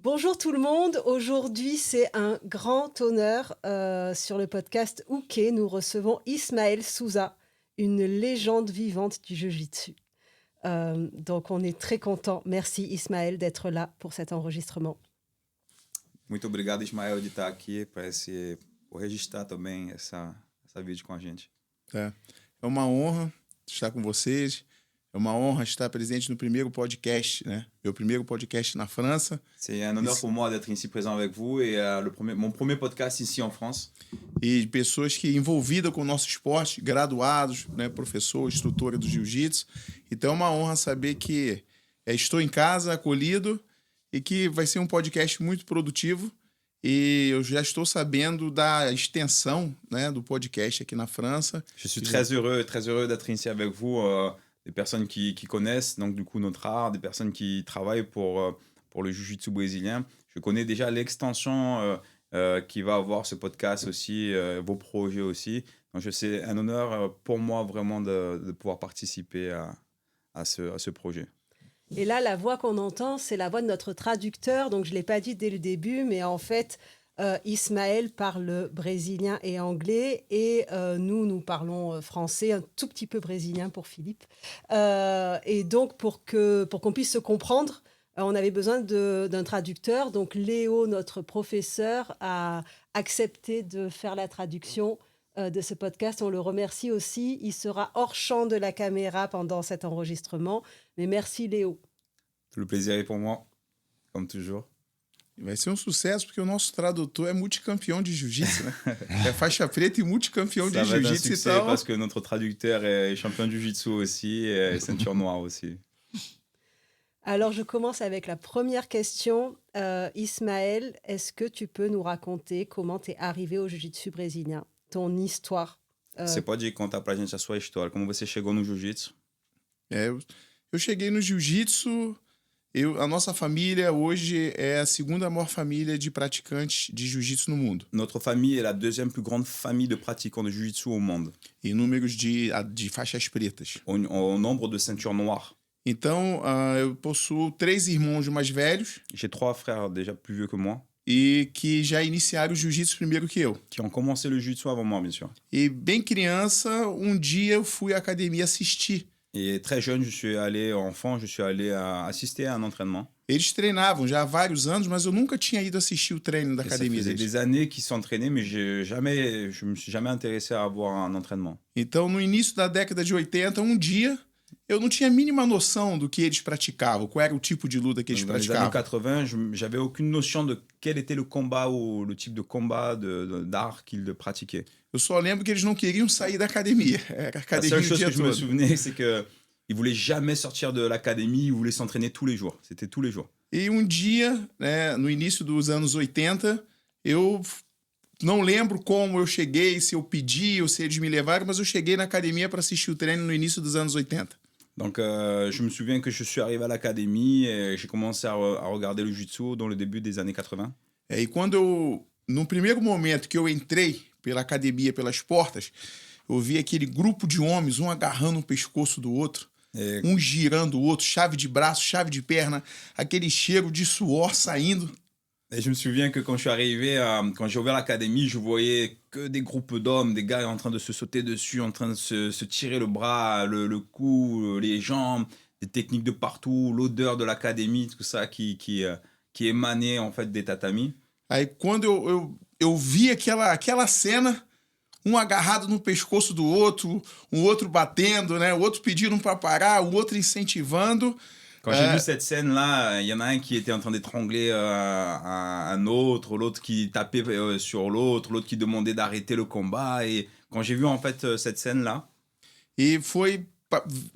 Bonjour tout le monde. Aujourd'hui, c'est un grand honneur sur le podcast OK. Nous recevons Ismaël Souza, une légende vivante du Jiu-Jitsu. Donc, on est très content. Merci Ismaël d'être là pour cet enregistrement. Muito obrigado, Ismael, de estar aqui por registrar também essa vídeo com a gente. É uma honra estar com vocês. É uma honra estar presente no primeiro podcast, né? Meu primeiro podcast na França. C'est un honneur pour moi d'être ici présent avec vous et mon premier podcast ici en France. E pessoas que envolvidas com o nosso esporte, graduados, né? Professor, instrutora do jiu-jitsu. Então é uma honra saber que estou em casa, acolhido, e que vai ser um podcast muito produtivo. E eu já estou sabendo da extensão, né, do podcast aqui na França. Je suis très heureux d'être ici avec vous. Des personnes qui connaissent donc du coup notre art, des personnes qui travaillent pour le jiu-jitsu brésilien. Je connais déjà l'extension qui va avoir ce podcast aussi, vos projets aussi. Donc c'est un honneur pour moi vraiment de pouvoir participer à ce projet. Et là, la voix qu'on entend, c'est la voix de notre traducteur. Donc, je ne l'ai pas dit dès le début, mais en fait, Ismaël parle brésilien et anglais et nous parlons français, un tout petit peu brésilien pour Philippe. Et donc, pour qu'on puisse se comprendre, on avait besoin d'un traducteur. Donc, Léo, notre professeur, a accepté de faire la traduction de ce podcast. On le remercie aussi. Il sera hors champ de la caméra pendant cet enregistrement. Mais merci, Léo. Tout le plaisir est pour moi, comme toujours. Vai ser um sucesso porque o nosso tradutor é multicampeão de jiu-jitsu, né? É faixa preta e multicampeão de jiu-jitsu. Ça va être un jiu-jitsu. succès parce que notre traducteur est champion de jiu-jitsu aussi et ceinture noire aussi. Alors, je commence avec la première question. Ismaël, est-ce que tu peux nous raconter comment tu es arrivé au jiu-jitsu brésilien, ton histoire? Você pode contar pra gente a sua história, como você chegou no jiu-jitsu? Eu cheguei no jiu-jitsu. A nossa família hoje é a segunda maior família de praticantes de jiu-jitsu no mundo. Notre famille est la deuxième plus grande famille de pratiquants de jiu-jitsu au monde. Em números de faixas pretas. Au nombre de ceintures noires. Então, eu possuo 3 irmãos mais velhos. J'ai 3 frères déjà plus vieux que moi. E que já iniciaram o jiu-jitsu primeiro que eu. Qui ont commencé le jiu-jitsu avant moi, bien sûr. E bem criança, um dia eu fui à academia assistir. Et très jeune, je suis allé assister à un entraînement. Eles treinavam já há vários anos, mas eu nunca tinha ido assistir o treino da academia deles. Ça faisait des années qu'ils s'entraînaient, mais je me suis jamais intéressé à avoir un entraînement. Então, no início da década de 80, um dia, eu não tinha a mínima noção do que eles praticavam, qual era o tipo de luta que eles praticavam. Dans les années 80, j'avais aucune notion de quel était le combat ou le type de combat d'art qu'ils pratiquaient. Eu só lembro que eles não queriam sair da academia. Era academia La seule chose que je me souvenais, c'est que ils voulaient jamais sortir de l'académie, ils voulaient s'entraîner tous les jours. C'était tous les jours. E um dia, né, no início dos anos 80, eu não lembro como eu cheguei, se eu pedi ou se eles me levaram, mas eu cheguei na academia para assistir o treino no início dos anos 80. Donc, je me souviens que je suis arrivé à l'académie et j'ai commencé à regarder le jiu-jitsu dans le début des années 80. E no primeiro momento que eu entrei pela academia, pelas portas, eu vi aquele grupo de homens, um agarrando o pescoço do outro, um girando o outro, chave de braço, chave de perna, aquele cheiro de suor saindo. Et je me souviens que quand je suis arrivé, quand j'ai ouvert l'académie, je voyais que des groupes d'hommes, des gars en train de se sauter dessus, en train de se tirer le bras, le cou, les jambes, des techniques de partout, l'odeur de l'académie, tout ça qui émanait en fait des tatamis. Aí quando eu vi aquela cena, um agarrado no pescoço do outro, um outro batendo, né? O outro pedindo para parar, o outro incentivando. Quand j'ai vu cette scène-là, il y en a un qui était en train d'étrangler un autre, l'autre qui tapait sur l'autre qui demandait d'arrêter le combat. Et quand j'ai vu en fait cette scène-là... E foi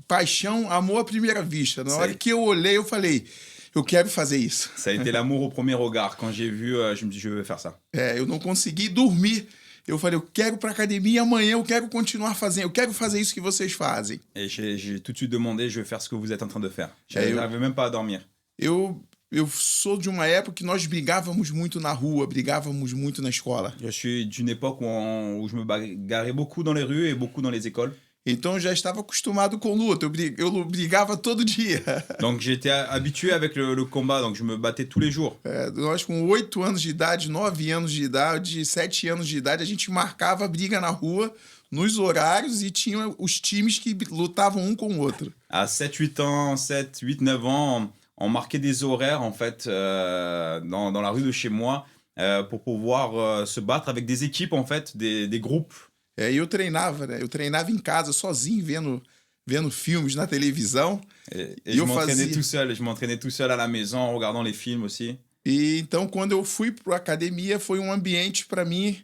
paixão, amor à primeira vista. Na hora que eu olhei, eu falei, eu quero fazer isso. Ça a été l'amour au premier regard. Quand j'ai vu, je me suis dit, je veux faire ça. Eu não consegui dormir. Eu falei, eu quero ir para academia amanhã, eu quero continuar fazendo, eu quero fazer isso que vocês fazem. Et j'ai tout de suite demandé, je vais faire ce que vous êtes en train de faire. J'arrivais même pas à dormir. Eu sou de uma época que nós brigávamos muito na rua, brigávamos muito na escola. Je suis d'une époque où je me bagarrais beaucoup dans les rues et beaucoup dans les écoles. Então eu já estava acostumado com luta, eu brigava todo dia. Donc j'étais habitué avec le combat, donc je me battais tous les jours. Nós com 8 anos de idade, 9 anos de idade, 7 anos de idade, a gente marcava briga na rua, nos horários, e tinha os times que lutavam um com o outro. À 7-8 ans, 7, 8, 9 ans, on marquait des horaires en fait dans la rue de chez moi pour pouvoir se battre avec des équipes en fait, des groupes. E eu treinava, né? Eu treinava em casa sozinho, vendo filmes na televisão. Et je m'entraînais tout seul, je m'entraînais tout seul à la maison en regardant les films aussi. E então, quando eu fui para a academia, foi um ambiente para mim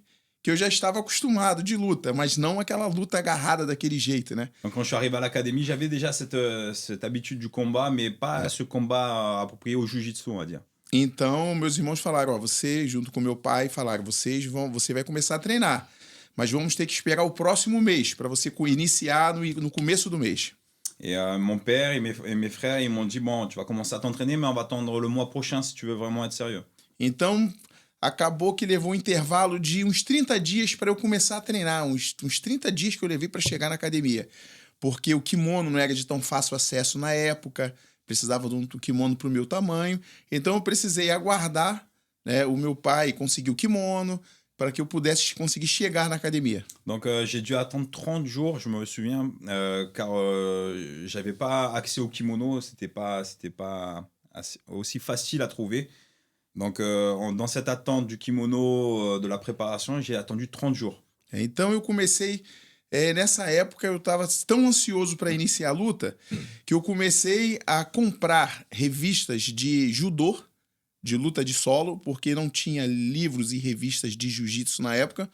que eu já estava acostumado de luta, mas não aquela luta agarrada daquele jeito, né? Donc quand je suis arrivé à l'académie, j'avais déjà cette habitude du combat, mais pas ce combat approprié au jiu-jitsu, on va dire. Então, meus irmãos falaram, ó, você, junto com meu pai, falaram, você vai começar a treinar, mas vamos ter que esperar o próximo mês para você iniciar no começo do mês. Et mon père et mes frères, ils m'ont dit, bon, tu vas commencer à t'entraîner, mais on va attendre le mois prochain si tu veux vraiment être sérieux. Então, acabou que levou um intervalo de uns 30 dias para eu começar a treinar, uns 30 dias que eu levei para chegar na academia. Porque o kimono não era de tão fácil acesso na época, precisava de um kimono para o meu tamanho, então eu precisei aguardar, né, o meu pai conseguir o kimono para que eu pudesse conseguir chegar na academia. Donc j'ai dû attendre 30 jours, je me souviens, car j'avais pas accès au kimono, c'était pas aussi facile à trouver. Donc dans cette attente du kimono, de la préparation, j'ai attendu 30 jours. Então eu comecei, nessa época eu estava tão ansioso para iniciar a luta que eu comecei a comprar revistas de judô, de luta de solo, porque não tinha livros e revistas de jiu-jitsu na época.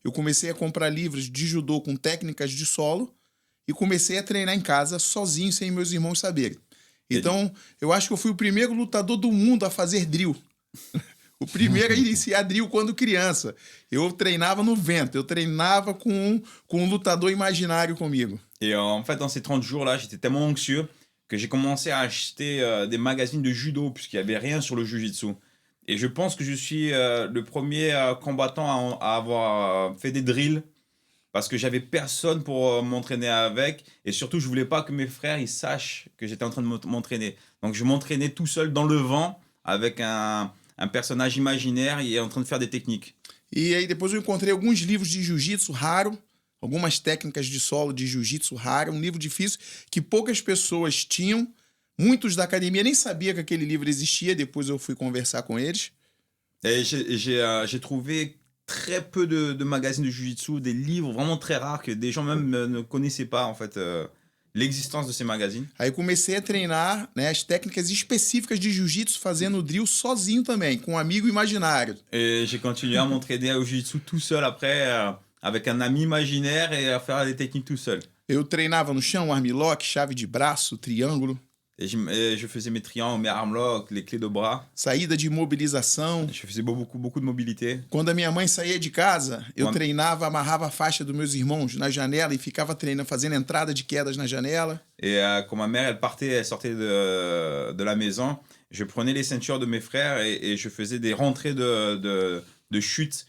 Eu comecei a comprar livros de judô com técnicas de solo e comecei a treinar em casa sozinho, sem meus irmãos saberem. Então, eu acho que eu fui o primeiro lutador do mundo a fazer drill. O primeiro a iniciar drill quando criança. Eu treinava no vento, eu treinava com um lutador imaginário comigo. Et en fait, dans ces 30 jours-là, j'étais tellement anxieux que j'ai commencé à acheter des magazines de judo, puisqu'il n'y avait rien sur le jiu-jitsu. Et je pense que je suis le premier combattant à avoir fait des drills, parce que j'avais personne pour m'entraîner avec, et surtout, je voulais pas que mes frères ils sachent que j'étais en train de m'entraîner. Donc, je m'entraînais tout seul dans le vent, avec un personnage imaginaire et en train de faire des techniques. E aí depois eu encontrei alguns livros de jiu-jitsu raro, algumas técnicas de solo de jiu-jitsu raro, um livro difícil que poucas pessoas tinham. Muitos da academia nem sabiam que aquele livro existia, depois eu fui conversar com eles. Et j'ai trouvé très peu de magazines de jiu-jitsu, des livres vraiment très rares que des gens même ne connaissaient pas en fait l'existence de ces magazines. Aí comecei a treinar, né, as técnicas específicas de jiu-jitsu fazendo drill sozinho também, com um amigo imaginário. Et j'ai continué à m'entraîner au jiu-jitsu tout seul après, avec un ami imaginaire et à faire des techniques tout seul. Eu treinava no chão, armlock, chave de braço, triângulo. Et je faisais mes triangles, mes armlocks, les clés de bras. Saída de imobilização. Je faisais beaucoup de mobilité. Quando a minha mãe saía de casa, eu treinava, amarrava a faixa dos meus irmãos na janela e ficava treinando, fazendo entrada de quedas na janela. Et quand ma mère, elle sortait de la maison, je prenais les ceintures de mes frères et je faisais des rentrées de chute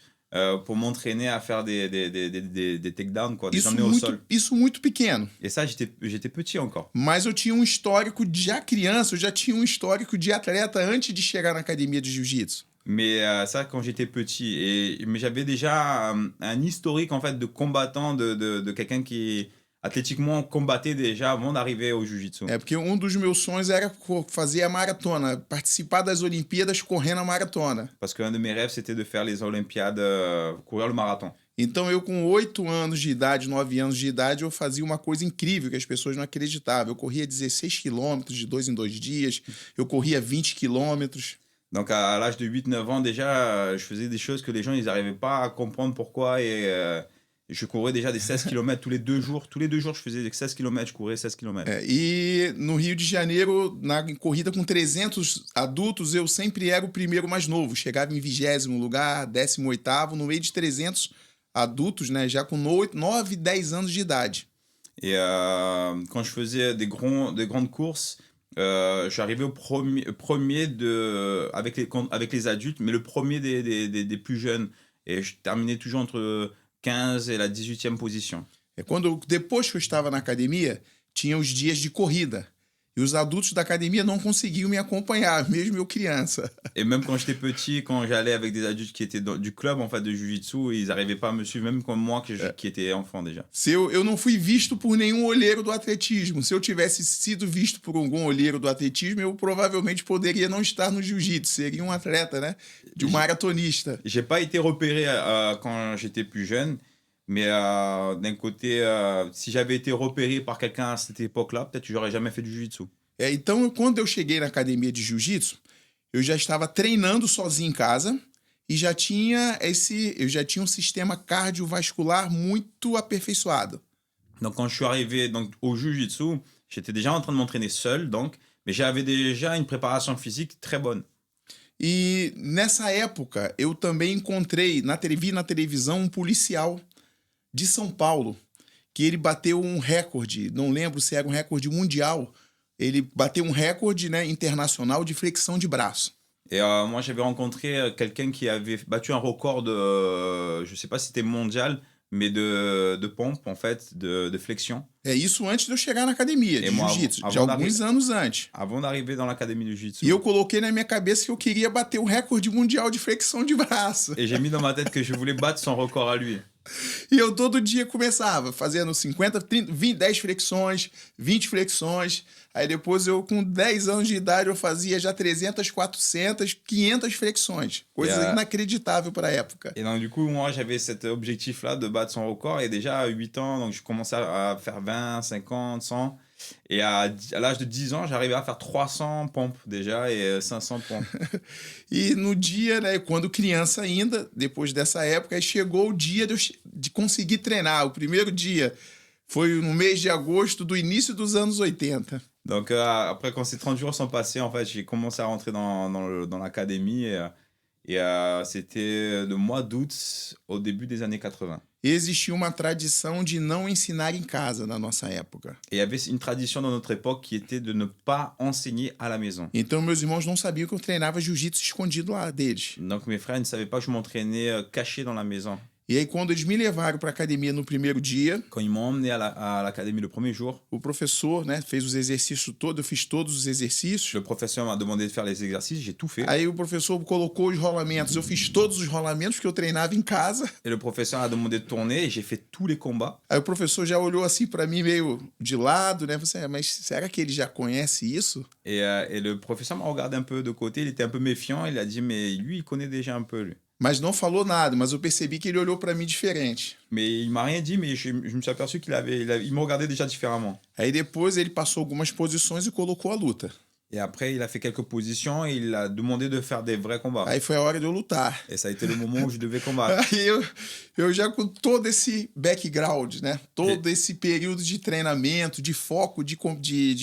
pour m'entraîner à faire des takedowns, quoi, des emmener au sol. Isso muito pequeno. Et ça, j'étais petit encore. Mas eu tinha um histórico, já criança, eu já tinha um histórico de atleta antes de chegar na academia de jiu-jitsu. Mais ça, quand j'étais petit. Mais j'avais déjà un historique, en fait, de combattant, de quelqu'un qui, atlétiquement, combattait déjà avant d'arriver au jiu-jitsu. Porque um dos meus sonhos era fazer a maratona, participar das Olimpíadas correndo a maratona. Parce qu'un de mes rêves, c'était de faire les Olympiades, courir le marathon. Então eu com 8 anos de idade, 9 anos de idade, eu fazia uma coisa incrível que as pessoas não acreditavam. Eu corria 16 quilômetros de 2 em 2 dias, eu corria 20 quilômetros. Donc à l'âge de 8-9 ans déjà, je faisais des choses que les gens ils n'arrivaient pas à comprendre pourquoi et je courais déjà des 16 km tous les 2 jours. Tous les 2 jours, je faisais 16 km, je courais 16 km. E no Rio de Janeiro, na corrida com 300 adultos, eu sempre era o primeiro mais novo. Chegava em 20º lugar, 18º, no meio de 300 adultos, né, já com 9, 10 anos de idade. Et quand je faisais des grandes courses, j'arrivais au premier avec les adultes, mais le premier des plus jeunes. Et je terminais toujours entre 15 et la 18e position. Depois que eu estava na academia, tinha os dias de corrida. E os adultos da academia não conseguiam me acompanhar, mesmo eu criança. Et même quand j'étais petit, quand j'allais avec des adultes qui étaient du club en fait, de Jiu-Jitsu, ils n'arrivaient pas à me suivre, même comme moi qui étais enfant déjà. Eu não fui visto por nenhum olheiro do atletismo. Se eu tivesse sido visto por algum olheiro do atletismo, eu provavelmente poderia não estar no jiu-jitsu. Seria um atleta, né? De um maratonista. J'ai pas été repéré quand j'étais plus jeune, mais d'un côté, si j'avais été repéré par quelqu'un à cette époque-là, peut-être que j'aurais jamais fait du Jiu-Jitsu. Então, quando eu cheguei na academia de jiu-jitsu, eu já estava treinando sozinho em casa e eu já tinha um sistema cardiovascular muito aperfeiçoado. Donc quand je suis arrivé au Jiu-Jitsu, j'étais déjà en train de m'entraîner seul, mais j'avais déjà une préparation physique très bonne. E nessa época, eu também vi na televisão um policial de São Paulo, que ele bateu um recorde, não lembro se era um recorde mundial, ele bateu um recorde, né, internacional de flexão de braço. Et moi, j'avais rencontré quelqu'un qui avait battu un record je sais pas si c'était mondial, mais de pompe, en fait, de flexion. É isso antes de eu chegar na academia de jiu-jitsu, de alguns anos antes. Avant d'arriver dans l'académie de jiu-jitsu. E eu coloquei na minha cabeça que eu queria bater o recorde mundial de flexão de braço. Et j'ai mis dans ma tête que je voulais battre son record à lui. E eu todo dia começava fazendo 50, 30, 20, 10 flexões, 20 flexões. Aí depois eu, com 10 anos de idade, eu fazia já 300, 400, 500 flexões. Coisa inacreditável para a época. Et donc, du coup, moi, j'avais cet objectif-là de battre son record. Et déjà, à 8 ans, donc, je commençais à faire 20, 50, 100. Et à l'âge de 10 ans, j'arrivais à faire 300 pompes déjà et 500 pompes. E no dia, né, quando criança ainda, depois dessa época, chegou o dia de conseguir treinar. O primeiro dia foi no mês de agosto do início dos anos 80. Donc, après, quand ces 30 jours sont passés, en fait, j'ai commencé à rentrer dans l'académie et c'était le mois d'août au début des années 80. Existia uma tradição de não ensinar em casa na nossa época. Et il y avait une tradition dans notre époque qui était de ne pas enseigner à la maison. Então, meus irmãos não sabiam que eu treinava jiu-jitsu escondido lá deles. Donc, mes frères ne savaient pas que je m'entraînais caché dans la maison. E aí, quando eles me levaram para a academia no primeiro dia... Quand ils m'ont emmené à l'académie le premier jour... O professor, né, fez os exercícios todos, eu fiz todos os exercícios. Le professeur m'a demandé de faire les exercices, j'ai tout fait. Aí o professor colocou os rolamentos, eu fiz todos os rolamentos que eu treinava em casa. Et le professeur a demandé de tourner et j'ai fait tous les combats. Aí o professor já olhou assim para mim meio de lado, né? Você, mas será que ele já conhece isso? Et le professeur m'a regardé un peu de côté, il était un peu méfiant, il a dit mais lui il connaît déjà un peu lui. Mas não falou nada, mas eu percebi que ele olhou para mim diferente. Mais il m'a rien dit, mais je me suis aperçu il me regardait déjà différemment. Aí depois ele passou algumas posições e colocou a luta. Et après, il a fait quelques positions et il a demandé de faire des vrais combats. Aí foi a hora de eu lutar. Et ça a été le moment où je devais combattre. Aí eu já com todo esse background, né? Todo esse período de treinamento, de foco, de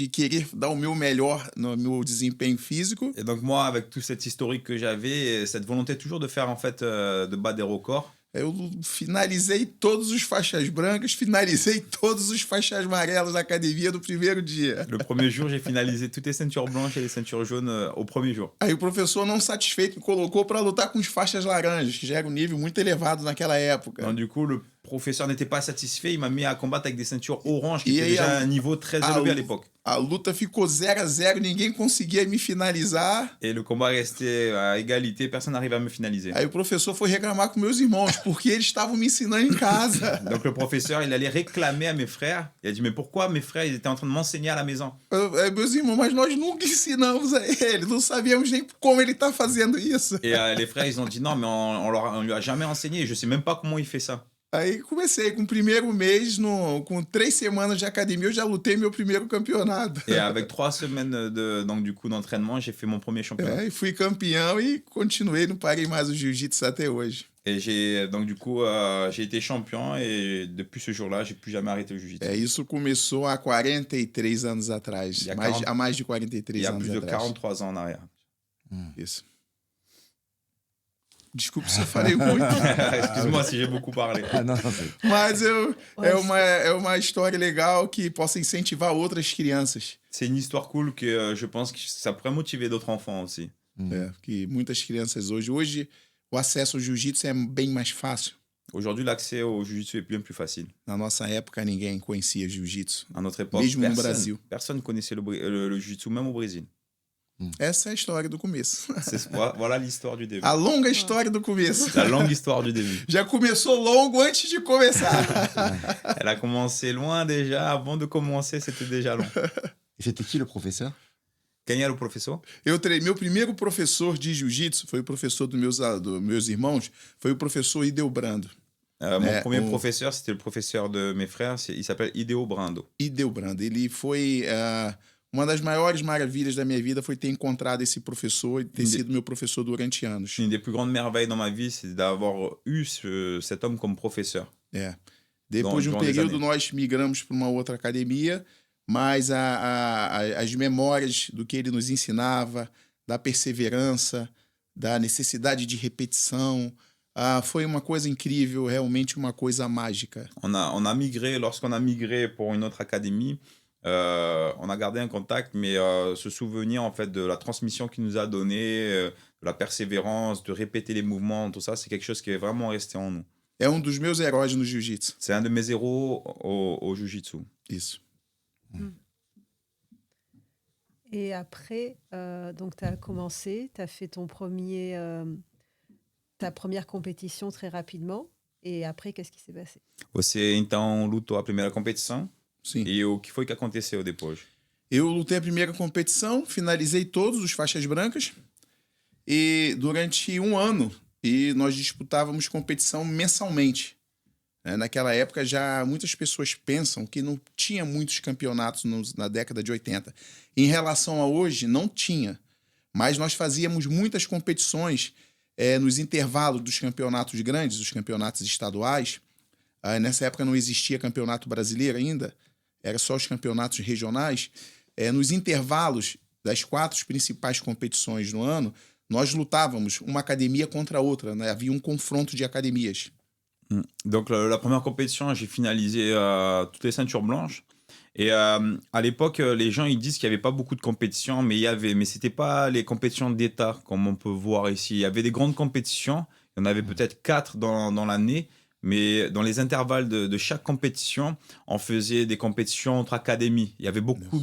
querer dar o meu melhor no meu desempenho físico. Et donc moi, avec tout cet historique que j'avais, cette volonté toujours de faire en fait, de battre des records. Eu finalizei todos os faixas brancas, finalizei todos os faixas amarelas na academia do primeiro dia. Le premier jour, j'ai finalisé toutes les ceintures blanches et les ceintures jaunes au premier jour. Aí o professor, não satisfeito, me colocou para lutar com as faixas laranjas, que já era um nível muito elevado naquela época. Donc, du coup, le professeur n'était pas satisfait, il m'a mis à combattre avec des ceintures oranges, qui était déjà un niveau très élevé à l'époque. A luta ficou 0-0, ninguém conseguia me finalizar. Et le combat restait à égalité, personne n'arrivait à me finaliser. Aí o professor foi reclamar com meus irmãos, porque eles estavam me ensinando em casa. Donc le professeur, il allait réclamer à mes frères. Il a dit, mais pourquoi mes frères, ils étaient en train de m'enseigner à la maison? Meus irmãos, mas nós nunca ensinamos a ele, não sabíamos nem como ele tá fazendo isso. Et les frères, ils ont dit, non, mais on lui a jamais enseigné, je sais même pas comment il fait ça. Aí comecei com o primeiro mês, com 3 semanas de academia, eu já lutei meu primeiro campeonato. Et avec 3 semaines d'entraînement, j'ai fait mon premier championnat. E fui campeão e continuei, não parei mais o jiu-jitsu até hoje. Et j'ai été champion et depuis ce jour-là, j'ai plus jamais arrêté le jiu-jitsu. Isso começou há 43 anos atrás, há mais de 43 anos atrás. Il y a plus de 43 ans en arrière. Isso. Desculpe se eu falei muito. Excuse-moi si j'ai beaucoup parlé. Não. Mas é uma história legal que possa incentivar outras crianças. C'est une histoire cool que je pense que ça pourrait motiver d'autres enfants aussi. Que muitas crianças hoje o acesso ao jiu-jitsu é bem mais fácil. Aujourd'hui, l'accès au jiu-jitsu est bien plus facile. Na nossa época, ninguém conhecia jiu-jitsu. À notre époque, Mesmo no Brasil. personne connaissait le jiu-jitsu, même au Brésil. Essa é a história do começo. Voilà l'histoire du début. A longa história do começo. La longue histoire du début. Já começou longo antes de começar. Elle a commencé loin déjà. Avant de commencer, c'était déjà long. Et c'était qui le professeur? Quem era o professor? Meu primeiro professor de jiu-jitsu foi o professor dos meus irmãos, foi o professor Ideobrando. Mon premier professeur, c'était le professeur de mes frères. Il s'appelle Ideo Brando. Ideobrando. Ele foi... uma das maiores maravilhas da minha vida foi ter encontrado esse professor e ter sido meu professor durante anos. Une des plus grandes merveilles dans ma vie, c'est d'avoir eu cet homme comme professeur. Depois de um período, nós migramos para uma outra academia, mas as memórias do que ele nos ensinava, da perseverança, da necessidade de repetição, foi uma coisa incrível, realmente uma coisa mágica. On a migré, lorsqu'on a migré pour une autre académie, on a gardé un contact, mais ce souvenir en fait de la transmission qu'il nous a donné, de la persévérance, de répéter les mouvements, tout ça, c'est quelque chose qui est vraiment resté en nous. É um dos meus heróis no jiu-jitsu. C'est un de mes héros au jiu-jitsu. Isso. Et après, donc tu as commencé, tu as fait ta première compétition très rapidement. Et après, qu'est-ce qui s'est passé? Você então lutou a primeira competição. Sim. E o que foi que aconteceu depois? Eu lutei a primeira competição, finalizei todos os faixas brancas. E durante um ano, nós disputávamos competição mensalmente. Naquela época, já muitas pessoas pensam que não tinha muitos campeonatos na década de 80. Em relação a hoje, não tinha. Mas nós fazíamos muitas competições nos intervalos dos campeonatos grandes, dos campeonatos estaduais. Nessa época não existia campeonato brasileiro ainda, era só os campeonatos regionais. Nos intervalos das 4 principais competições no ano, nós lutávamos uma academia contra a outra, né? Havia um confronto de academias. Donc la première compétition, j'ai finalisé toutes les ceintures blanches. Et à l'époque, les gens ils disent qu'il n'y avait pas beaucoup de compétitions, mais c'était pas les compétitions d'État comme on peut voir ici. Il y avait des grandes compétitions, il y en avait peut-être 4 dans l'année, mais dans les intervalles de chaque compétition, on faisait des compétitions entre académies. Il y avait beaucoup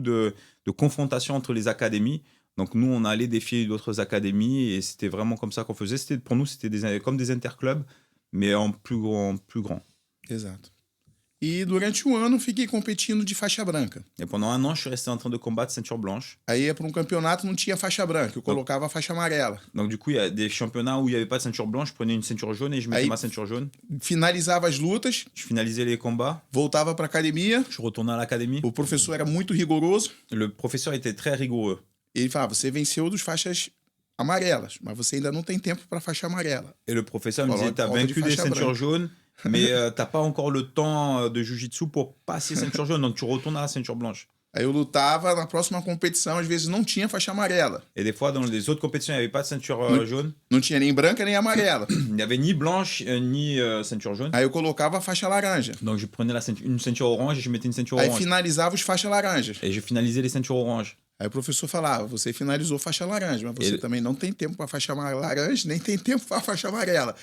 de confrontations entre les académies. Donc nous, on allait défier d'autres académies et c'était vraiment comme ça qu'on faisait. Pour nous, c'était comme des interclubs, mais en plus grand. Exato. E durante um ano fiquei competindo de faixa branca. Et pendant un an, je suis resté en train de combattre ceinture blanche. Aí para um campeonato não tinha faixa branca, eu colocava a faixa amarela. Donc du coup, il y a des championnats où il n'y avait pas de ceinture blanche, je prenais une ceinture jaune et je mettais ma ceinture jaune. Finalizava as lutas. Je finalisais les combats. Voltava para academia. Je retournais à l'académie. O professor era muito rigoroso. Le professeur était très rigoureux. Ele falava, você venceu dos faixas amarelas, mas você ainda não tem tempo para faixa amarela. Et le professeur me disait, t'as vaincu des ceintures jaunes, mais t'as pas encore le temps de jiu-jitsu pour passer ceinture jaune, donc tu retournes à la ceinture blanche. Aí eu lutava, na próxima competição, às vezes não tinha faixa amarela. Et des fois, dans les autres compétitions, il n'y avait pas de ceinture jaune. Não tinha nem branca nem amarela. Il n'y avait ni blanche, ni ceinture jaune. Aí eu colocava a faixa laranja. Donc je prenais une ceinture orange et je mettais une ceinture Aí orange. finalizava os faixas laranjas. Et je finalisais les ceintures oranges. Aí o professor falava, você finalizou faixa laranja, mas você também não tem tempo para faixa laranja, nem tem tempo para faixa amarela.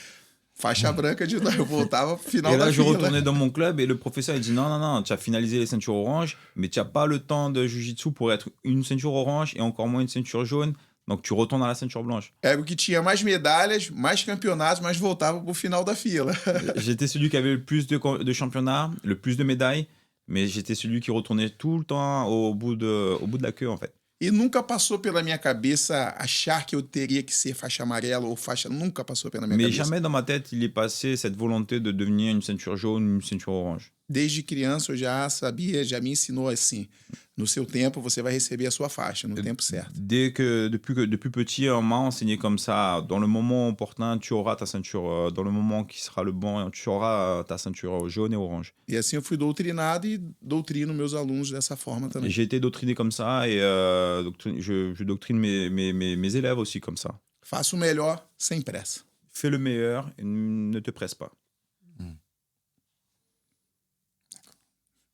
Faixa branca de novo, eu voltava pro final et là, da je fila. retournais dans mon club et le professeur il dit non, tu as finalisé les ceintures oranges, mais tu n'as pas le temps de jiu-jitsu pour être une ceinture orange et encore moins une ceinture jaune. Donc tu retournes à la ceinture blanche. Era o que tinha mais medalhas, mais campeonatos, mas voltava pro final da fila. J'étais celui qui avait le plus de championnats, le plus de médailles, mais j'étais celui qui retournait tout le temps au bout de la queue en fait. E nunca passou pela minha cabeça achar que eu teria que ser faixa amarela ou faixa... Nunca passou pela minha Mais cabeça. jamais dans ma tête il est passé cette volonté de devenir une ceinture jaune, une ceinture orange. Desde criança eu já sabia, já me ensinou assim. No seu tempo você vai receber a sua faixa, no tempo certo. Depuis petit, on m'a enseigné comme ça. Dans le moment opportun, tu auras ta ceinture. Dans le moment qui sera le bon, tu auras ta ceinture jaune et orange. E assim eu fui doutrinado e doutrino meus alunos dessa forma também. Et j'ai été doctriné comme ça et je doctrine mes élèves aussi comme ça. Faça o melhor sem pressa. Fais le meilleur et ne te presse pas.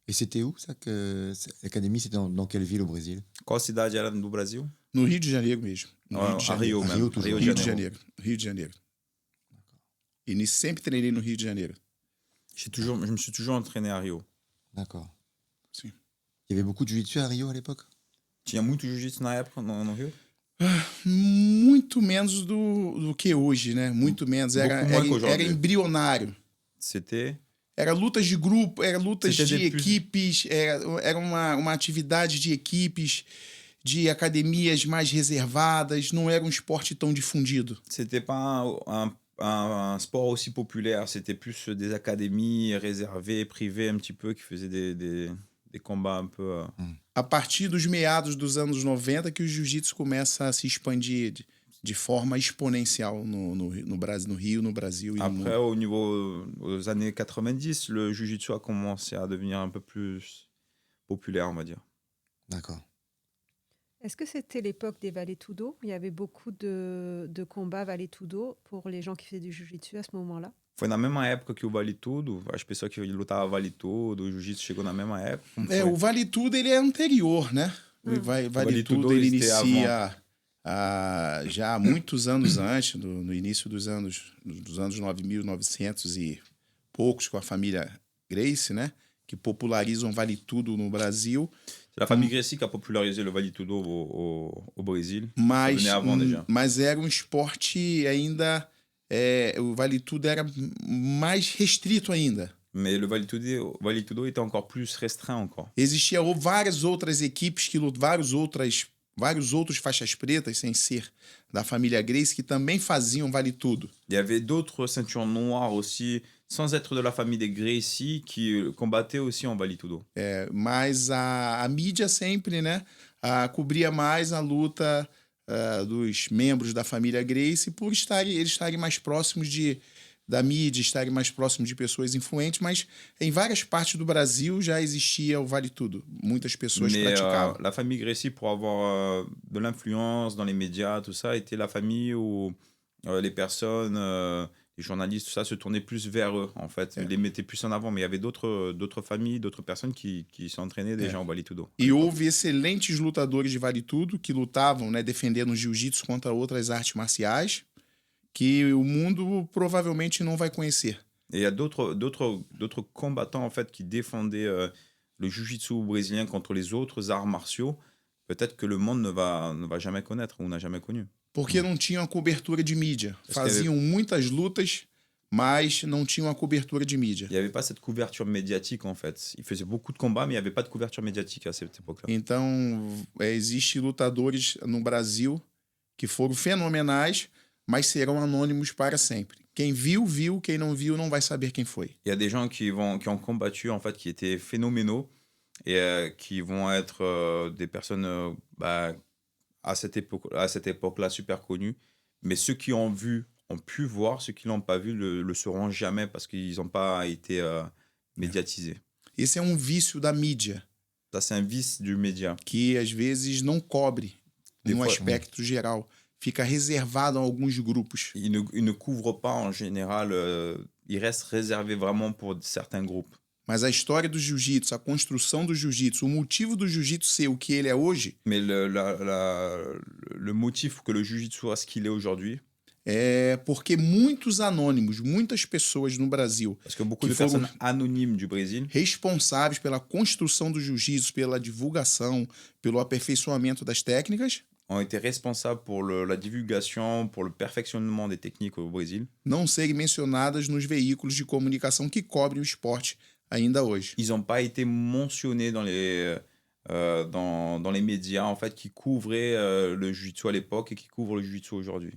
Et c'était où ça que l'académie, c'était dans quelle ville au Brésil? Qual cidade era do Brasil? No Rio de Janeiro mesmo. No A Rio mesmo. Rio, toujours. Rio de Rio de Janeiro. Janeiro. Rio de Janeiro. E nisso sempre treinei no Rio de Janeiro. Je me suis toujours entraîné à Rio. D'accord. Sim. Il y avait beaucoup de jiu-jitsu à Rio à l'époque? Tinha muito jiu-jitsu na época no Rio? Muito menos do que hoje, né? Muito menos. Beaucoup moins qu'aujourd'hui. Era embrionário. C'était Era lutas de grupo, era lutas C'était de des plus- equipes, era uma atividade de equipes, de academias mais reservadas, não era um esporte tão difundido. C'était pas un sport aussi populaire, c'était plus des académies réservées, privées un petit peu, qui faisaient des combats un peu... A partir dos meados dos anos 90 que o jiu-jitsu começa a se expandir de forma exponencial no Brasil, no Rio, no Brasil e no Après, mundo. aux années 90, le jiu-jitsu a commencé à devenir un peu plus populaire, on va dire. D'accord. Est-ce que c'était l'époque des Vale Tudo? Il y avait beaucoup de combats Vale Tudo pour les gens qui faisaient du jiu-jitsu à ce moment-là? Foi na mesma época que o Vale Tudo, as pessoas que lutavam Vale Tudo, o jiu-jitsu chegou na mesma época. Como foi? O Vale Tudo ele é anterior, né? Vale Vale Tudo Tudo, ele eles têm inicia já há muitos anos antes, no início dos anos 9.900 e poucos, com a família Gracie, né? Que popularizam Vale Tudo no Brasil. C'est la famille Gracie qui a popularisé le Vale Tudo au Brésil. Mas, venait avant déjà. mas era um esporte ainda. O Vale Tudo era mais restrito ainda. Mais le Vale Tudo était encore plus restreint encore. Existiam várias outras equipes, vários outros faixas pretas, sem ser da família Gracie, que também faziam Vale Tudo. Il y avait d'autres ceintures noires aussi, sans être de la famille des Gracie, qui combattaient aussi en Vale Tudo. Mas a mídia sempre, né, cobria mais a luta dos membros da família Gracie por eles estarem mais próximos da mídia, estarem mais próximos de pessoas influentes, mas em várias partes do Brasil já existia o Vale Tudo. Muitas pessoas Mais praticavam. la famille Gracie, pour avoir de l'influence dans les médias, tout ça, était la famille où les personnes, les journalistes, tout ça, se tournaient plus vers eux, en fait. Ils les mettaient plus en avant. Mais il y avait d'autres familles, d'autres personnes qui s'entraînaient déjà en Vale Tudo. E houve excelentes lutadores de Vale Tudo que lutavam, né, defendendo o jiu-jitsu contra outras artes marciais que o mundo provavelmente não vai conhecer. Et il y a d'autres combattants, en fait, qui défendaient le jiu-jitsu brésilien contre les autres arts martiaux, peut-être que le monde ne va jamais connaître ou n'a jamais connu. Porque não tinham a cobertura de mídia. que- Faziam muitas lutas, mas não tinham a cobertura de mídia. Il n'y avait pas cette couverture médiatique, en fait. Ils faisaient beaucoup de combats, mais il n'y avait pas de couverture médiatique à cette époque-là. Então, existem lutadores no Brasil que foram fenomenais, mas serão anônimos para sempre. Quem viu, viu. Quem não viu, não vai saber quem foi. Il y a des gens qui ont combattu, en fait, qui étaient phénoménaux et qui vont être des personnes à cette époque-là super connues. Mais ceux qui ont vu ont pu voir, ceux qui ne l'ont pas vu le sauront jamais parce qu'ils n'ont pas été médiatisés. Esse é vício da mídia, Ça, c'est un vice du média. que às vezes não cobre Des no fois- aspecto geral. Fica reservado a alguns grupos. Il ne couvre pas en général, il reste réservé vraiment pour certains groupes. Mas a história do jiu-jitsu, a construção do jiu-jitsu, o motivo do jiu-jitsu ser o que ele é hoje, Mais le motif que le jiu-jitsu soit ce qu'il est aujourd'hui, é porque muitos anônimos, muitas pessoas no Brasil parce que beaucoup Que de foram- personnes anonymes du Brésil responsáveis pela construção do jiu-jitsu, pela divulgação, pelo aperfeiçoamento das técnicas, ont été responsables pour la divulgation, pour le perfectionnement des techniques au Brésil. não serem mencionadas nos veículos de comunicação que cobrem o esporte ainda hoje. Ils n'ont pas été mentionnés dans les médias en fait, qui couvraient le jiu-jitsu à l'époque et qui couvrent le jiu-jitsu aujourd'hui.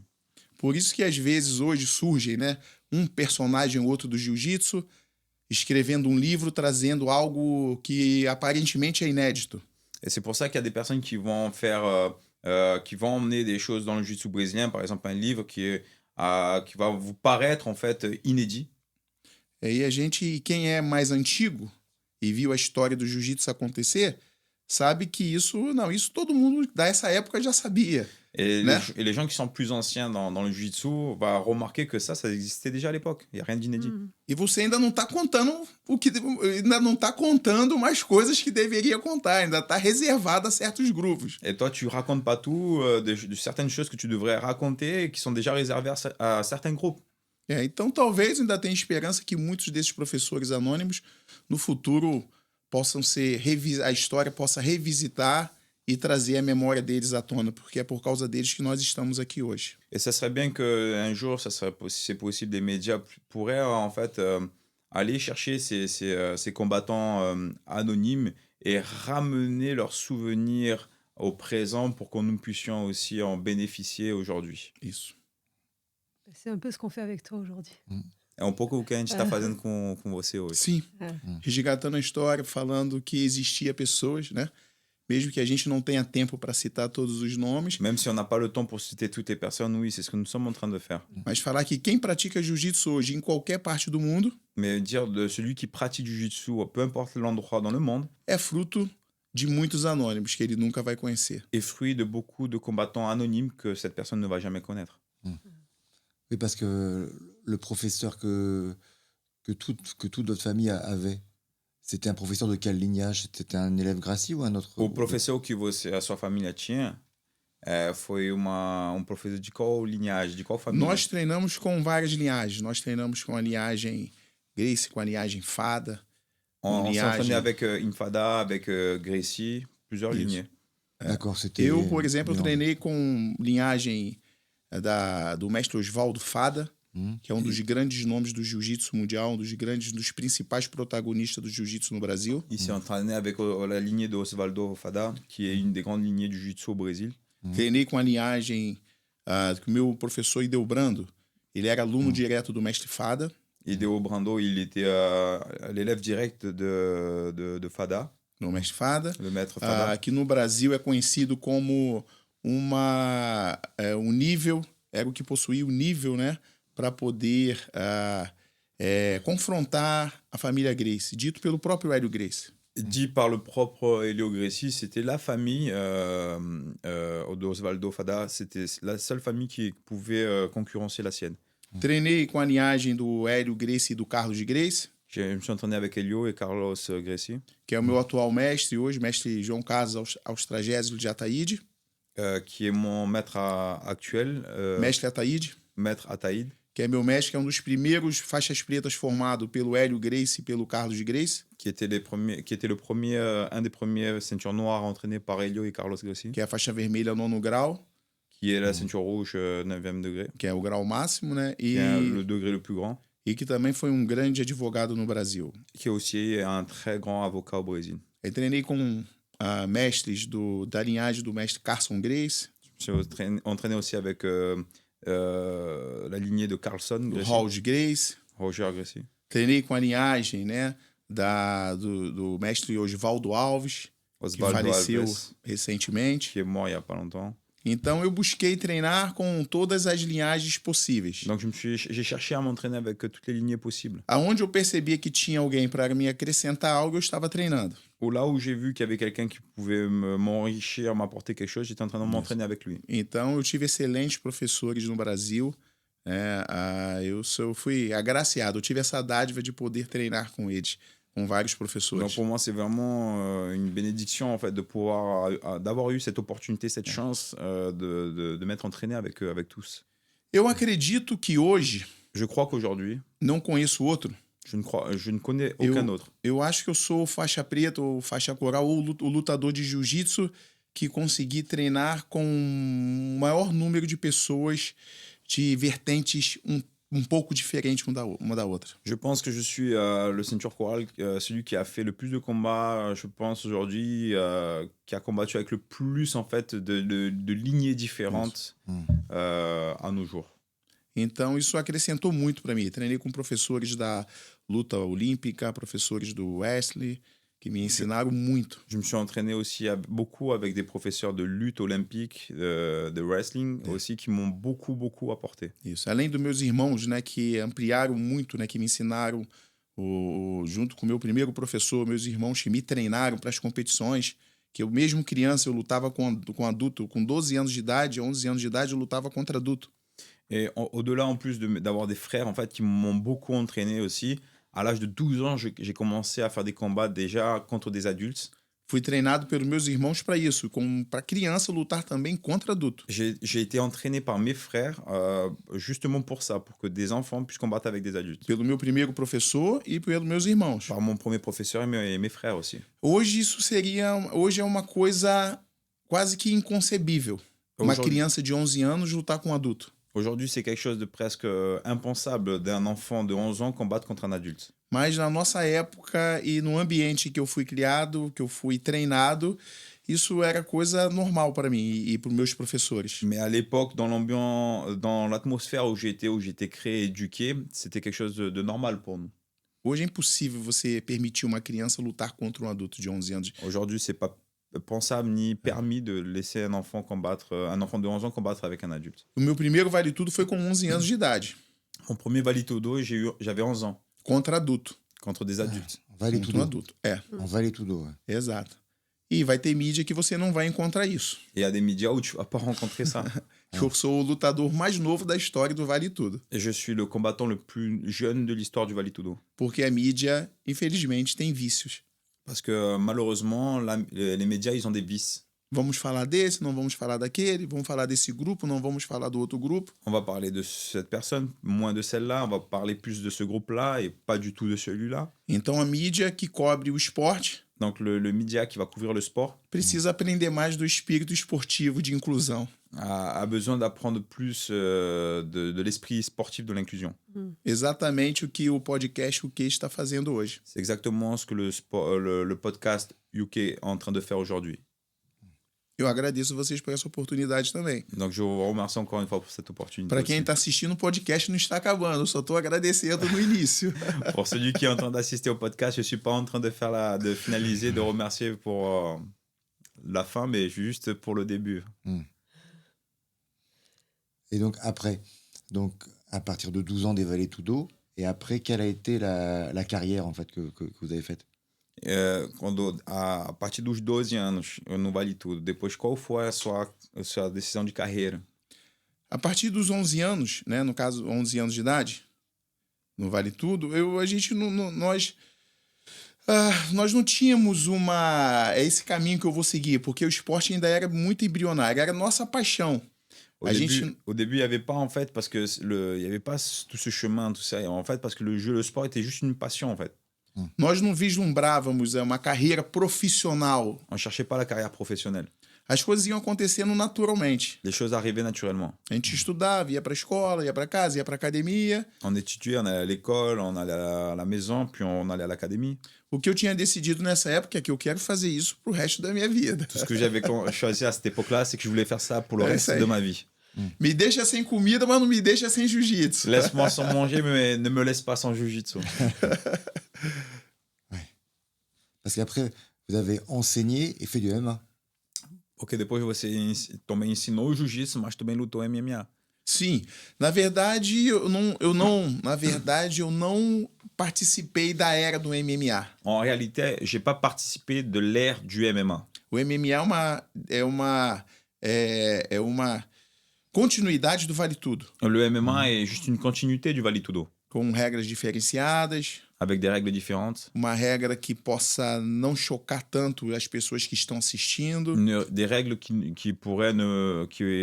Por isso que às vezes hoje surgem, né, um personagem ou outro do jiu-jitsu escrevendo um livro trazendo algo que aparentemente é inédito. Et c'est pour ça qu'il y a des personnes qui vont qui vont emmener des choses dans le jiu-jitsu brésilien, par exemple un livre qui va vous paraître en fait inédit. E quem é mais antigo e viu a história do jiu-jitsu acontecer, sabe que isso todo mundo dessa época já sabia. Et, Né? les gens qui sont plus anciens dans le jiu-jitsu vont remarquer que ça existait déjà à l'époque. Il n'y a rien d'inédit. E você ainda não está contando mais coisas que deveria contar, ainda está reservado a certos grupos. Et toi, tu racontes pas tout de certaines choses que tu devrais raconter et qui sont déjà réservées à certains groupes. Então, talvez ainda tenha esperança que muitos desses professores anônimos, no futuro, possam ser a história possa revisitar e trazer a memória deles à tona, porque é por causa deles que nós estamos aqui hoje. Et ça serait bien qu'un jour, si c'est possible, des médias pourraient en fait aller chercher ces combattants anonymes et ramener leurs souvenirs au présent pour que nous puissions aussi en bénéficier aujourd'hui. Isso. C'est un peu ce qu'on fait avec toi aujourd'hui. É um pouco o que a gente está fazendo com você hoje. Sim. É. Resgatando a história, falando que existia pessoas, né? Mesmo que a gente não tenha tempo para citar todos os nomes, Même si on n'a pas le temps pour citer toutes les personnes, oui, c'est ce que nous sommes en train de faire. mas falar que quem pratica jiu-jitsu hoje em qualquer parte do mundo Mais dire de celui qui pratique du jiu-jitsu, peu importe l'endroit dans le monde, é fruto de muitos anônimos que ele nunca vai conhecer. est fruit de beaucoup de combattants anonymes que cette personne ne va jamais connaître. Oui, parce que le professeur que toute votre famille avait, c'était un professeur de quel lignage? C'était un élève Gracie ou un autre? O professor que a sua família tinha foi um professor de qual linhagem, de qual família? Nós treinamos com várias linhagens. Nós treinamos com a linhagem Gracie, com a linhagem Fada. On lignage. s'entraînait avec Infada, avec Gracie, plusieurs Isso. lignées. D'accord, c'était. Eu, por exemplo, mélangé. treinei com linhagem do mestre Oswaldo Fada, que é um dos grandes nomes do jiu-jitsu mundial, um dos principais protagonistas do jiu-jitsu no Brasil. Il s'est entraîné avec la lignée de Osvaldo Fada, qui est une des grandes lignées du jiu-jitsu au Brésil. Treinei com a linhagem que o meu professor Ideobrando, ele era aluno direto do mestre Fada. Et Deo Brando, il était l'élève direct de Fada, No mestre Fada, le maître Fada. que no Brasil é conhecido como um nível, era o que possuía o nível, né, para poder confrontar a família Gracie, dito pelo próprio Hélio Gracie. Dit par le propre Helio Gracie, c'était la famille de Osvaldo Fada, c'était la seule famille qui pouvait concurrencer la sienne. Treinei com a linhagem do Hélio Gracie e do Carlos de Gracie, Je me suis entraîné avec Helio et Carlos Gracie, que é o meu atual mestre hoje, mestre João Carlos Austragésilo de Ataíde, qui est mon maître actuel, mestre Ataíde, maître Ataïd, que é meu mestre, que é um dos primeiros faixas pretas formado pelo Hélio Gracie e pelo Carlos de Gracie, qui était un des premiers ceintures noires entraînés par Helio et Carlos Gracie, que é a faixa vermelha 9º grau, qui est la ceinture rouge 9e degré, que é o grau máximo, né? qui est le degré le plus grand, E que também foi um grande advogado no Brasil. qui est aussi un très grand avocat au Brésil. Eu treinei com mestres da linhagem do mestre Carson Gracie, Je me suis entraîné aussi avec la lignée de Carlson, do Gracie, Hall de Gracie. Roger Gracie. Treinei com a linhagem, né, do mestre Osvaldo Alves, que Osvaldo faleceu Alves, recentemente. qui est mort il n'y a pas longtemps. Então eu busquei treinar com todas as linhagens possíveis. Donc j'ai cherché à m'entraîner avec toutes les lignées possibles. Aonde eu percebia que tinha alguém para me acrescentar algo, eu estava treinando. Ou là où j'ai vu qu'il y avait quelqu'un qui pouvait m'enrichir, m'apporter quelque chose, j'étais en train de m'entraîner avec lui. Então eu tive excelentes professores no Brasil. Eu fui agraciado, eu tive essa dádiva de poder treinar com eles, com vários Donc professores. pour moi, c'est vraiment une bénédiction en fait de pouvoir d'avoir eu cette opportunité, cette chance de m'être entraîné avec tous. Eu acredito que hoje, Je crois qu'aujourd'hui, não conheço outro, je ne connais aucun autre. eu acho que eu sou faixa preta ou faixa coral ou o lutador de jiu-jitsu que consegui treinar com o maior número de pessoas de vertentes um pouco diferentes uma da outra. Je pense que je suis le ceinture chorale, celui qui a fait le plus de combats, je pense aujourd'hui, qui a combattu avec le plus en fait de lignées différentes à nos jours. Então isso acrescentou muito para mim. Treinei com professores da luta olímpica, professores do Wesley, que me ensinaram muito. Je me suis entraîné aussi beaucoup avec des professeurs de lutte olympique, de wrestling aussi, qui m'ont beaucoup apporté. Isso. Além dos meus irmãos, né, que ampliaram muito, né, que me ensinaram, junto com o meu primeiro professor, meus irmãos que me treinaram para as competições, que eu mesmo criança, eu lutava com adulto, com 12 anos de idade, 11 anos de idade, eu lutava contra adulto. Et au-delà, en plus d'avoir des frères en fait, qui m'ont beaucoup entraîné aussi, à l'âge de 12 ans, j'ai commencé à faire des combats déjà contre des adultes. Fui treinado pelos meus irmãos para isso, para criança lutar também contra adulto. J'ai été entraîné par mes frères justement pour ça, pour que des enfants puissent combattre avec des adultes. Pelo meu primeiro professor e pelos meus irmãos. Par mon premier professeur et mes frères aussi. Hoje é uma coisa quase que inconcebível. Uma Aujourd'hui- criança de 11 anos lutar com um adulto. Aujourd'hui, c'est quelque chose de presque impensable d'un enfant de 11 ans combattre contre un adulte. Mas na nossa época e no ambiente que eu fui criado, que eu fui treinado, isso era coisa normal para mim e para os meus professores. Mais à l'époque, dans l'ambiance, dans l'atmosphère où j'étais créé, éduqué, c'était quelque chose de normal pour nous. Hoje é impossível você permitir uma criança lutar contra um adulto de 11 anos. Aujourd'hui, c'est pas pensable ni permis de laisser un enfant de 11 ans combattre avec un adulte. O meu primeiro vale tudo foi com 11 anos de idade, Mon premier Valitudo, j'avais 11 ans contra adulto. contre des adultes. Vale Contra um tudo. adulto. É, Vale tudo. Ouais. exato. E vai ter mídia que você não vai encontrar isso. Et il y a des médias où tu vas pas rencontrer ça. Eu sou o lutador mais novo da história do Vale Tudo. Et je suis le combattant le plus jeune de l'histoire du Valitudo. Porque a mídia, infelizmente, tem vícios. Parce que malheureusement, les médias, ils ont des vices. Vamos falar desse, não vamos falar daquele, vamos falar desse grupo, não vamos falar do outro grupo. On va parler de cette personne, moins de celle-là. On va parler plus de ce groupe-là et pas du tout de celui-là. Então a mídia que cobre o esporte Donc le média qui va couvrir le sport precisa aprender mais do espírito esportivo de inclusão. a besoin d'apprendre plus de l'esprit sportif de l'inclusion. Exatamente o que o podcast UK está fazendo hoje. C'est exactement ce que le podcast UK est en train de faire aujourd'hui. Eu agradeço vocês por essa oportunidade também. Donc je vous remercie encore une fois pour cette opportunité. Para quem aussi. está assistindo, o podcast não está acabando. Eu só estou agradecendo no início. Pour celui qui est en train d'assister au podcast, je suis pas en train de finaliser, de remercier pour la fin, mais juste pour le début. Et donc après, donc à partir de 12 ans des Vale Tudo, et après, quelle a été la carrière en fait que vous avez faite? A partir dos 12 anos no Vale Tudo, depois qual foi a sua decisão de carreira? A partir dos 11 anos, né, no caso 11 anos de idade, no Vale Tudo, nós não tínhamos esse caminho que eu vou seguir, porque o esporte ainda era muito embrionário, era nossa paixão. Au début, il n'y avait pas en fait, parce que il y avait pas tout ce chemin, tout ça. En fait, parce que le sport était juste une passion en fait. Nós não vislumbrávamos uma carreira profissional. On cherchait pas la carrière professionnelle. As coisas iam acontecendo naturalmente. Les choses arrivaient naturellement. A gente estudava, ia para a escola, ia para casa, ia para academia. On étudiait, on allait à l'école, on allait à la maison, puis on allait à l'académie. O que eu tinha decidido nessa época é que eu quero fazer isso pro resto da minha vida. Tout ce que j'avais choisi à cette époque-là, c'est que je voulais faire ça pour le reste ça y de est. ma vie. Me deixa sem comida, mas não me deixa sem jiu-jitsu. Laisse-moi sans manger, mais ne me laisse pas sans jiu-jitsu. Parce qu'après, vous avez enseigné et fait du MMA. Porque depois você também ensinou o jiu-jitsu, mas também lutou MMA. Sim, na verdade eu não participei da era do MMA. En réalité, j'ai pas participé de l'ère du MMA. O MMA é uma continuidade do Vale Tudo, Le MMA est juste une continuité du Vale Tudo, com regras diferenciadas, avec des règles différentes, uma regra que possa não chocar tanto as pessoas que estão assistindo, des règles qui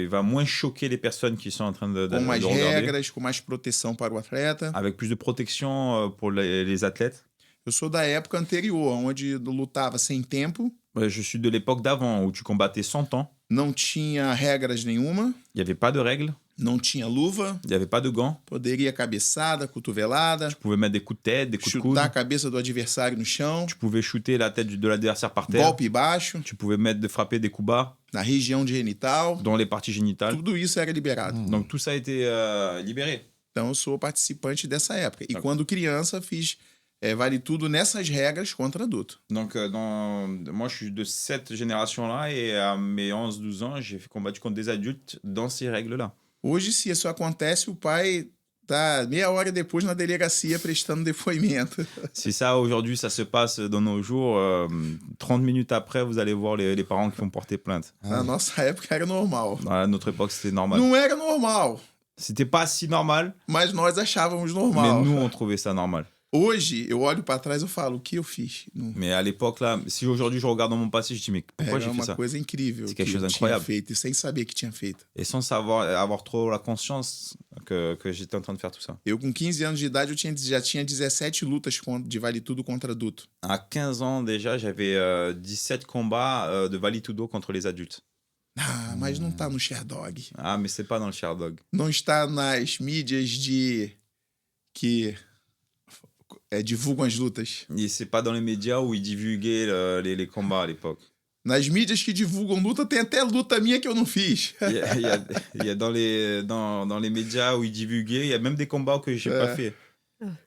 va moins choquer les personnes qui sont en train de com mais regarder, regras, com mais proteção para o atleta. avec plus de protection pour les athlètes. Eu sou da época anterior, onde eu lutava sem tempo, Je suis de l'époque d'avant où tu combattais sans temps, não tinha regras nenhuma, il n'y avait pas de règles, não tinha luva, il n'y avait pas de gants, poderia cabeçada, cotovelada, tu pouvais mettre des coups de tête, des coups de coude, chutar a cabeça do adversário no chão, tu pouvais shooter la tête de l'adversaire par terre, golpe baixo, tu pouvais frapper des coups bas na região genital, dans les parties génitales. tudo isso era liberado. Donc tout ça a été libéré. Então eu sou participante dessa época. E quando criança fiz Vale Tudo nessas regras contra adulto. Donc moi je suis de cette génération-là et à mes 11-12 ans, j'ai combattu contre des adultes dans ces règles-là. Hoje, se isso acontece, o pai tá meia hora depois na delegacia prestando depoimento. Si ça aujourd'hui ça se passe dans nos jours, 30 minutes après vous allez voir les parents qui vont porter plainte. Na nossa época era normal. À notre époque c'était normal. Não era normal, C'était pas si normal, mas nós achávamos mais normal. nous on trouvait ça normal. Hoje, eu olho para trás e eu falo, o que eu fiz? Não. Mais à l'époque, là, si aujourd'hui je regarde dans mon passé, je dis, mais pourquoi Era j'ai fait uma ça? coisa incrível C'est que quelque chose eu tinha d'incroyable. feito, e sem saber que tinha feito. Et sans savoir, avoir trop la conscience que j'étais en train de faire tout ça. Eu, com 15 anos de idade, já tinha 17 lutas de Vale Tudo contra adulto. À 15 ans déjà, j'avais 17 combats de Vale-Tudo contre les adultes. Ah, mas não tá no Sherdog. Ah, mais c'est pas dans le Sherdog. Não está nas mídias que divulgam as lutas. Et c'est pas dans les médias où ils divulguaient les combats à l'époque. Nas mídias que divulgam luta, tem até luta minha que eu não fiz. Il y a dans les médias où ils divulguaient, il y a même des combats que j'ai pas fait.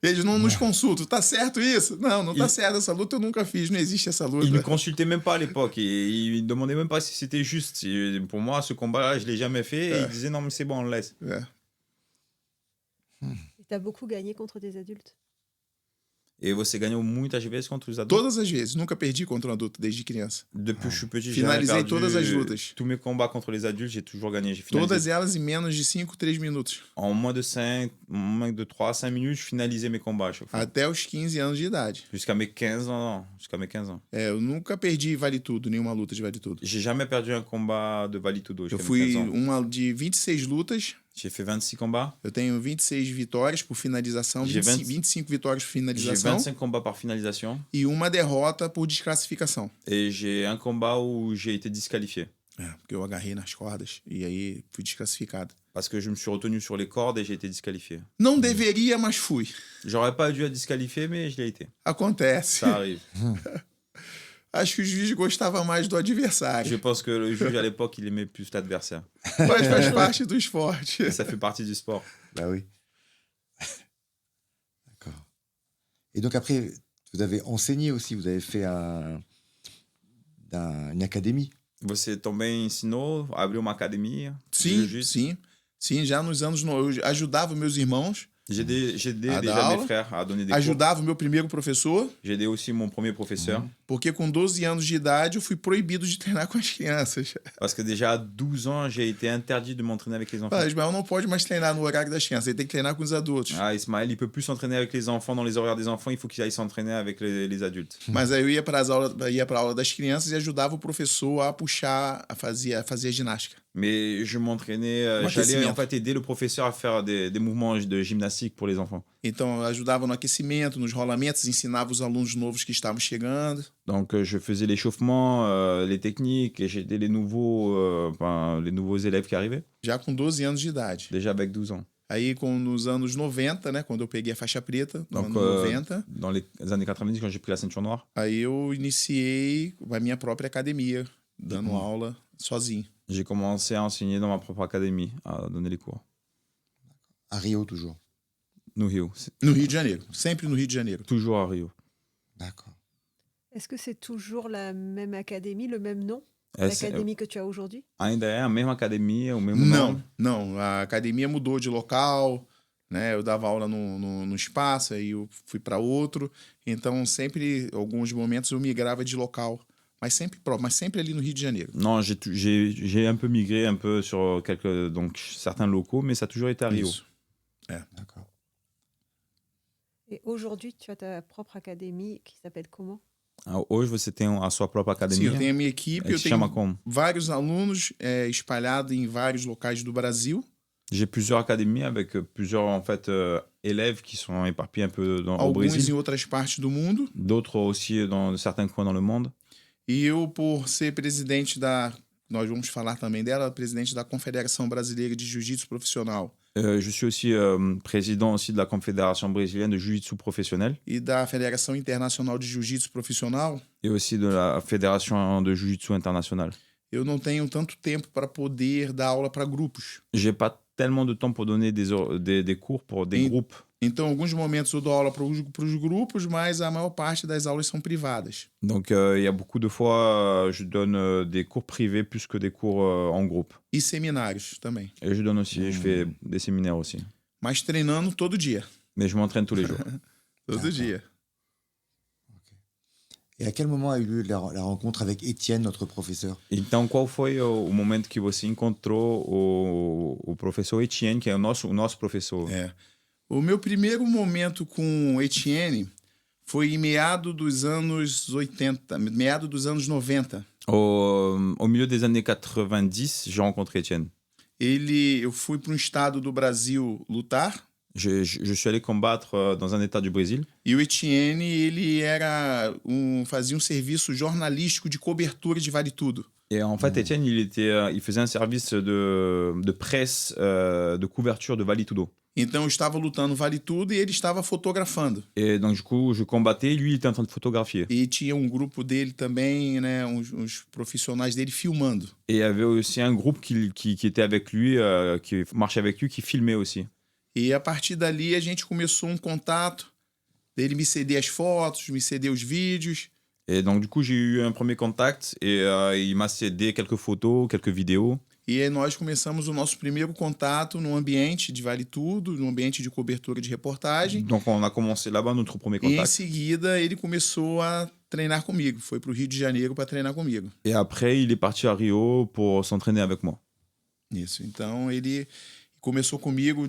Eles não nos consultam. Tá certo isso? Não tá E- certo. Essa luta eu nunca fiz. Não existe essa luta. Ils ne consultaient même pas à l'époque. Et ils ne demandaient même pas si c'était juste. Et pour moi, ce combat-là, je l'ai jamais fait. Et ils disaient non, mais c'est bon, on le laisse. É. Et t'as beaucoup gagné contre des adultes? Et você ganhou muitas vezes contre os adultes. Todas as vezes. Nunca perdi contra um adulto desde criança. Depuis que je suis petit, j'ai jamais Finalisei perdu todas as lutas. tous mes combats contre les adultes, j'ai toujours gagné. J'ai finalisé Todas elas em menos de 5, 3 minutos. en moins de 3 à 5 minutes, je finalisais mes combats à chaque fois. Até os 15 anos de idade. Jusqu'à mes 15 ans. Jusqu'à mes 15 ans. É, eu nunca perdi Vale Tudo, nenhuma luta de Vale Tudo. J'ai jamais perdu un combat de Vale-Tudo. Eu Jusqu'à mes fui 15 ans. uma de 26 lutas. J'ai fait 26 combats. Eu tenho 26 vitórias por finalização, J'ai 25 vitórias por J'ai finalização 25 combats par finalisation. e uma derrota por desclassificação. Et j'ai un combat où j'ai été disqualifié. É, porque eu agarrei nas cordas e aí fui desclassificado. Parce que je me suis retenu sur les cordes et j'ai été disqualifié. Não deveria, mas fui. J'aurais pas dû être disqualifié, mais je l'ai été. Acontece. Ça arrive. Acho que o juiz gostava mais do Je adversário. pense que le juge à l'époque, il aimait plus l'adversaire. Mas faz parte do esporte. Et ça fait partie du sport. Bah oui. D'accord. Et donc après, vous avez enseigné aussi, vous avez fait une académie. Você também ensinou, abriu uma academia de Sim, jiu-jitsu. sim. Sim, já nos anos... Eu ajudava meus irmãos, J'ai aidé À dar déjà aula. mes frères à donner des cours. ajudava o meu primeiro professor, J'ai aidé aussi mon premier professeur. porque com 12 anos de idade eu fui proibido de treinar com as crianças. Parce que déjà à 12 ans, j'ai été interdit de m'entraîner avec les enfants. Ah, Ismael não pode mais treinar no horário das crianças, ele tem que treinar com os adultos. Ah, Ismaël, il peut plus s'entraîner avec les enfants dans les horaires des enfants, il faut qu'il aille s'entraîner avec les adultes. Mas aí eu ia para a aula das crianças e ajudava o professor a puxar, a fazer a ginástica. Mais je m'entraînais, Moi, j'allais aquecimento. en fait aider le professeur à faire des mouvements de gymnastique pour les enfants. Então, eu ajudava no aquecimento, nos rolamentos, ensinava os alunos novos que estavam chegando. Donc je faisais l'échauffement, les techniques et j'aidais les nouveaux élèves qui arrivaient, Já com 12 anos de idade. déjà avec 12 ans. Aí, nos anos 90, né, quando eu peguei a faixa preta, no Donc ano 90, dans les années 90, quand j'ai pris la ceinture noire, aí eu iniciei a minha própria academia, dando aula sozinho. j'ai commencé à enseigner dans ma propre académie, à donner les cours. À Rio toujours. No Rio, c'est No Rio de Janeiro, sempre no Rio de Janeiro. toujours à Rio. D'accord. Est-ce que c'est toujours la même académie, le même nom? É, L'académie que tu as aujourd'hui? ainda é a mesma academia, o mesmo nome. Não, a academia mudou de local, né? Eu dava aula no espaço, aí eu fui para outro. Então, sempre, alguns momentos, eu migrava de local. Mas sempre ali no Rio de Janeiro. Non, j'ai un peu migré un peu sur certains locaux, mais ça a toujours été à Rio. Isso. D'accord. Et aujourd'hui, tu as ta propre académie qui s'appelle comment? Hoje você tem a sua própria Sim, academia. eu tenho a minha equipe, Elle eu se chama tenho como? vários alunos espalhados em vários locais do Brasil. J'ai plusieurs académies avec plusieurs en fait élèves qui sont éparpillés un peu au Alguns Brésil, em outras partes do mundo. d'autres aussi dans certains coins dans le monde. E eu, por ser presidente nós vamos falar também dela, presidente da Confederação Brasileira de Jiu-Jitsu Profissional Je suis aussi président aussi de la Confédération brésilienne de jiu-jitsu professionnel e da Federação Internacional de Jiu-Jitsu Profissional, et aussi de la Fédération de jiu-jitsu internationale. eu não tenho tanto tempo para poder dar aula para grupos. J'ai pas tellement de temps pour donner des cours pour des Et- groupes. Então, em alguns momentos eu dou aula para os grupos, mas a maior parte das aulas são privadas. Donc il y a beaucoup de fois je donne des cours privés plus que des cours en groupe. E seminários também. Et je donne aussi, je fais des séminaires aussi. Mas treinando todo dia. Mais je m'entraîne tous les jours. Todo dia. Et à quel moment a eu lieu la rencontre avec Étienne, notre professeur? Então, qual foi o momento que você encontrou o professor Etienne, que é o nosso professor? É. O meu primeiro momento com Etienne foi em meados dos anos 80, meados dos anos 90. Au milieu des années 90, j'ai rencontré Étienne. Eu fui para um estado do Brasil lutar Je suis allé combattre dans un état du Brésil. e o Etienne, ele fazia um serviço jornalístico de cobertura de Vale Tudo. Et en fait, Étienne, il faisait un service de presse, de couverture de Vale Tudo. Então eu estava lutando Vale Tudo e ele estava fotografando. Et donc, du coup, je combattais, lui, il était en train de photographier. E tinha um grupo dele também, né, uns profissionais dele filmando. Et il y avait aussi un groupe qui était avec lui, qui marchait avec lui, qui filmait aussi. E a partir dali a gente começou um contato, dele me ceder as fotos, me ceder os vídeos. Et donc, du coup, j'ai eu un premier contact et il m'a cédé quelques photos, quelques vidéos. E aí nós começamos o nosso primeiro contato no ambiente de Vale Tudo, no ambiente de cobertura de reportagem. Donc, on a commencé là-bas notre premier E em contact. seguida ele começou a treinar comigo. Foi para o Rio de Janeiro para treinar comigo. Et après, il est parti à Rio pour s'entraîner avec moi. Isso. Então ele começou comigo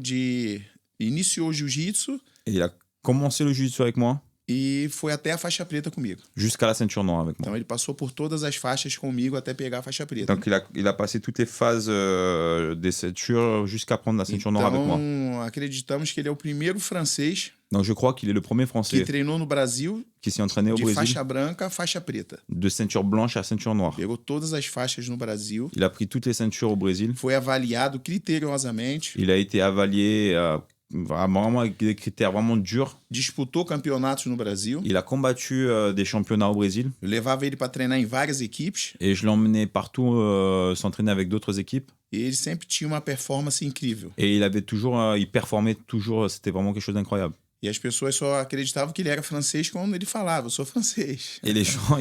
iniciou o jiu-jitsu Et il a commencé le jiu-jitsu avec moi e foi até a faixa preta comigo. jusqu'à la ceinture noire avec moi. Então ele passou por todas as faixas comigo até pegar a faixa preta. Donc, il a passé toutes les phases des ceintures jusqu'à prendre la ceinture noire avec moi. Então acreditamos que ele é o primeiro francês Donc, je crois qu'il est le premier que Français treinou no Brasil qui s'est entraîné au de Brésil faixa branca a faixa preta. de ceinture blanche à ceinture noire. Pegou todas as faixas no Brasil, Il a pris toutes les ceintures au Brésil. foi avaliado criteriosamente, Il a été avalié vraiment avec des critères vraiment durs. disputou campeonatos no Brasil. Il a combattu des championnats au Brésil Eu levava ele para treinar em várias equipes et je l'emmenais partout s'entraîner avec d'autres équipes. e ele sempre tinha uma performance incrível. Et il performait toujours, c'était vraiment quelque chose d'incroyable. E as pessoas só acreditavam que ele era francês quando ele falava, eu sou francês. Et les gens,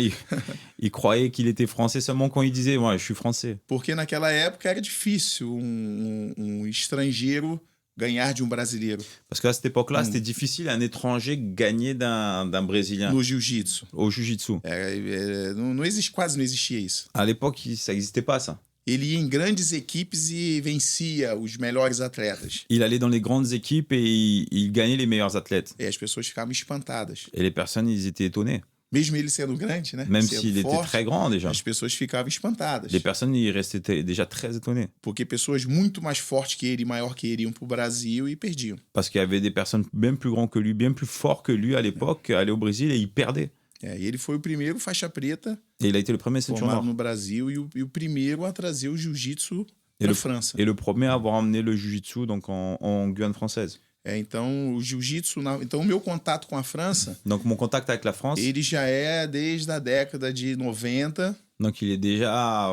ils croyaient qu'il était français seulement quand il disait, ouais, je suis français. Porque naquela época era difícil um estrangeiro ganhar de um brasileiro Parce qu'à cette époque-là, c'était difficile un étranger gagner d'un Brésilien no jiu-jitsu. au jiu-jitsu. Quase não existia isso. À l'époque, ça n'existait pas, ça. Ele ia em grandes equipes e vencia os melhores atletas. Il allait dans les grandes équipes et il gagnait les meilleurs athlètes. E as pessoas ficavam espantadas. Et les personnes, ils étaient étonnés. Mesmo ele sendo grande, né? Même sendo s'il était forte, très grand déjà. as pessoas ficavam espantadas. Les personnes, ils restaient déjà très étonnées. Porque pessoas muito mais fortes que ele e maior que ele iam pro Brasil e perdiam. Parce qu'il y avait des personnes bien plus grands que lui, bien plus forts que lui à l'époque, allaient au Brésil et ils perdaient. E ele foi o primeiro faixa preta Et il a été le premier ceinture formado noire. no Brasil e o primeiro a trazer o jiu-jitsu Et para le, a França. et le premier à avoir emmené le jiu-jitsu donc en Guyane française. Então, o jiu-jitsu... Então, o meu contato com a França, Donc mon contact avec la France, ele já é desde a década de 90 donc il est déjà,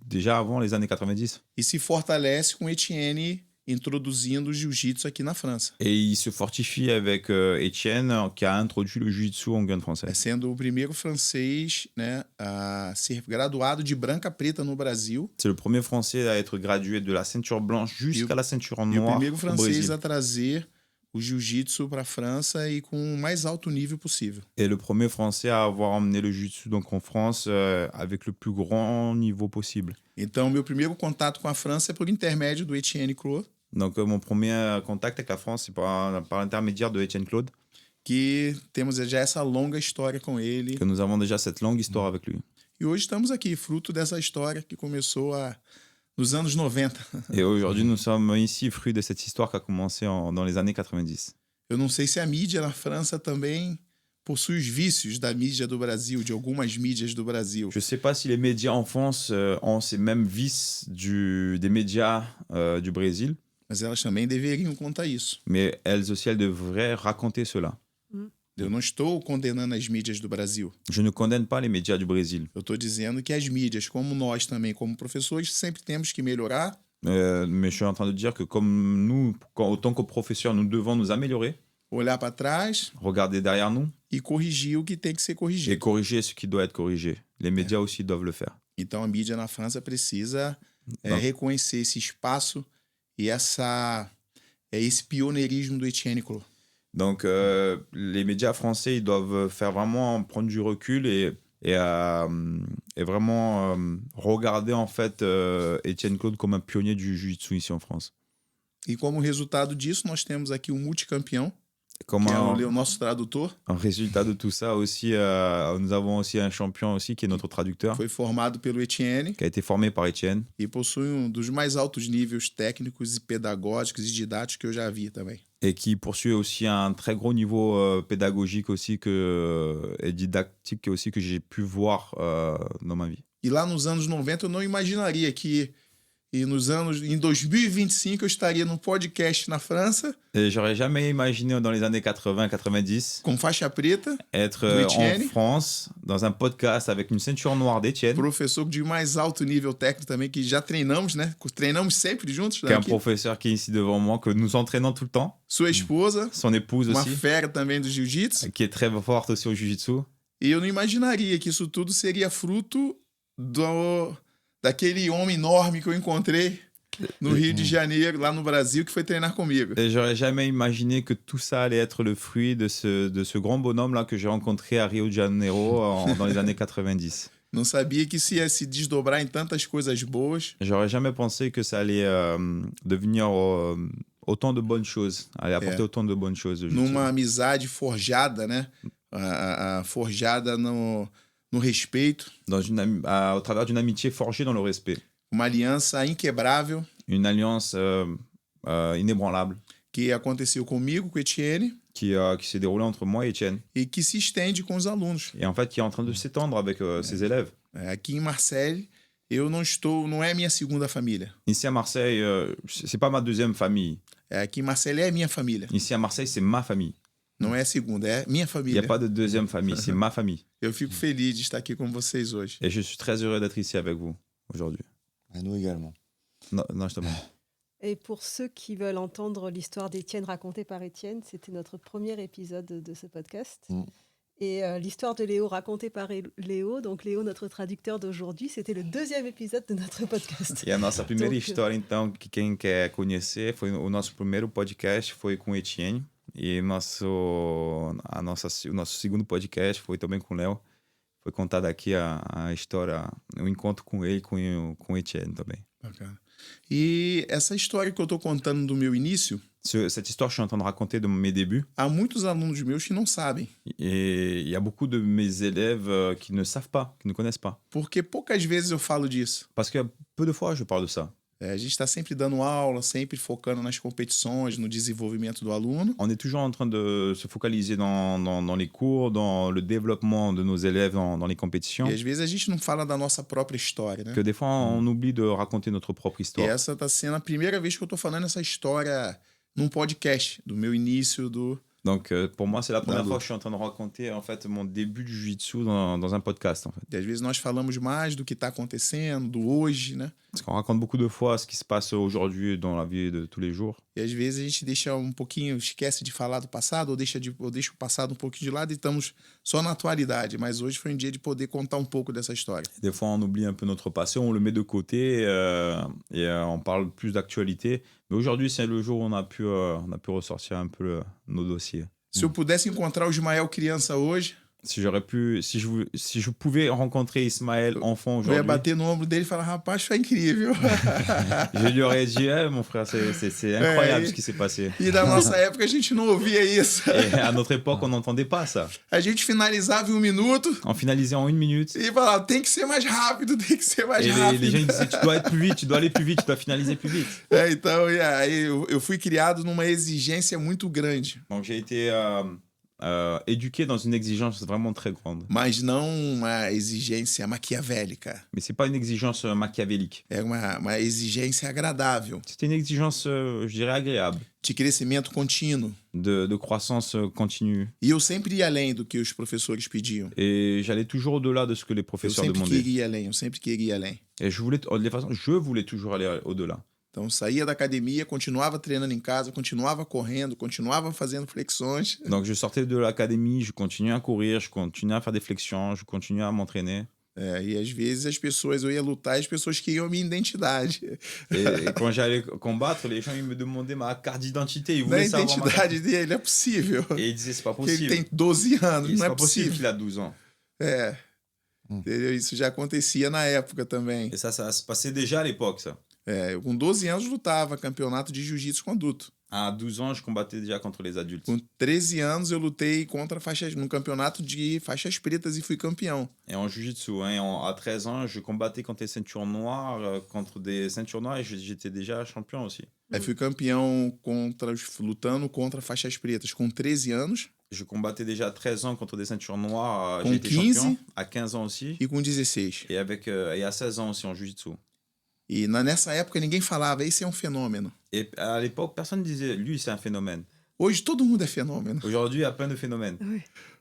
déjà avant les années 90. e se fortalece com Etienne introduzindo o jiu-jitsu aqui na França. Et il se fortifie avec Étienne qui a introduit le jiu-jitsu en Guyane française. Sendo o primeiro francês, né, a ser graduado de branca preta no Brasil C'est le premier Français à être gradué de la ceinture blanche jusqu'à la ceinture e o noire primeiro au francês Brésil. a trazer o jiu-jitsu para a França e com o mais alto nível possível. Et le premier Français à avoir emmené le jiu-jitsu donc en France avec le plus grand niveau possible. Então, meu primeiro contato com a França é por intermédio do Etienne Claude, Donc mon premier contact avec la France, c'est par l'intermédiaire de Étienne Claude, que temos já essa longa história com ele. que nous avons déjà cette longue histoire avec lui. E hoje estamos aqui, fruto dessa história que começou nos anos 90. Et aujourd'hui, nous sommes ici, fruit de cette histoire qui a commencé dans les années 90. Eu não sei se a mídia na França também possui os vícios da mídia do Brasil, de algumas mídias do Brasil. Je ne sais pas si les médias en France ont ces mêmes vices des médias du Brésil, Mas elas também deveriam contar isso. mais elles aussi, elles devraient raconter cela. Eu não estou condenando as mídias do Brasil. Je ne condamne pas les médias du Brésil, Eu estou dizendo que as mídias, como nós também, como professores, sempre temos que melhorar mais je suis en train de dire que comme nous, autant que professeurs, nous devons nous améliorer, olhar para trás regarder derrière nous e corrigir o que tem que ser et corrigido. corriger ce qui doit être corrigé. Les médias aussi doivent le faire. Então a mídia na França precisa Não. reconhecer esse espaço e esse pioneirismo do Etienne Claude. Donc, les médias français, ils doivent faire vraiment prendre du recul et vraiment regarder en fait Étienne Claude comme un pionnier du jiu-jitsu ici en France. E como resultado disso, nós temos aqui um multicampeão, Comme que é o nosso tradutor. un résultat de tout ça aussi, nous avons aussi un champion aussi qui est notre traducteur, Foi formado pelo Etienne qui a été formé par Étienne e possui um dos mais altos níveis técnicos e pedagógicos e didáticos que eu já vi também. et qui poursuit aussi un très gros niveau pédagogique aussi et didactique aussi que j'ai pu voir dans ma vie. E lá nos anos 90 eu não imaginaria que em 2025 eu estaria num podcast na França Et j'aurais jamais imaginé dans les années 80-90 com faixa preta, être Do Etienne. en France dans un podcast avec une ceinture noire d'Étienne, professor de mais alto nível técnico também, que já treinamos, né? Treinamos sempre juntos. qui est un Aqui. professeur qui est ici devant moi, que nous entraînons tout le temps, Sua esposa, son épouse uma aussi, fera também do jiu-jitsu. qui est très forte aussi au Jiu-Jitsu. E eu não imaginaria que isso tudo seria fruto daquele homem enorme que eu encontrei no Rio de Janeiro, lá no Brasil, que foi treinar comigo. Et j'aurais jamais imaginé que tout ça allait être le fruit de ce grand bonhomme-là que j'ai rencontré à Rio de Janeiro dans les années 90. Não sabia que isso ia se desdobrar em tantas coisas boas. J'aurais jamais pensé que ça allait devenir autant de bonnes choses, allait apporter autant de bonnes choses. au Jiu-Jitsu. Numa amizade forjada, né? Forjada no respeito. Au travers d'une amitié forgée dans le respect. Uma aliança inquebrável Une alliance inébranlable que aconteceu comigo, com o Etienne, qui s'est déroulée entre moi et Étienne. e que se estende com os alunos. Et en fait, qui est en train de s'étendre avec ses élèves. Aqui em Marseille, não é minha segunda família. Ici à Marseille, c'est pas ma deuxième famille. Aqui em Marseille é minha família. Ici à Marseille, c'est ma famille. Não é a segunda, é minha Il n'y a família. pas de deuxième famille, c'est ma famille. Eu fico feliz de estar aqui com vocês hoje. Et je suis très heureux d'être ici avec vous aujourd'hui. À nous également. Non, non, je te demande. Et pour ceux qui veulent entendre l'histoire d'Étienne racontée par Étienne, c'était notre premier épisode de ce podcast. Mm. Et l'histoire de Léo racontée par Léo, donc Léo, notre traducteur d'aujourd'hui, c'était le deuxième épisode de notre podcast. E a nossa primeira Donc, história, então, que quem quer conhecer, foi o nosso primeiro podcast, foi com o Etienne. E o nosso segundo podcast foi também com o Léo. Foi contada aqui a história, o encontro com ele, com o Etienne também. Bacana. E essa história que eu estou contando do meu início, Cette histoire, je suis en train de raconter de mes débuts. há muitos alunos meus que não sabem. Et il y a beaucoup de mes élèves qui ne savent pas, qui ne connaissent pas. Porque poucas vezes eu falo disso. Parce que peu de fois, je parle de ça. A gente está sempre dando aula, sempre focando nas competições, no desenvolvimento do aluno. On est toujours en train de se focaliser dans les cours, dans le développement de nos élèves dans les compétitions. E às vezes a gente não fala da nossa própria história, né? Que des fois, on oublie de raconter notre propre E histoire. essa está sendo a primeira vez que eu estou falando essa história num podcast, do meu início do... Donc, pour moi, c'est la première Dans fois que je suis en train de raconter en fait, mon début du jiu-jitsu dans un podcast. En fait. E às vezes nós falamos mais do que está acontecendo, do hoje, né? Parce qu'on raconte beaucoup de fois ce qui se passe aujourd'hui dans la vie de tous les jours. E às vezes a gente deixa um pouquinho, esquece de falar do passado, ou deixa o passado um pouquinho de lado e estamos só na atualidade. Mas hoje foi um dia de poder contar um pouco dessa história. Des fois, on oublie un peu notre passé, on le met de côté et on parle plus d'actualité. Mais aujourd'hui, c'est le jour où on a pu ressortir un peu nos dossiers. Se eu pudesse encontrar o Ismael criança hoje, Si je pouvais rencontrer Ismaël enfant eu ia aujourd'hui, bater no ombro dele e falar, rapaz, foi incrível. je lui aurais dit, mon frère, c'est incroyable ce qui s'est passé. E na nossa época a gente não ouvia isso. Et à notre époque, on n'entendait pas ça. A gente finalizava em 1 minuto On finalisait en 1 minute. e falava, tem que ser mais rápido, tem que ser mais Et rápido. les gens ils disaient, tu dois être plus vite, tu dois aller plus vite, tu dois finaliser plus vite. Então, e aí eu fui criado numa exigência muito grande, Donc j'ai été éduqué dans une exigence vraiment très grande. mas não uma exigência maquiavélica. Mais c'est pas une exigence machiavélique. É uma exigência agradável, C'était une exigence, je dirais, agréable, de crescimento contínuo. de croissance continue. E eu sempre ia além do que os professores pediam. Et j'allais toujours au-delà de ce que les Eu professeurs sempre demandaient. queria além, eu sempre queria além. Et je voulais toujours aller au-delà. Então, saía da academia, continuava treinando em casa, continuava correndo, continuava fazendo flexões. Donc je sortais de l'académie, je continuais à courir, je continuais à faire des flexions, je continuais à m'entraîner. E às vezes eu ia lutar e as pessoas queriam a minha identidade. Et quand j'allais combattre, les gens ils me demandaient ma carte d'identité. Ils Na voulaient savoir ma carte. identidade dele, é possível. Et ils disaient, c'est pas Porque ele tem possible. 12 anos, C'est não é pas possible possível. qu'il a 12 ans. Entendeu? Isso já acontecia na época também. Et ça se passait déjà à l'époque, ça. Eu com 12 anos lutava campeonato de jiu-jitsu com adulto. À 12 ans, je combattais déjà contre les adultes. Com 13 anos eu lutei contra faixas no campeonato de faixas pretas e fui campeão. Et en jiu-jitsu, hein, à 13 ans, je combattais contre des ceintures noires, contre des ceintures noires, et j'étais déjà champion aussi. Aí fui campeão lutando contra faixas pretas com 13 anos Je combattais déjà à 13 ans contre des ceintures noires, Com j'ai été 15. champion. À 15 ans aussi. e com 16. Et à 16 ans aussi en jiu-jitsu. E nessa época ninguém falava, esse é um fenômeno. Et à l'époque, personne ne disait, lui, c'est un phénomène. Hoje todo mundo é fenômeno. Aujourd'hui, il y a plein de phénomènes.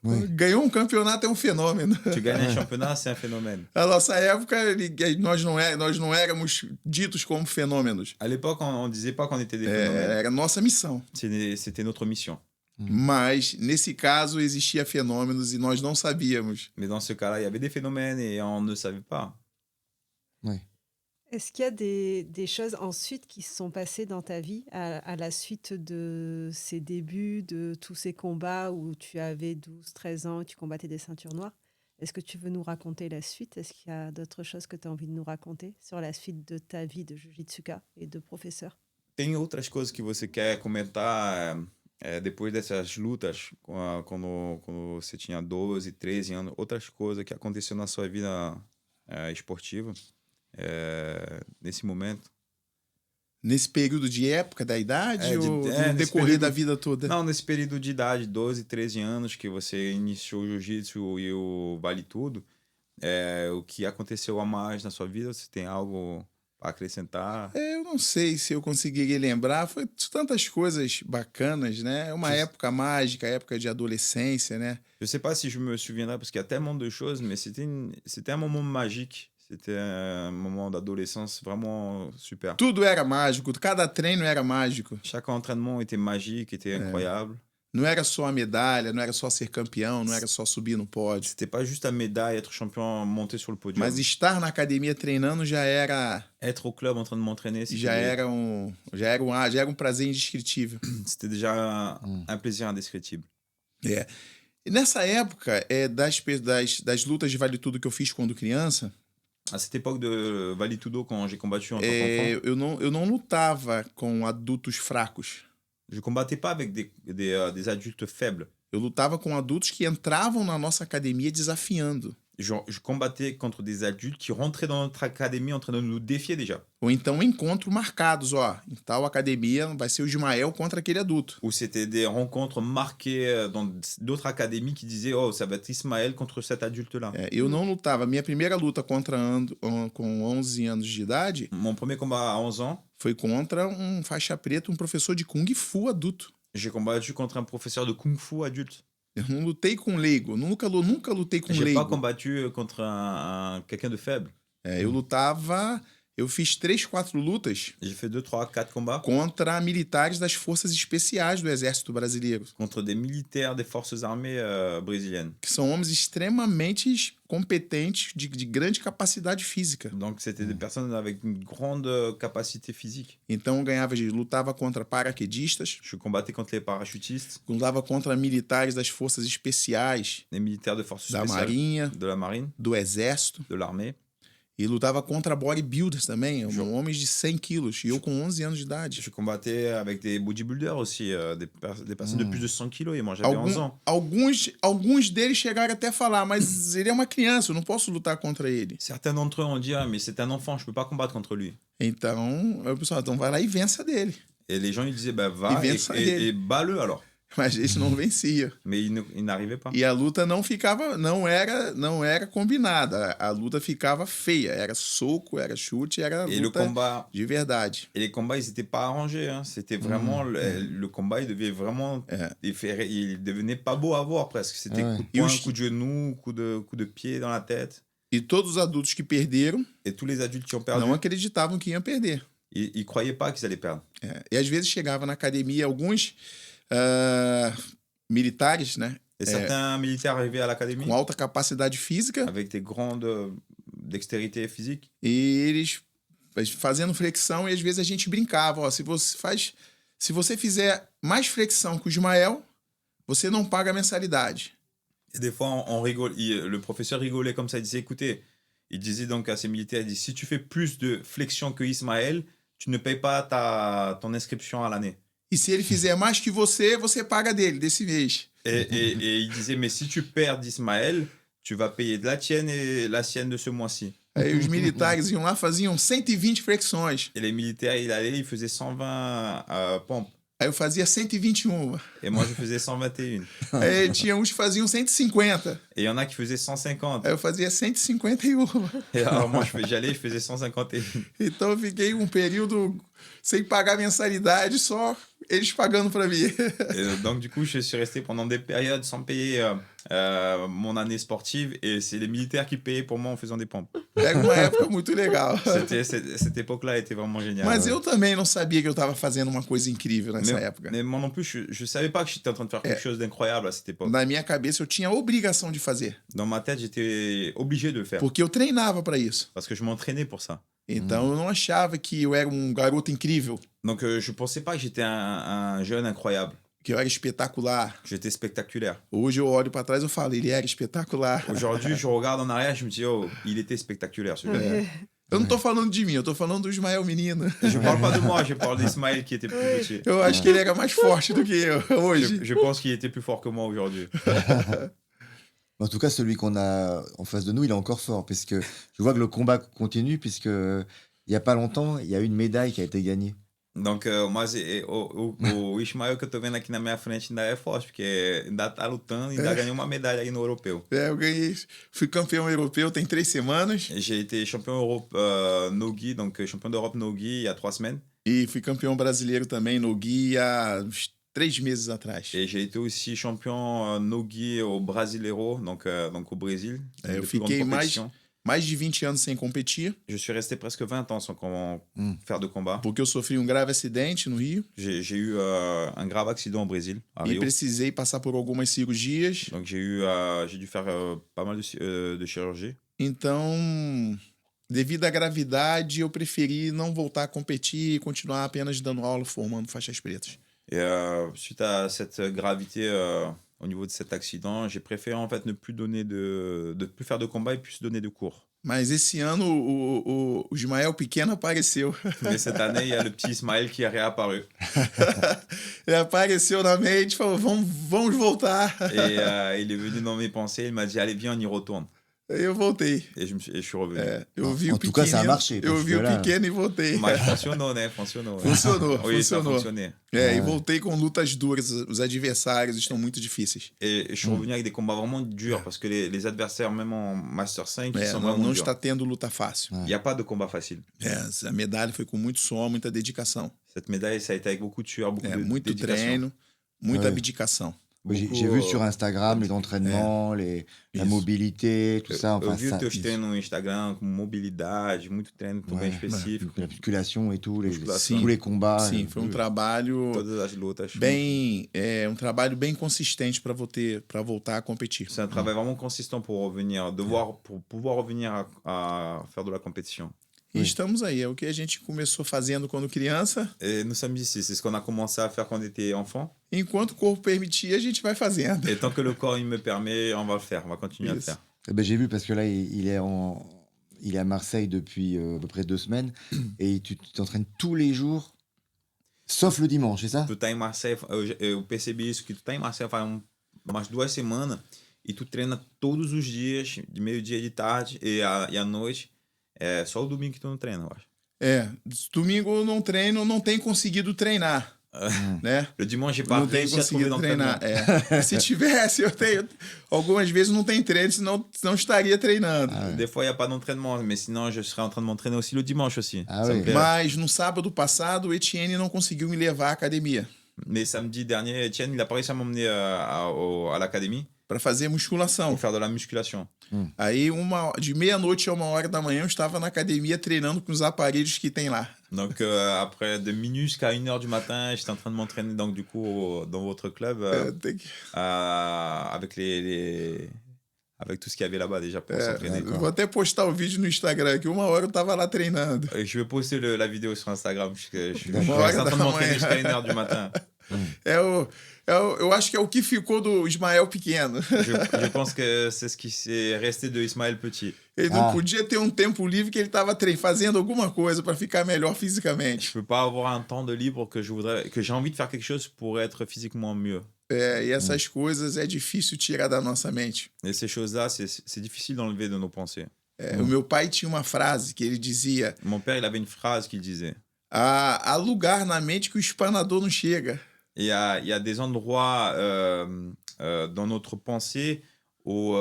Ouais. Ganhou um campeonato é um fenômeno. Tu gagnes un championnat, c'est un phénomène. Na nossa época, nós não éramos ditos como fenômenos. À l'époque, on ne disait pas qu'on était des phénomènes. Era nossa missão. C'était notre mission. Mas, nesse caso, existia fenômenos e nós não sabíamos. Mais dans ce cas-là, il y avait des phénomènes et on ne savait pas. Ouais. Est-ce qu'il y a des choses ensuite qui se sont passées dans ta vie à la suite de ces débuts, de tous ces combats où tu avais 12, 13 ans, tu combattais des ceintures noires? Est-ce que tu veux nous raconter la suite? Est-ce qu'il y a d'autres choses que tu as envie de nous raconter sur la suite de ta vie de Jiu-Jitsuka et de professeur? Tem outras coisas que você quer comentar depois dessas lutas, quando você tinha 12, 13 anos? Outras coisas que aconteceu na sua vida esportiva nesse momento? Nesse período de época da idade ou no nesse decorrer período- da vida toda? Não, nesse período de idade, 12, 13 anos, que você iniciou o jiu-jitsu e o Vale Tudo, o que aconteceu a mais na sua vida? Você tem algo para acrescentar? Eu não sei se eu conseguiria lembrar. Foi tantas coisas bacanas, né? É uma época mágica, época de adolescência, né? Je sais pas si je me souviendrai parce qu'il y a tellement de choses, mais c'était un moment magique. C'était un moment d'adolescence vraiment super. Tudo era mágico, cada treino era mágico. Chaque entraînement était magique, était incroyable. Não era só a medalha, não era só ser campeão, não era só subir no pódio. C'était pas juste la médaille, être champion, monter sur le podium. Mas estar na academia treinando já era Être au club en train de m'entraîner, já era um prazer indescritível. c'était déjà un plaisir indescriptible. É. E nessa época, das lutas de vale tudo que eu fiz quando criança, À cette époque de Vale Tudo, quand j'ai combattu en tant qu'enfant, eu não lutava com adultos fracos. je combattais pas avec des adultes faibles. Eu lutava com adultos que entravam na nossa academia desafiando. Je combattais contre des adultes qui rentraient dans notre académie en train de nous défier déjà. Ou então encontros marcados, ó. Em tal academia vai ser o Ismael contra aquele adulto. Ou c'était des rencontres marquées dans d'autres académies qui disaient « Oh, ça va être Ismaël contre cet adulte-là. Eu não lutava. Minha primeira luta com 11 anos de idade Mon premier combat à 11 ans, foi contra um faixa preta, um professor de Kung Fu adulto. j'ai combattu contre un professeur de Kung Fu adulte. Eu não lutei com leigo. Nunca lutei com J'ai leigo. pas combattu contre quelqu'un de faible. Eu lutava... Eu fiz 3, 4 lutas J'ai fait 2, 3, 4 combats contra militares das forças especiais do Exército Brasileiro, contre des militaires des forces armées brésiliennes. que são homens extremamente competentes, de grande capacidade física. Donc c'était des personnes avec une grande capacité physique. Então eu lutava contra paraquedistas, Je combattais contre les parachutistes, lutava contra militares das forças especiais les militaires de forces da spéciales, Marinha, de la marine, do Exército, de l'armée. e lutava contra bodybuilders também, homens de 100 quilos, e eu com 11 anos de idade. Je combattais avec des bodybuilders aussi, des personnes de plus de 100 kilos et moi j'avais 11 ans. Alguns deles chegaram até a falar, mas ele é uma criança, eu não posso lutar contra ele. Certains d'entre eux ont dit « Ah, mais c'est un enfant, je peux pas combattre contre lui. Então, o pessoal, então vai lá e vença dele. » Et les gens ils disaient bah, « Va vença ele. et bats-le alors. Mas eles não vencia. Mais ils n'arrivaient pas. E a luta não era combinada. A luta ficava feia. Era soco, era chute, era Et le luta combat, de verdade. et les combats, ils n'étaient pas arrangés. Hein. C'était vraiment le combat, il devait vraiment, il devenait pas beau à voir presque. C'était Ouais. coup de Et poing, aussi- coup de genou, coup de pied dans la tête. E todos os adultos que perderam Et tous les adultes qui ont perdu, não acreditavam que iam perder. ils croyaient pas qu'ils allaient perdre. E às vezes chegava na academia alguns militares, né? Et certains militaires arrivaient à l'académie Com alta capacidade física avec des grandes dextérité physique. e eles fazendo flexão e às vezes a gente brincava, ó, se você fizer mais flexão que o Ismael, você não paga a mensalidade. Et des fois, on rigole, le professeur rigolait comme ça. Il disait, écoutez, il disait donc à ses militaires, il dit, si tu fais plus de flexion que Ismaël, tu ne payes pas ton inscription à l'année. E se ele fizer mais que você paga dele desse mês. Et il disait, mais si tu perds d'Ismaël, tu vas payer de la tienne et la sienne de ce mois-ci. Aí os militares iam lá, faziam 120 flexões. Et les militaires, il allait, il faisait 120 pompes. Aí eu fazia 121. Et moi, je faisais 121. Aí tinha uns que faziam 150. Et il y en a qui faisaient 150. Aí eu fazia 151. Et alors moi, j'allais, je faisais 151. Então eu fiquei um período sem pagar mensalidade, só eles pagando pra mim. Et donc, du coup, je suis resté pendant des périodes sans payer mon année sportive. Et c'est les militaires qui payaient pour moi en faisant des pompes. Era uma época muito legal. Cette époque-là était vraiment géniale. Mas eu também não sabia que eu tava fazendo uma coisa incrível nessa época. Mais moi non plus, je savais pas que j'étais en train de faire quelque chose d'incroyable à cette époque. Na minha cabeça eu tinha a obrigação de fazer. Dans ma tête, j'étais obligé de le faire. Porque eu treinava pra isso. Parce que je m'entraînais pour ça. Então eu não achava que eu era um garoto incrível, Donc, je pensais pas que j'étais un jeune incroyable. que eu era espetacular. Que j'étais spectaculaire. Hoje eu olho pra trás e eu falo, ele era espetacular. Aujourd'hui, je regarde en arrière, je me dis, oh, il était spectaculaire, ce gars. Eu não tô falando de mim, eu tô falando do Ismael menino. Je parle pas de moi, je parle d'Ismaël qui était plus petit. Eu acho que ele era mais forte do que eu hoje. Je pense qu'il était plus fort que moi aujourd'hui. En tout cas, celui qu'on a en face de nous, il est encore fort, parce que je vois que le combat continue, puisque il n'y a pas longtemps, il y a une médaille qui a été gagnée. Donc, mas o Ismael que eu tô vendo aqui na minha frente ainda é forte, porque ainda tá lutando e ainda ganhou uma medalha aí no europeu. Eu ganhei, fui campeão europeu tem 3 semanas. J'ai été champion Europe no-gi, donc champion d'Europe no-gi il y a 3 semaines. E fui campeão brasileiro também no Gui há uns 3 meses atrás. Et j'ai été aussi champion no-gi au Brasileiro, donc au Brésil. Eu de plus grande fiquei compétition. mais de 20 anos sem competir, Je suis resté presque 20 ans sans faire de combat. porque eu sofri um grave acidente no Rio J'ai eu un grave accident au Brésil, à e Rio. precisei passar por algumas cirurgias. Donc j'ai dû faire pas mal de chirurgie. Então, devido à gravidade, eu preferi não voltar a competir e continuar apenas dando aula, formando faixas pretas. Et suite à cette gravité au niveau de cet accident, j'ai préféré en fait ne plus donner de plus faire de combat et plus donner de cours. Mas esse ano o Ismael pequeno apareceu. Mais cette année, il y a le petit Ismaël qui est réapparu. Ele apareceu na mente e falou: vamos voltar. Et il est venu dans mes pensées, il m'a dit allez viens, on y retourne. Aí eu voltei. Et je suis revenu. Eu vi En o tout cas, ça a pequeno, marché, eu parce vi que o là- pequeno e voltei. Mais funcionou, né? Funcionou. Funcionou, Oui, ça a funcionou. fonctionné. E voltei com lutas duras. Os adversários estão muito difíceis. Et je suis revenu avec des combats vraiment durs parce que les adversaires, même en Master 5, ils sont Não, vraiment não durs. está tendo luta fácil. Il n'y a pas de combat facile. A medalha foi com muito suor, muita dedicação. Cette médaille, ça a été avec beaucoup de sueur, beaucoup de Muito dédication. treino, muita Ouais. abdicação. J'ai vu sur Instagram les entraînements, la Isso. mobilité, tout ça. Eu Enfin, vi ça, os teus treinos no Instagram com mobilidade, muito treino também Ouais, específico, la musculation et tout, Musculation. tous les combats. Sim, foi um trabalho todas as lutas. um trabalho bem consistente para voltar a competir. C'est un travail vraiment consistant pour revenir, pour pouvoir revenir à faire de la compétition. E estamos aí, é o que a gente começou fazendo quando criança. Et nous sommes ici, c'est ce qu'on a commencé à faire quand on était enfant. Enquanto o corpo permitir, a gente vai fazendo. Et tant que le corps il me permet, on va le faire, on va continuer à le Yes. faire. Eh ben, j'ai vu parce que là, il est à Marseille depuis à peu près 2 semaines et tu t'entraînes tous les jours, sauf le dimanche, c'est ça? Tu tá em Marseille, eu percebi isso, que tu tá em Marseille faz umas 2 semanas e tu treina todos os dias, de meio-dia e de tarde e à noite. É só o domingo que tu não treina, eu acho. Domingo eu não treino, não tenho conseguido treinar, né? Le dimanche, j'ai pas Não tenho réussi à trouver conseguido treinar. l'entraînement. Se tivesse, eu tenho. Algumas vezes não tem treino, senão não estaria treinando. Des fois, il n'y a pas d'entraînement, mais sinon, je serais en train de m'entraîner aussi le dimanche aussi. Ah Ça me oui. plairait. Mas no sábado passado, o Etienne não conseguiu me levar à academia Mais samedi dernier, Etienne, il n'a pas réussi à m'emmener à l'académie para fazer musculação. pour faire de la musculation. Aí, de meia-noite a 1h da manhã, eu estava na academia treinando com os aparelhos que tem lá. Donc, après de minuit jusqu'à 1h du matin, j'étais en train de m'entraîner donc, du coup, dans votre club Tem que- avec avec tout ce qu'il y avait là-bas déjà pour s'entraîner. Eu vou até postar o vídeo no Instagram, que 1h eu tava lá treinando. Je vais poster la vidéo sur Instagram. Je suis D'accord. en train de m'entraîner jusqu'à 1h du matin. Eu acho que é o que ficou do Ismael pequeno. Je pense que c'est ce qui s'est resté de Ismaël Petit. Ele não Ah. podia ter um tempo livre que ele estava fazendo alguma coisa para ficar melhor Je fisicamente. peux pas avoir un temps de libre que j'ai envie de faire quelque chose pour être physiquement mieux. E essas coisas é difícil tirar da nossa mente. Et ces choses-là, c'est difficile d'enlever de nos pensées. O meu pai tinha uma frase que ele dizia: Mon père, il avait une phrase qu'il disait. há lugar na mente que o espanador não chega. Et il y a des endroits dans notre pensée où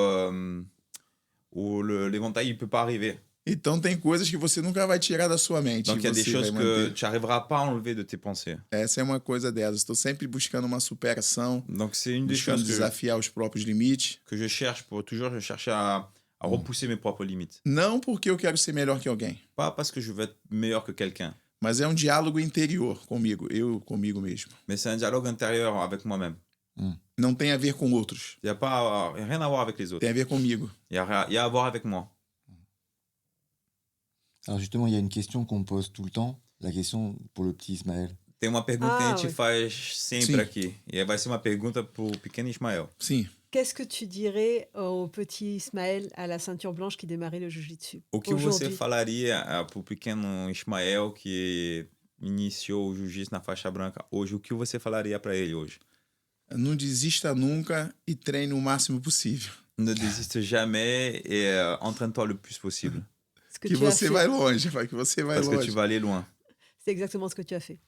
l'éventail ne peut pas arriver. Então tem coisas que você nunca vai tirar da sua mente. Donc il y a des Você choses vai que manter. tu n'arriveras pas à enlever de tes pensées. Essa é uma coisa delas. Estou sempre buscando uma superação, Donc c'est une des buscando choses desafiar os próprios limites. que je cherche pour toujours chercher à repousser mes propres limites. Não porque eu quero ser melhor que alguém, Pas parce que je veux être meilleur que quelqu'un, mas é um diálogo interior comigo, eu comigo mesmo. mais c'est un dialogue intérieur avec moi-même. Não tem a ver com outros, Il n'y a rien à voir avec les autres. tem a ver comigo. Il y a à voir avec moi. Alors justement, il y a une question qu'on me pose tout le temps, la question pour le petit Ismaël. Tem uma pergunta que a gente oui. faz sempre Sim. aqui. E vai ser uma pergunta para o pequeno Ismael. Sim. Qu'est-ce que tu dirais au petit Ismaël à la ceinture blanche qui démarrait le jiu-jitsu O que você aujourd'hui? falaria para o pequeno Ismael que iniciou o jiu-jitsu na faixa branca hoje? O que você falaria para ele hoje? Não desista nunca e treine o máximo possível. Ne désiste jamais et entraîne-toi le plus possible. Ce que Que tu as você fait. vai longe, que você vai Parce que longe. tu vas aller loin. C'est exactement ce que tu as fait.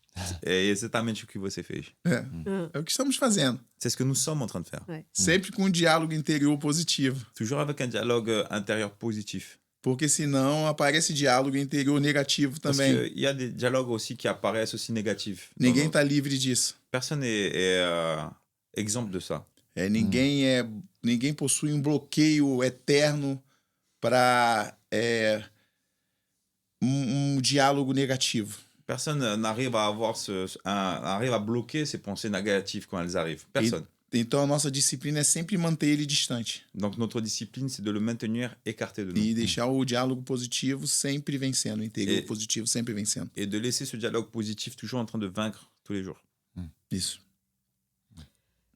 É exatamente o que você fez. É o que estamos fazendo. C'est ce que nous sommes en train de faire. Sempre com um diálogo interior positivo. Toujours avec un dialogue intérieur positif. Porque senão aparece diálogo interior negativo Parce também. qu'il y a des dialogues aussi qui apparaissent aussi négatifs. Ninguém está livre disso. Personne n'est exemple de ça. Ninguém possui um bloqueio eterno para um diálogo negativo. Personne n'arrive à avoir arrive à bloquer ces pensées négatives quand elles arrivent. Personne. Então a nossa disciplina é sempre manter ele distante Donc notre discipline, c'est de le maintenir écarté de nous. e deixar o diálogo positivo sempre vencendo, o interior E- positivo sempre vencendo. Et de laisser ce dialogue positif toujours en train de vaincre tous les jours. Isso.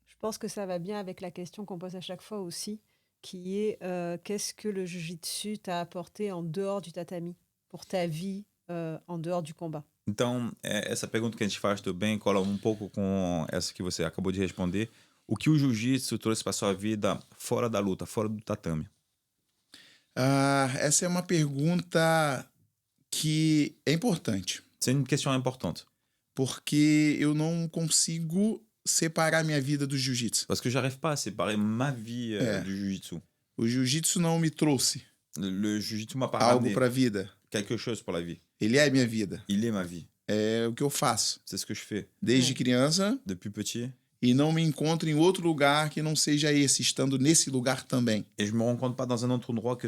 Je pense que ça va bien avec la question qu'on pose à chaque fois aussi, qui est qu'est-ce que le jiu-jitsu t'a apporté en dehors du tatami, pour ta vie en dehors du combat? Então, essa pergunta que a gente faz também cola um pouco com essa que você acabou de responder. O que o jiu-jitsu trouxe para sua vida fora da luta, fora do tatame? Essa é uma pergunta que é importante, C'est une question importante. porque eu não consigo separar minha vida do jiu-jitsu. Parce que j'arrive pas à séparer ma vie du jiu-jitsu. O jiu-jitsu não me trouxe Le jiu-jitsu m'a pas algo ramené para a vida. quelque chose pour la vie. Ele é minha vida. Il est ma vie. É o que eu faço C'est ce que je fais desde É. criança depuis petit. e não me encontro em outro lugar que não seja esse, estando nesse lugar também. Et je me rends compte pas dans un autre endroit que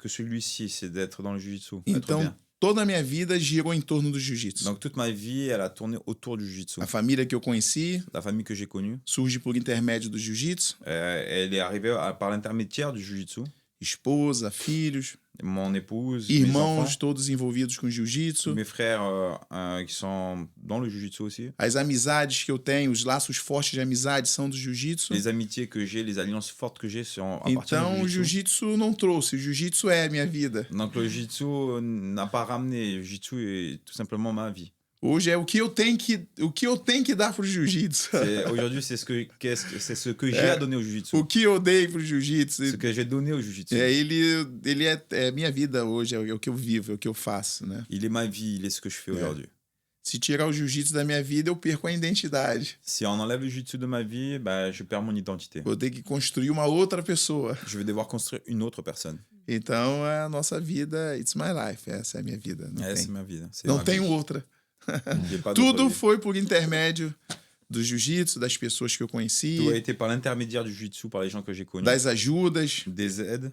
celui-ci, c'est d'être dans le jiu-jitsu. Être Então, bien. toda a minha vida girou em torno do jiu-jitsu. Donc toute ma vie, elle a tourné autour du jiu-jitsu. A família que eu conheci La famille que j'ai connue, surge por intermédio do jiu-jitsu. elle est arrivée par l'intermédiaire du jiu-jitsu. Esposa, filhos, Mon épouse, mes irmãos, enfants, todos envolvidos com jiu-jitsu. mes frères qui sont dans le jiu-jitsu aussi. As amizades que eu tenho, os laços fortes de amizade são do jiu-jitsu. Les amitiés que j'ai, les alliances fortes que j'ai sont à partir Então, o du jiu-jitsu. jiu-jitsu não trouxe. O jiu-jitsu é a minha vida. Donc le jiu-jitsu n'a pas ramené. Le jiu-jitsu est tout simplement ma vie. Hoje é o que eu tenho que dar pro jiu-jitsu. Aujourd'hui, c'est ce que j'ai à donner au jiu-jitsu. O que eu dei pro jiu-jitsu. Ce que j'ai donné au jiu-jitsu. Ele é minha vida hoje, é o que eu vivo, é o que eu faço, né? Il est ma vie, il est ce que je fais aujourd'hui. Se tirar o jiu-jitsu da minha vida, eu perco a identidade. Si on enlève le jiu-jitsu de ma vie, bah, je perds mon identité. Vou ter que construir uma outra pessoa. Je vais devoir construire une autre personne. Então, a nossa vida, it's my life. Essa é a minha vida. Não C'est tem, ma vie. C'est não ma tenho vie. outra. J'ai pas d'autre Tudo vie. foi por intermédio do jiu-jitsu, das pessoas que eu conheci, Tout a été par l'intermédiaire du jiu-jitsu, par les gens que j'ai connus. das ajudas, Des aides,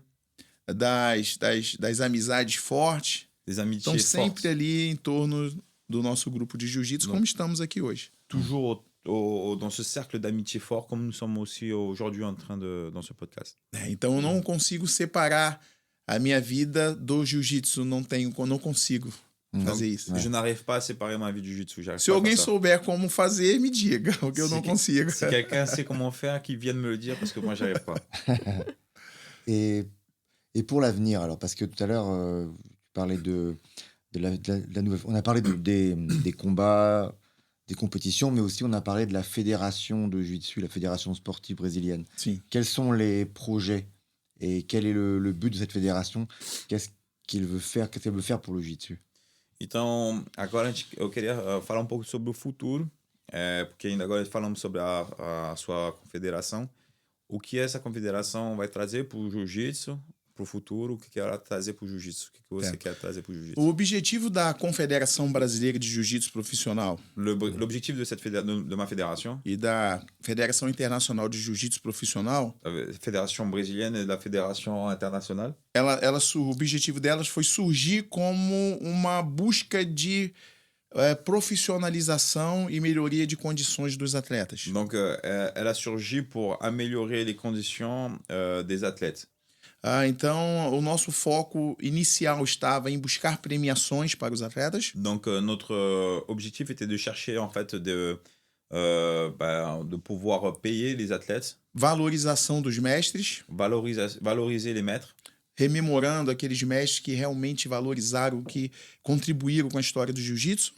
das amizades fortes. des Estão amitiés sempre fortes. ali em torno do nosso grupo de jiu-jitsu, Não. como estamos aqui hoje. Toujours dans ce cercle d'amitié fort, comme nous sommes aussi aujourd'hui en train dans ce podcast. Então, eu não consigo separar a minha vida do jiu-jitsu. Não consigo. fazer isso. Je n'arrive pas à séparer ma vie du jiu-jitsu. J'arrive Se pas à alguém faire ça. souber como fazer, me diga, porque eu Se não que- consigo. Si quelqu'un sait comment faire, qu'il vienne me le dire parce que moi, j'arrive pas. Et, et pour l'avenir, alors, parce que tout à l'heure, tu parlais de la nouvelle. On a parlé des combats, des compétitions, mais aussi on a parlé de la fédération de Jiu-Jitsu, la fédération sportive brésilienne. Sim. Quels sont les projets et quel est le but de cette fédération? Qu'est-ce qu'elle veut faire pour le Jiu-Jitsu? Então, agora eu queria falar um pouco sobre o futuro, porque ainda agora falamos sobre a sua confederação. O que essa confederação vai trazer para o jiu-jitsu, para o futuro? O que ela vai trazer para o jiu-jitsu? O que você quer trazer para o jiu-jitsu? O objetivo da Confederação Brasileira de Jiu-Jitsu Profissional L'objectif de ma fédération, e da Federação Internacional de Jiu-Jitsu Profissional, la fédération brésilienne et la fédération internationale, o objetivo delas foi surgir como uma busca de profissionalização e melhoria de condições dos atletas. donc elle a surgi pour améliorer les conditions des athlètes. Então, o nosso foco inicial estava em buscar premiações para os atletas, Donc notre objectif était de chercher en fait de pouvoir payer les athlètes, valorização dos mestres, valoriser les maîtres, rememorando aqueles mestres que realmente valorizaram, que contribuíram com a história do jiu-jitsu,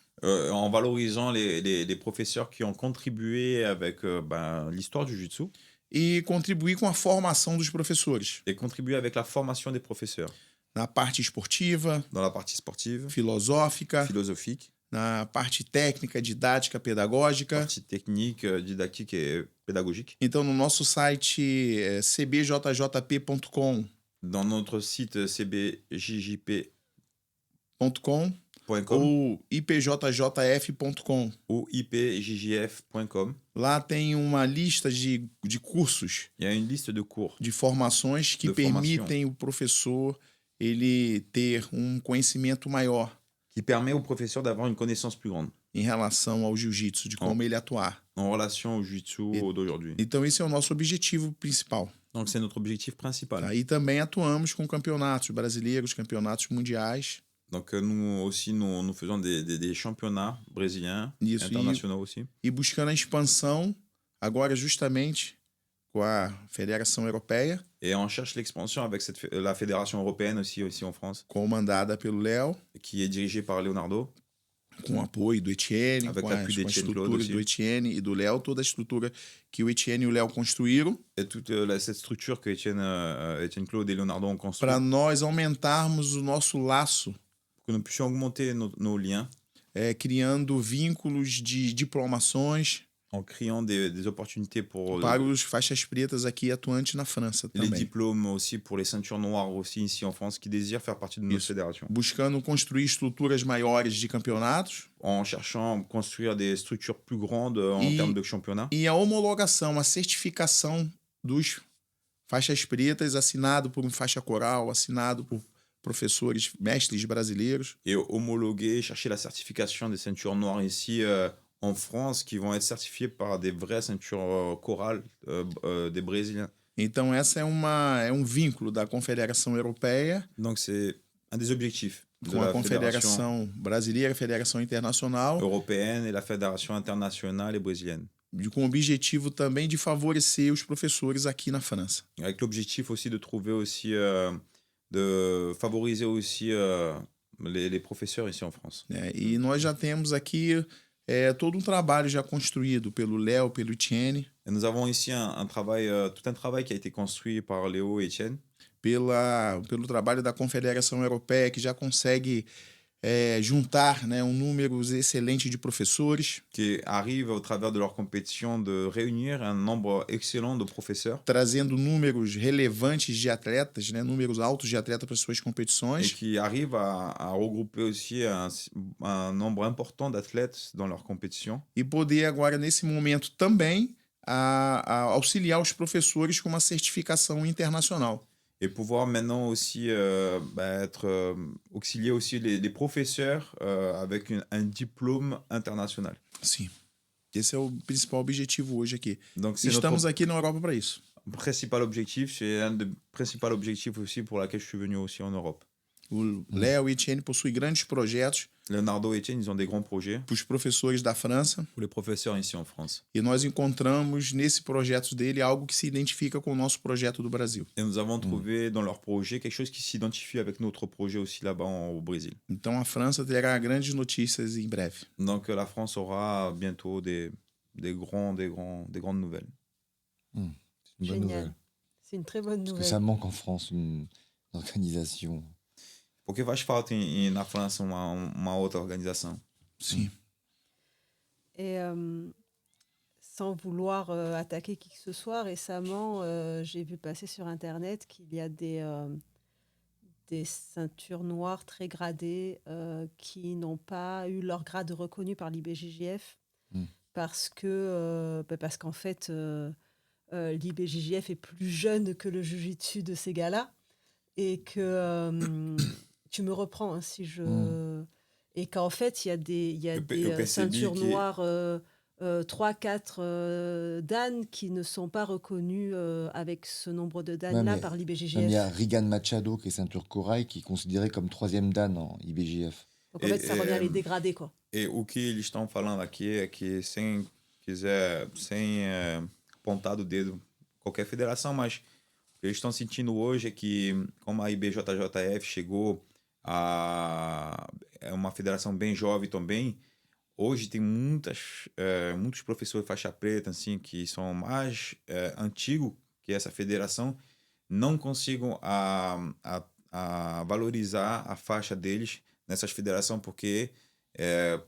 en valorisant les professeurs qui ont contribué avec l'histoire du jiu-jitsu e contribuir com a formação dos professores, et contribuer avec la formation des professeurs na parte esportiva, dans la partie sportive, filosófica, philosophique, na parte técnica, didática, pedagógica. partie technique, didactique et pédagogique. Então, no nosso site cbjjp.com, Dans notre site cbjjp.com ou ipjjf.com. ou ipjjf.com, Lá tem uma lista de cursos, il y a une liste de cours de formações que De formação. permitem o professor ele ter um conhecimento maior qui permet au professeur d'avoir une connaissance plus grande em relação ao jiu-jitsu, de como ele atuar. en relation au jiu-jitsu d'aujourd'hui. Então, esse é o nosso objetivo principal. Donc c'est notre objectif principal. Tá? E também atuamos com campeonatos brasileiros, campeonatos mundiais. Donc nous aussi, nous faisons des championnats brésiliens, Isso, internationaux aussi. E buscando a expansão, agora justamente com a Federação Europeia, Et on cherche l'expansion avec la fédération européenne aussi en France, comandada pelo Léo, qui est dirigée par Leonardo, com o apoio do Etienne, Avec com l'appui a d'Etienne Claude estrutura aussi. do Etienne e do Léo, toda a estrutura que o Etienne e o Léo construíram, et toute cette structure que Étienne Claude et Leonardo ont construite, para nós aumentarmos o nosso laço, pour que nous puissions augmenter nos liens criando vínculos de diplomações en créant des opportunités pour para os faixas pretas aqui atuantes na França les também. diplômes aussi, pour les ceintures noires aussi ici en France qui désirent faire partie de notre Isso. fédération. Buscando construir estruturas maiores de campeonatos En cherchant à construire des structures plus grandes en Et- termes de championnat. e a homologação, a certificação dos faixas pretas assinado por um faixa coral, assinado por professores, mestres brasileiros. Et homologuer, chercher la certification des ceintures noires ici en France qui vont être certifiées par des vraies ceintures chorales des Brésiliens. Então, essa é um vínculo da Confederação Europeia Donc c'est un des objectifs de com a la fédération Confederação Brasileira, Federação Internacional, européenne et la fédération internationale et brésilienne. com o objetivo também de favorecer os professores aqui na França. Avec l'objectif aussi de trouver aussi, de favoriser aussi les professeurs ici en France. Né? E nós já temos aqui todo um trabalho já construído pelo Léo, pelo Etienne, Et nous avons ici un travail, tout un travail qui a été construit par Léo et Étienne, pelo trabalho da Confederação Europeia, que já consegue juntar, né, um número excelente de professores, qui arrive au travers de leur compétition de réunir un nombre excellent de professeurs trazendo números relevantes de atletas, né, números altos de atletas para suas et competições, qui arrive à regrouper aussi un nombre important d'athlètes dans leur compétition e poder agora, nesse momento, também a auxiliar os professores com uma certificação internacional. et pouvoir maintenant aussi auxilier aussi les professeurs avec un diplôme international. Sim. Esse é o principal objetivo hoje aqui. Donc c'est Estamos notre aqui na Europa para isso. principal objectif, c'est un des principaux objectifs aussi pour laquelle je suis venu aussi en Europe. O Léo e Etienne possuem grandes projetos Leonardo et Etienne, ils ont des grands projets para os professores da França. pour les professeurs ici en France. E nós encontramos nesse projeto dele algo que se identifica com o nosso projeto do Brasil. Et nous avons trouvé dans leur projet quelque chose qui s'identifie avec notre projet aussi là-bas au Brésil. Então a França terá grandes notícias em breve. Donc la France aura bientôt des grandes nouvelles. C'est une bonne Génial. nouvelle. C'est une très bonne Parce que nouvelle. ça manque en France, une organisation. Porque faz falta na França uma outra organização. Sim. Et sans vouloir attaquer qui que ce soit, récemment, j'ai vu passer sur Internet qu'il y a des ceintures noires très gradées qui n'ont pas eu leur grade reconnu par l'IBJJF Mm. parce qu'en fait, l'IBJJF est plus jeune que le Jiu-Jitsu de ces gars-là et que tu me reprends hein, si je... Et qu'en fait, il y a Le des PCB ceintures qui est- noires 3-4 dan qui ne sont pas reconnus avec ce nombre de dan-là Ouais, mais par Même il y l'IBJJF. a Rigan Machado, qui est ceinture corail, qui est considéré comme 3e dan en IBJF. Donc en fait, ça revient à les Et, dégrader, quoi. E o que eles estão falando aqui é que sem apontar do dedo qualquer federação, mas o que eles estão sentindo hoje é que como a IBJJF chegou é uma federação bem jovem também, hoje tem muitos professores faixa preta assim que são mais antigos que essa federação, não consigam a valorizar a faixa deles nessas federações porque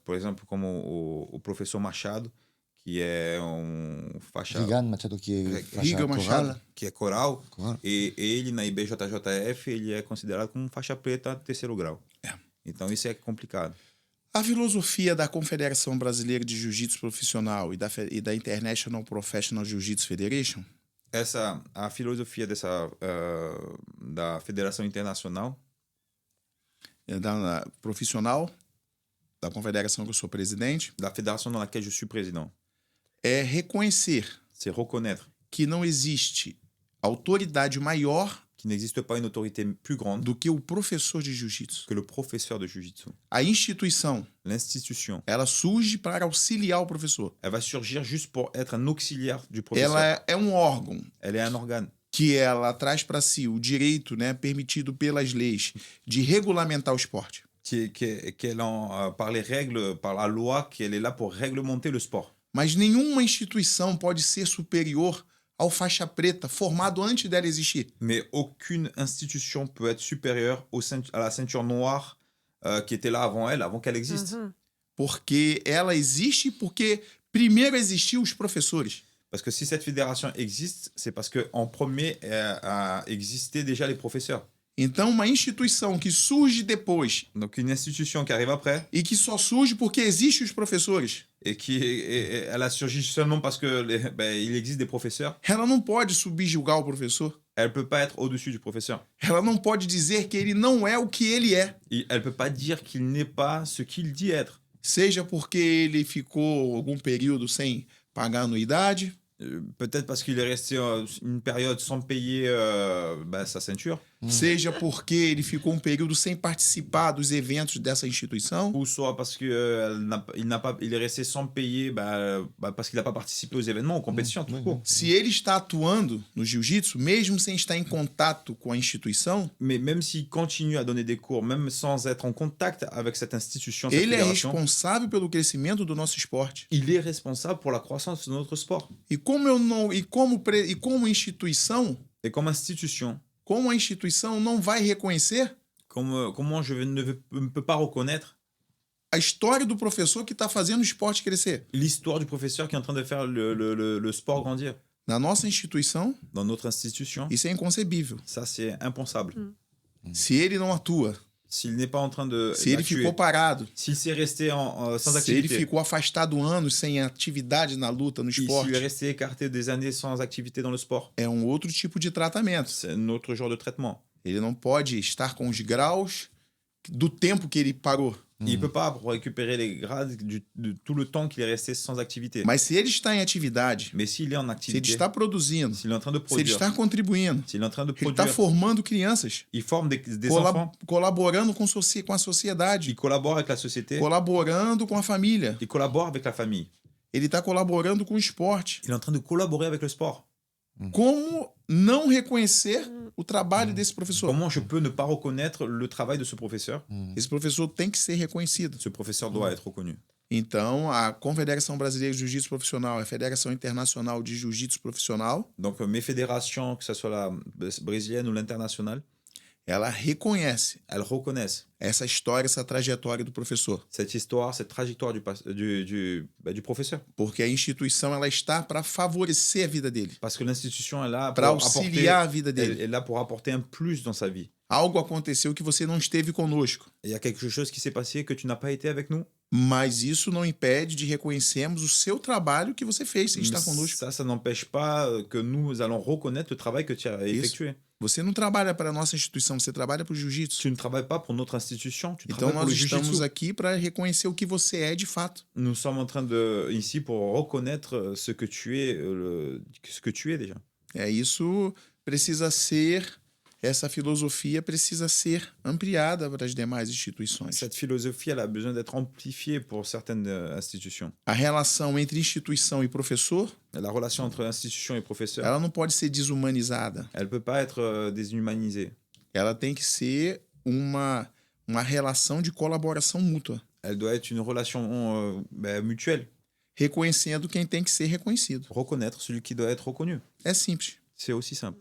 por exemplo, como o professor Machado, que é faixa Rigan Machado, qui est faixa Rigan Machado. coral. que é coral, Coral. e ele na IBJJF ele é considerado como faixa preta terceiro grau. Então isso é complicado. A filosofia da Confederação Brasileira de Jiu-Jitsu Profissional e da International Professional Jiu-Jitsu Federation A filosofia da Federação Internacional da profissional da confederação que eu sou presidente da fédération dans laquelle je suis président, é reconhecer c'est reconnaître que não existe autoridade maior qu'il n'existe pas une autorité plus grande do que o professor de jiu-jitsu. que le professeur de Jiu-Jitsu. A instituição, L'institution, ela surge para auxiliar o professor. elle va surgir juste pour être un auxiliaire du professeur. Ela é um órgão Elle est un organe que ela traz para si o direito, né, permitido pelas leis de regulamentar o esporte. par les règles, par la loi, qu'elle est là pour réglementer le sport. Mas nenhuma instituição pode ser superior ao faixa preta formado antes dela existir. Mais aucune institution peut être supérieure à la ceinture noire qui était là avant qu'elle existe. Mhm. Porque ela existe porque primeiro existiu os professores. Parce que si cette fédération existe, c'est parce qu'en premier existaient déjà les professeurs. Então, uma instituição que surge depois Donc une institution qui arrive après e que só surge porque existem os professores, et elle a surgi seulement parce que il existe des professeurs, ela não pode subjugar o professor. elle peut pas être au-dessus du professeur. Ela não pode dizer que ele não é o que ele é. Et elle peut pas dire qu'il n'est pas ce qu'il dit être. Seja porque ele ficou algum período sem pagar anuidade, Peut-être parce qu'il est resté une période sans payer sa ceinture. seja porque ele ficou um período sem participar dos eventos dessa instituição, Ou soit parce que il est resté sans payer parce qu'il n'a pas participé aux événements, aux compétitions, tout court. se ele está atuando no jiu-jitsu, mesmo sem estar em contato com a instituição, Mais même s'il continue à donner des cours, même sans être en contact avec cette institution, cette ele é fédération, responsável pelo crescimento do nosso esporte. il est responsable pour la croissance de notre sport. E como instituição, Et comme institution, como a instituição não vai reconhecer comment je ne peux pas reconnaître a história do professor que está fazendo o esporte crescer? l'histoire du professeur qui est en train de faire le sport grandir Na nossa instituição, dans notre institution? isso é inconcebível. Ça, c'est impensable. Se ele não atua, S'il n'est pas en train de se ele d'actuer, ficou parado, s'il s'est resté sans se ele activité, ficou afastado anos sem atividade na luta, no s'il esporte, est resté écarté des années sans activité dans le sport, é um outro tipo de tratamento. c'est un autre genre de traitement. Ele não pode estar com os graus do tempo que ele parou. Il ne peut pas récupérer les grades de tout le temps qu'il est resté sans activité. Mas se ele está em atividade, Mais s'il est en se ele activité, está produzindo, s'il est en train de se ele produire, está contribuindo, s'il est en train de ele está produire, formando crianças, il forme des enfants, colaborando com a sociedade, il collabore avec la société, colaborando com a família. il collabore avec la famille. Ele está colaborando com o esporte. Il est en train de collaborer avec le sport. Como não reconhecer o trabalho desse professor? Comment je peux ne pas reconnaître le travail de ce professeur? Esse professor tem que ser reconhecido. Ce professeur doit être reconnu. Então, a Confederação Brasileira de Jiu-Jitsu Profissional, a Federação Internacional de Jiu-Jitsu Profissional, Donc mes fédérations, que ce soit la brésilienne ou l'internationale, ela reconhece elles reconnaissent essa história, essa trajetória do professor. cette histoire, cette trajectoire du professeur. Porque a instituição ela está para favorecer a vida dele, Parce que l'institution est là para pour auxiliar a vida elle dele. est là pour apporter un plus dans sa vie. Algo aconteceu que você não esteve conosco, Il y a quelque chose qui s'est passé que tu n'as pas été avec nous. mas isso não impede de reconhecermos o seu trabalho que você fez sem estar conosco. Ça n'empêche pas que nous allons reconnaître le travail que tu as effectué. Você não trabalha para a nossa instituição, você trabalha para o jiu-jitsu. Tu ne travailles pas pour notre institution, tu Então travailles pour nós le estamos jiu-jitsu. aqui para reconhecer o que você é de fato. Nous sommes en train ici pour reconnaître ce que tu es, ce que tu es déjà. Isso precisa ser, essa filosofia precisa ser ampliada para as demais instituições. Cette philosophie, elle a besoin d'être amplifiée pour certaines institutions. A relação entre instituição e professor, La relation entre institution et professeur, ela não pode ser desumanizada. elle ne peut pas être déshumanisée. Ela tem que ser uma relação de colaboração mútua, Elle doit être une relation mutuelle. reconhecendo quem tem que ser reconhecido. Reconnaître celui qui doit être reconnu. É simples. C'est aussi simple.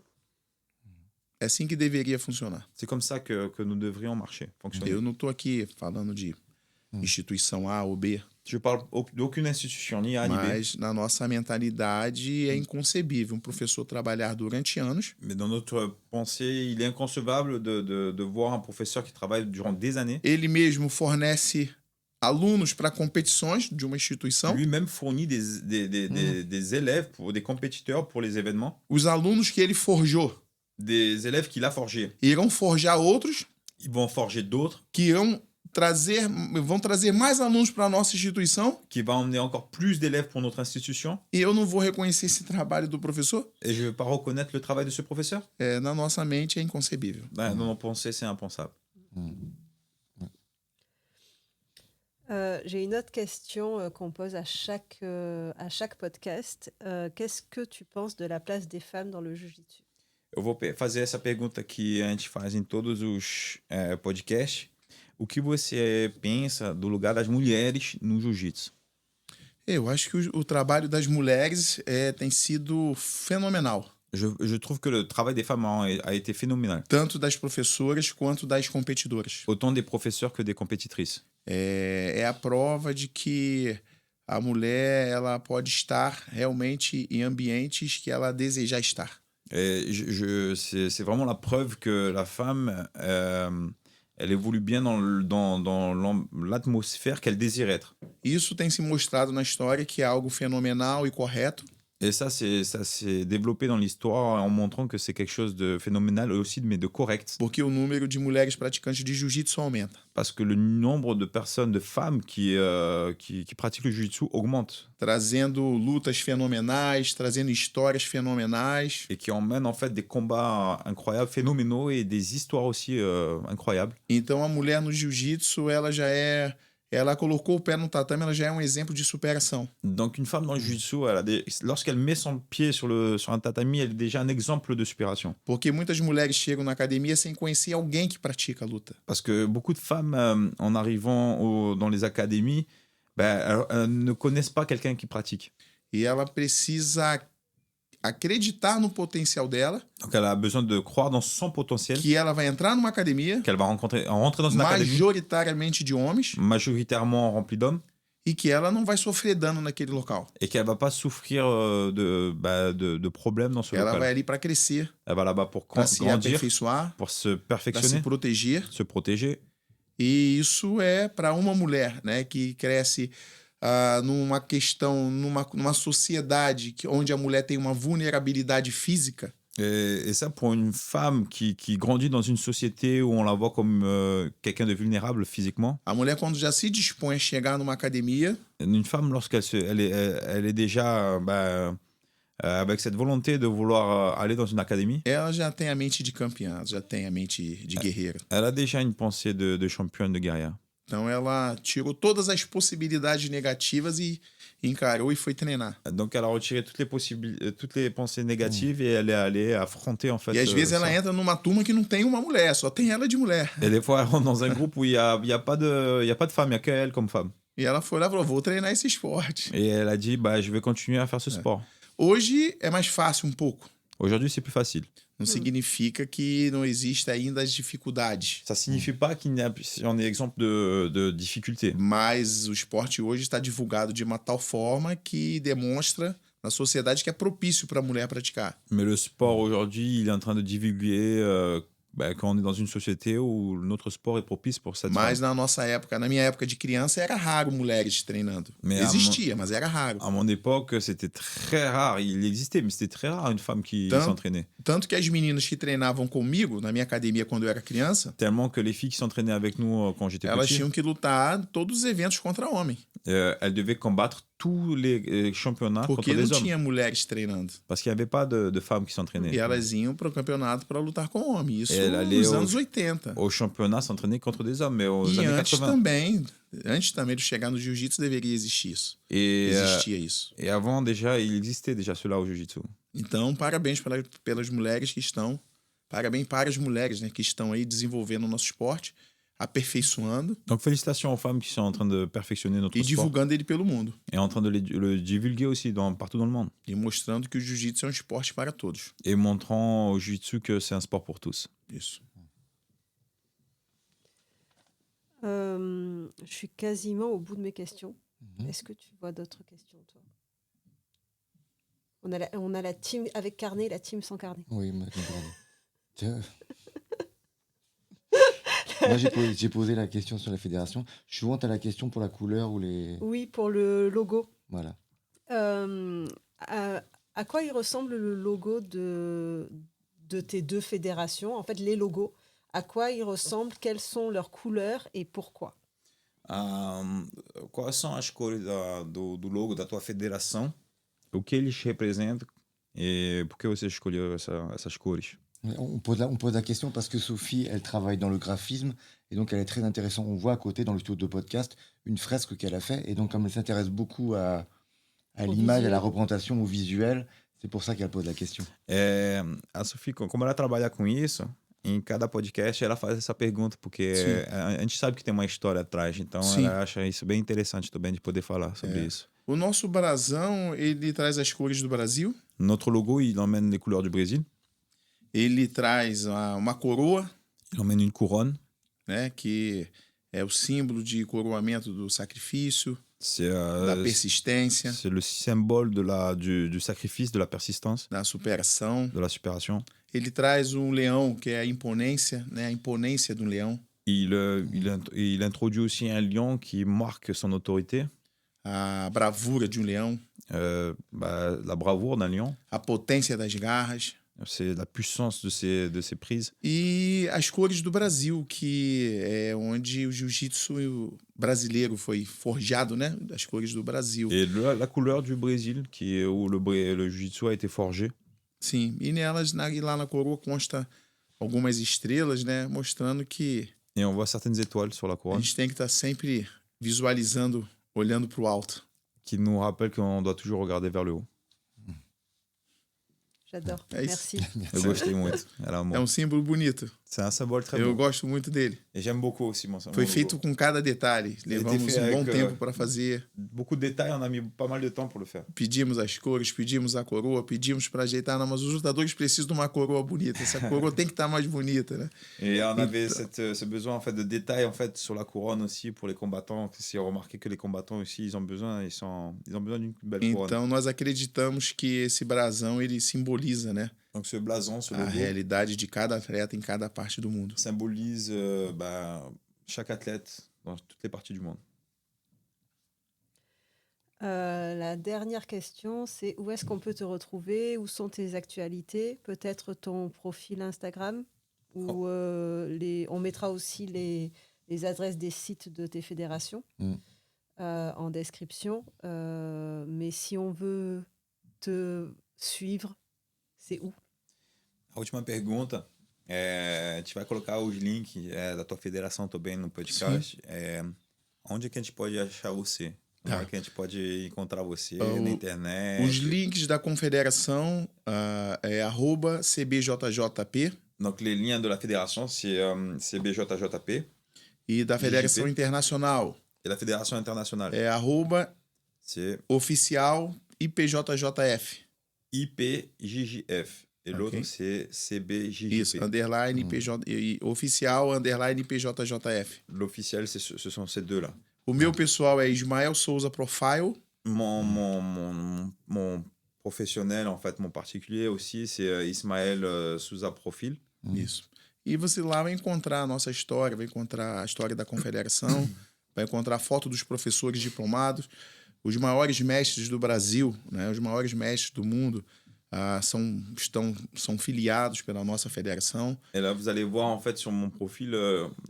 É assim que deveria funcionar. C'est comme ça que nous devrions fonctionner. Eu não estou aqui falando de instituição A ou B, Je parle d'aucune institution, ni A ni B. mas na nossa mentalidade é inconcebível um professor trabalhar durante anos Mais dans notre pensée, il est inconcevable de voir un professeur qui travaille durant des années. ele mesmo fornece alunos para competições de uma instituição. Lui-même fournit des élèves, des compétiteurs pour les événements. Os alunos que ele forjou Des élèves qu'il a forgés. irão forjar outros Ils vont en forger d'autres, que vão trazer mais alunos para a nossa instituição, qui va emmener encore plus d'élèves pour notre institution. e eu não vou reconhecer esse trabalho do professor. Et je ne vais pas reconnaître le travail de ce professeur. Na nossa mente é inconcebível. Dans nos pensées, c'est impensable. J'ai une autre question qu'on pose à chaque podcast. Qu'est-ce que tu penses de la place des femmes dans le jiu-jitsu? Eu vou fazer essa pergunta que a gente faz em todos os podcasts. O que você pensa do lugar das mulheres no jiu-jitsu? Eu acho que o trabalho das mulheres tem sido fenomenal. Je trouve que le travail des femmes a été phénoménal. Tanto das professoras quanto das competidoras. Autant des professeurs que des compétitrices. É a prova de que a mulher ela pode estar realmente em ambientes que ela deseja estar. C'est vraiment la preuve que la femme, elle évolue bien dans l'atmosphère qu'elle désire être. Isso tem se mostrado na história que é algo fenomenal e correto. Et ça s'est développé dans l'histoire en montrant que c'est quelque chose de phénoménal et aussi mais de correct. Porque o número de mulheres praticantes de jiu-jitsu aumenta. Parce que le nombre de personnes, de femmes qui pratiquent le jiu-jitsu augmente. Trazendo lutas fenomenais, trazendo histórias fenomenais. Et qui emmènent en fait des combats incroyables, phénoménaux et des histoires aussi incroyables. Então a mulher no jiu-jitsu, ela colocou o pé no tatame, ela já é um exemplo de superação. Donc une femme dans le jiu-jitsu, lorsqu'elle met son pied sur un tatami, elle est déjà un exemple de supération. Porque muitas mulheres chegam na academia sem conhecer alguém que pratica a luta. Parce que beaucoup de femmes, en arrivant dans les académies, elles ne connaissent pas quelqu'un qui pratique. E ela precisa acreditar no potencial dela. Donc elle a besoin de croire dans son potentiel. Que ela vai entrar numa academia. Qu'elle va rentrer dans une académie. Majoritariamente de homens. Majoritairement remplie d'hommes. E que ela não vai sofrer dano naquele local. Et qu'elle va pas souffrir de problèmes dans ce local. Ela vai ali para crescer. Elle va là-bas pour se aperfeiçoar, pour se perfectionner, para se proteger. Se protéger. E isso é para uma mulher, né, que cresce numa sociedade onde a mulher tem uma vulnerabilidade física. Et ça, pour une femme qui grandit dans une société où on la voit comme quelqu'un de vulnérable physiquement, A mulher, quando já se dispõe a chegar numa academia, une femme, elle est déjà avec cette volonté de vouloir aller dans une académie, ela já tem a mente de campeã, já tem a mente de guerreira. elle a déjà une pensée de championne, de guerrière. Então ela tirou todas as possibilidades negativas e encarou e foi treinar. Donc, elle a retiré toutes les pensées négatives et elle est allée affronter, en fait. E às vezes ela ça. entra numa turma que não tem uma mulher, só tem ela de mulher. Et des fois, elle rentre dans un groupe où il y a pas de femme, il n'y a qu'elle comme femme. E ela foi lá e falou: vou treinar esse esporte. Et elle a dit, je vais continuer à faire ce sport. Hoje é mais fácil um pouco. Aujourd'hui, c'est plus facile. Não significa que não existe ainda as dificuldades. Ça signifie pas on est exemple de difficultés. Mas o esporte hoje está divulgado de uma tal forma que demonstra na sociedade que é propício para a mulher praticar. Mais le sport aujourd'hui, il est en train de divulguer qu'on est dans une société où notre sport est propice pour cette Mas femme. na nossa época, na minha época de criança, era raro mulheres treinando. Mais Existia, mas era raro. À mon époque, c'était très rare. Il existait, mais c'était très rare une femme qui Tant- s'entraînait. Tanto que as meninas que treinavam comigo, na minha academia quando eu era criança, Tellement que les filles qui s'entraînaient avec nous quand j'étais elas petit, tinham que lutar todos os eventos contra homem. elles devaient combattre tous les championnats Porque contre não des hommes. tinha mulheres treinando. Parce qu'il n'y avait pas de femmes qui s'entraînaient. E elas iam para o campeonato para lutar com homem. Isso Ela ali nos eu- anos 80. Au championnat, s'entraîner contre des hommes, mais aux E années antes 80. também de chegar no jiu-jitsu, deveria existir isso. Et, Existia isso. et avant, déjà, il existait déjà cela au Jiu-Jitsu. Então, parabéns pelas mulheres que estão. Parabéns para as mulheres, né, que estão aí desenvolvendo o nosso esporte, aperfeiçoando Donc, félicitations aux femmes qui sont en train de perfectionner notre e sport divulgando ele pelo mundo. et en train de le divulguer aussi partout dans le monde. E mostrando que o jiu-jitsu é um esporte para todos. Et montrant au Jiu-Jitsu que c'est un sport pour tous. Isso. Je suis quasiment au bout de mes questions. Mhm. Est-ce que tu vois d'autres questions, toi? On a la team avec carnet, la team sans carnet. Oui, moi, j'ai posé la question sur la fédération. Souvent, tu as la question pour la couleur ou les. Oui, pour le logo. Voilà. À quoi il ressemble le logo de tes deux fédérations? En fait, les logos. À quoi ils ressemblent? Quelles sont leurs couleurs et pourquoi? Quais são as cores do logo da tua federação? O que eles representam? E por que você escolheu essas cores? On pose la question parce que Sophie, elle travaille dans le graphisme et donc elle est très intéressante. On voit à côté, dans le studio de podcast, une fresque qu'elle a fait. Et donc, comme elle s'intéresse beaucoup à Au l'image, à visuel. la représentation, au visuel, c'est pour ça qu'elle pose la question. A Sofia, como ela trabalha com isso, em cada podcast ela faz essa pergunta, porque Sim. a gente sabe que tem uma história atrás, então Sim. ela acha isso bem interessante também de poder falar sobre isso. O nosso brasão, ele traz as cores do Brasil. Notre logo, il emmène les couleurs du Brésil, Ele traz uma coroa, il emmène une couronne, né, que é o símbolo de coroamento do sacrifício, c'est da persistência, c'est le symbole du sacrifice, de la persistance, da superação. de la supération. Ele traz um leão, que é a imponência, né, a imponência do leão, Il introduit aussi un lion qui marque son autorité, a bravura de um leão, la bravoure d'un lion, a potência das garras. c'est la puissance de ses prises. E as cores do Brasil, que é onde o jiu-jitsu brasileiro foi forjado, né? As cores do Brasil. Et la couleur du Brésil, où le jiu-jitsu a été forgé. Sim, e nelas, lá na coroa, consta algumas estrelas, né? Mostrando que Et on voit certaines étoiles sur la a couronne gente tem que estar sempre visualizando, olhando para o alto. qui nous rappellent qu'on doit toujours regarder vers le haut. J'adore. É isso. Merci. Eu gostei muito. Era É bom. símbolo bonito. C'est un symbole très Eu beau. gosto muito dele. Et j'aime beaucoup aussi mon Foi feito com cada detalhe. Levamos fait um bom avec, tempo para fazer. Beaucoup de détails, on a mis pas mal de temps pour le faire. Pedimos as cores, pedimos a coroa, pedimos para ajeitar. Não, mas os lutadores precisam de uma coroa bonita. Essa coroa tem que estar mais bonita, né? Et on avait ce besoin en fait de détails en fait sur la couronne aussi pour les combattants. Si on remarquait que les combattants aussi ils ont besoin d'une belle couronne. Então nós acreditamos que esse brasão ele simboliza, né, Donc ce blason, ce a logo, realidade de cada atleta em cada parte do mundo. symbolise chaque athlète dans toutes les parties du monde. La dernière question, c'est où est-ce qu'on peut te retrouver? Où sont tes actualités? Peut-être ton profil Instagram? Ou on mettra aussi les adresses des sites de tes fédérations Mm. en description. Mais si on veut te suivre, c'est où? A última pergunta, a gente vai colocar os links da tua federação também no podcast. Onde é que a gente pode achar você? Como é que a gente pode encontrar você na internet? Os links da confederação é @cbjjp Donc, les liens de la fédération, c'est BJJP. e da Federação JJP. Internacional Et la fédération internationale, é c'est @oficial IPJJF. IPJJF. Et l'autre, Ok. c'est CBJJP. Isso, underline IPJ, oficial, underline IPJJF. L'officiel, ce sont ces deux-là. O meu pessoal é Ismael Souza Profile. Mon professionnel, en fait, mon particulier aussi, c'est Ismaël Souza Profil. Isso. E você lá vai encontrar a nossa história, vai encontrar a história da confederação, vai encontrar a foto dos professores diplomados, os maiores mestres do Brasil, né, os maiores mestres do mundo são filiados pela nossa federação. Et là, vous allez voir, en fait, sur mon profil,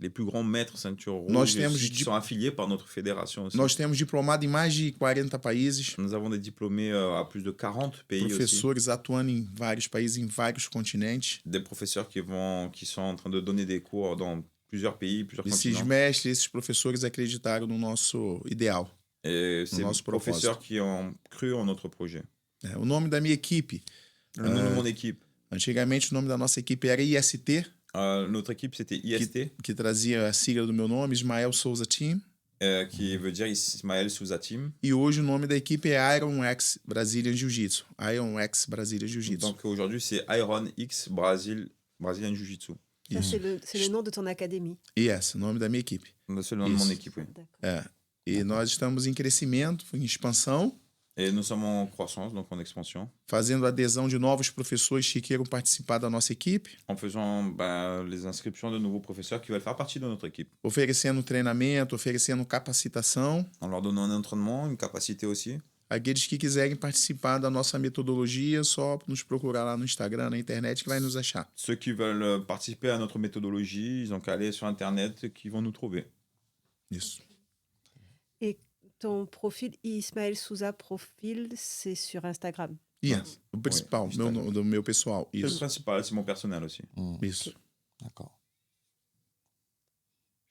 les plus grands maîtres ceinture rouge Nós temos aussi, qui sont affiliés par notre fédération aussi. Nós temos diplomado em mais de 40 países, Nous avons des diplômés à plus de 40 pays aussi. professores atuando em vários países, em vários continentes. Des professeurs qui sont en train de donner des cours dans plusieurs pays, plusieurs Esses continents. mestres, esses professores acreditaram no nosso ideal. Et c'est nosso les professeurs qui ont cru en notre projet. O nome da minha equipe, Le nom de mon équipe. antigamente o nome da nossa equipe era IST, Notre équipe, c'était IST, que trazia a sigla do meu nome, Ismael Souza Team. qui veut dire Ismaël Souza Team. E hoje o nome da equipe é Iron X Brazilian Jiu-Jitsu. Iron X Brazilian Jiu-Jitsu. Donc aujourd'hui, c'est Iron X Brazilian Jiu-Jitsu. Ça, c'est le nom de ton académie. Yes, o nome da minha equipe. C'est le nom de mon Isso. équipe, oui. D'accord. E nós estamos em crescimento, em expansão, Et nous sommes en croissance, donc en expansion, fazendo adesão de novos professores que queiram participar da nossa equipe, en faisant les inscriptions de nouveaux professeurs qui veulent faire partie de notre équipe, oferecendo treinamento, oferecendo capacitação. en leur donnant un entraînement, une capacité aussi. Aqueles que quiserem participar da nossa metodologia, só nos procurar lá no Instagram, na internet, que vai nos achar. Ceux qui veulent participer à notre méthodologie, ils ont qu'à aller sur Internet qui vont nous trouver. Isso. Et ton profil Ismaël Souza Profil, c'est sur Instagram. Yes. O principal, Instagram. do meu pessoal. C'est le Isso. principal, c'est mon personnel aussi. Isso. D'accord.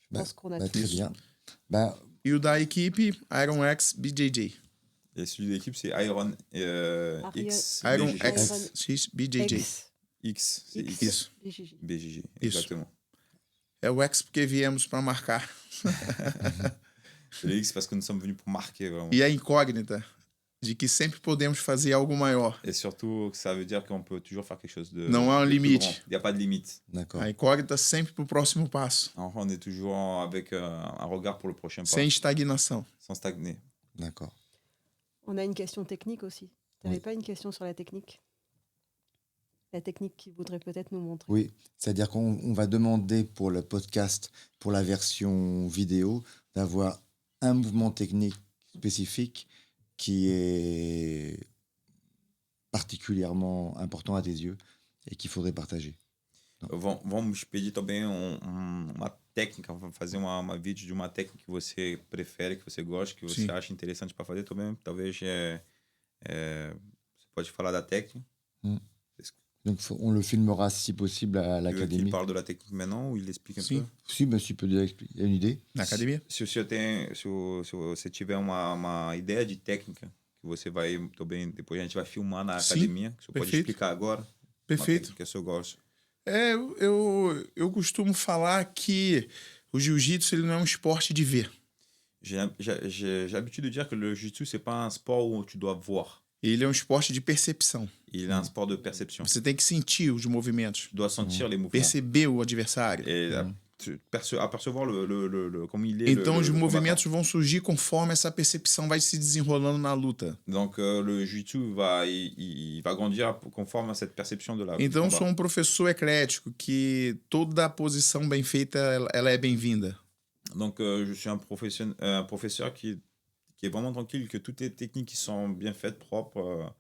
Je pense qu'on a Bah, tout. très bien. Bah, E o da equipe, Iron X BJJ. Et celui de l'équipe, c'est Iron X Iron BJJ. X X BJJ. X, c'est X. Isso. BJJ. BJJ, Isso. exactement. É o X porque viemos para marcar. Le X parce que nous sommes venus pour marquer vraiment. E a incógnita de que sempre podemos fazer algo maior. Et surtout, ça veut dire qu'on peut toujours faire quelque chose de. Non, un de plus limite. grand. Il n'y a pas de limite. d'accord. A incógnita sempre para o próximo passo, Enfin, on est toujours avec un regard pour le prochain pas, sem estagnação. sans stagner. D'accord. On a une question technique aussi. Tu n'avais Oui. pas une question sur la technique? La technique qu'il voudrait peut-être nous montrer. Oui, c'est-à-dire qu'on va demander pour le podcast, pour la version vidéo, d'avoir un mouvement technique spécifique qui est particulièrement important à tes yeux et qu'il faudrait partager. Vamos pedir também uma técnica, vamos fazer uma vídeo de uma técnica que você prefere, que você gosta, que você Sim. acha interessante para fazer também. Talvez você pode falar da técnica. Donc on le filmera si possible à Tu veux qu'il l'académie. parle de la technique maintenant ou il explique un Sim. peu? Si, mais tu peux déjà expliquer. Il y a une idée? Na academia? Se você tiver uma ideia de técnica que você vai também, depois a gente vai filmar na Sim, academia, que você pode perfeito. explicar agora. Uma Perfeito. técnica que eu gosto. Eu costumo falar que o jiu-jitsu ele não é um esporte de ver. J'ai l'habitude de dire que le jiu-jitsu, c'est pas un sport où tu dois voir. Ele é um esporte de percepção. Il est un sport de perception. Você tem que sentir os movimentos, Tu dois sentir les mouvements perceber o adversário. et apercevoir comme il est. Então os le movimentos vão surgir conforme essa percepção vai se desenrolando na luta. Donc le jiu-jitsu il va grandir conforme à cette perception de la. Então eu du sou combat. um professor eclético que toda a posição bem feita ela é bem-vinda. Donc je suis un professeur qui qui est vraiment tranquille, que toutes les techniques qui sont bien faites, propres,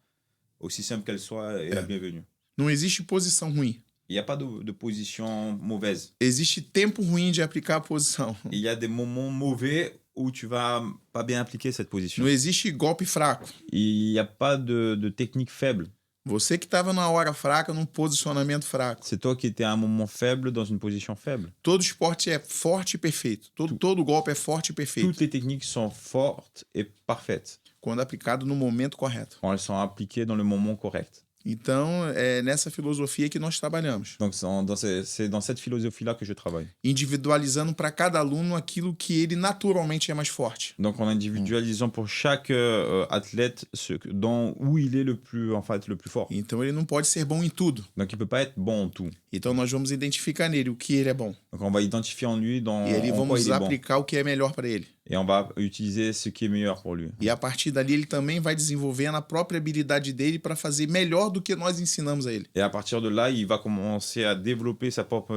aussi simple qu'elles soient, est la bienvenue. Não existe posição ruim. Il n'y a pas de position mauvaise. Existe tempo ruim de aplicar a posição. Il y a des moments mauvais où tu vas pas bien appliquer cette position. Não existe golpe fraco. Il n'y a pas de technique faible. Você que estava na hora fraca, num posicionamento fraco. C'est toi qui étais à un moment faible dans une position faible. Todo esporte é forte e perfeito. Todo golpe é forte e perfeito. Toutes les techniques sont fortes et parfaites Quando aplicado no momento correto. quand elles sont appliquées dans le moment correct. Então, é nessa filosofia que nós trabalhamos. Donc c'est dans cette philosophie-là que je travaille. Individualizando para cada aluno aquilo que ele naturalmente é mais forte. Donc en individualisant pour chaque athlète où il est le plus fort. Então, ele não pode ser bom em tudo. Donc il peut pas être bon en tout. Então, nós vamos identificar nele o que ele é bom. Donc on va identifier en lui E aí en quoi vamos il est bon. aplicar o que é melhor para ele. Et on va utiliser ce qui est meilleur pour lui. E a partir dali, ele também vai desenvolvendo a própria habilidade dele para fazer melhor do que nós ensinamos a ele. Et à partir de là, il va commencer à développer sa propre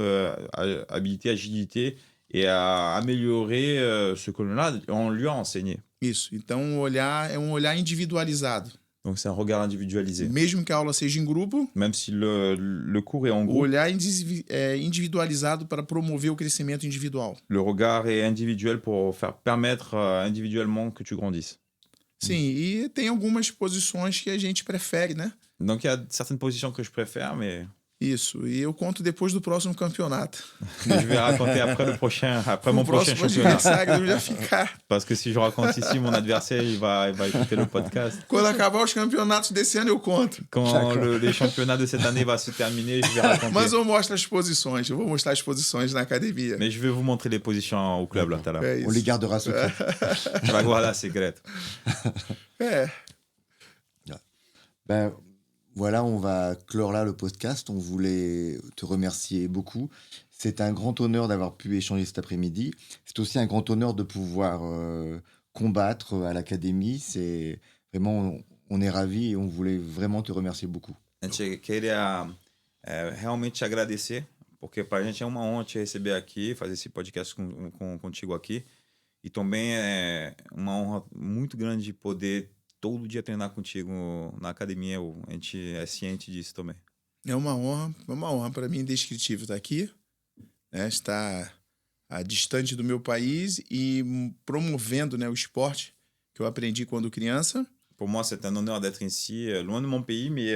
habilité, agilité et à améliorer ce que on lui a enseigné. Isso. Então, o olhar é um olhar individualizado. Donc c'est un regard individualisé. Mesmo que a aula seja em grupo, Même si le cours est en o groupe, olhar é individualizado para promover o crescimento individual. le regard est individuel pour permettre individuellement que tu grandisses. Sim, e tem algumas posições que a gente prefere, né? Donc il y a certaines positions que je préfère, mais Isso. E eu conto depois do próximo campeonato. je vais raconter après mon O prochain próximo championnat. adversário eu já ficar. Parce que si je raconte ici, mon adversaire, il va écouter le podcast. Quando acabar os campeonatos desse ano, eu conto. Quand les championnats de cette année va se terminer, je vais raconter. Mas eu mostro as posições. Eu vou mostrar as posições na academia. Mais je vais vous montrer les positions au club là tout à l'heure. É On les isso. gardera secrets. Tu vas voir là, c'est Grete. É. Ben, voilà, on va clore là le podcast. On voulait te remercier beaucoup. C'est un grand honneur d'avoir pu échanger cet après-midi. C'est aussi un grand honneur de pouvoir combattre à l'académie. C'est vraiment, on est ravis et on voulait vraiment te remercier beaucoup. A gente queria realmente te agradecer, porque para a gente é uma honra te receber aqui, fazer esse podcast contigo aqui. E também é uma honra muito grande de poder todo dia treinar contigo na academia. A gente é ciente disso também. É uma honra para mim indescritível estar aqui, né? Estar distante do meu país e promovendo, né, o esporte que eu aprendi quando criança. Pour moi, c'est un honneur d'être ici, loin de mon pays, mais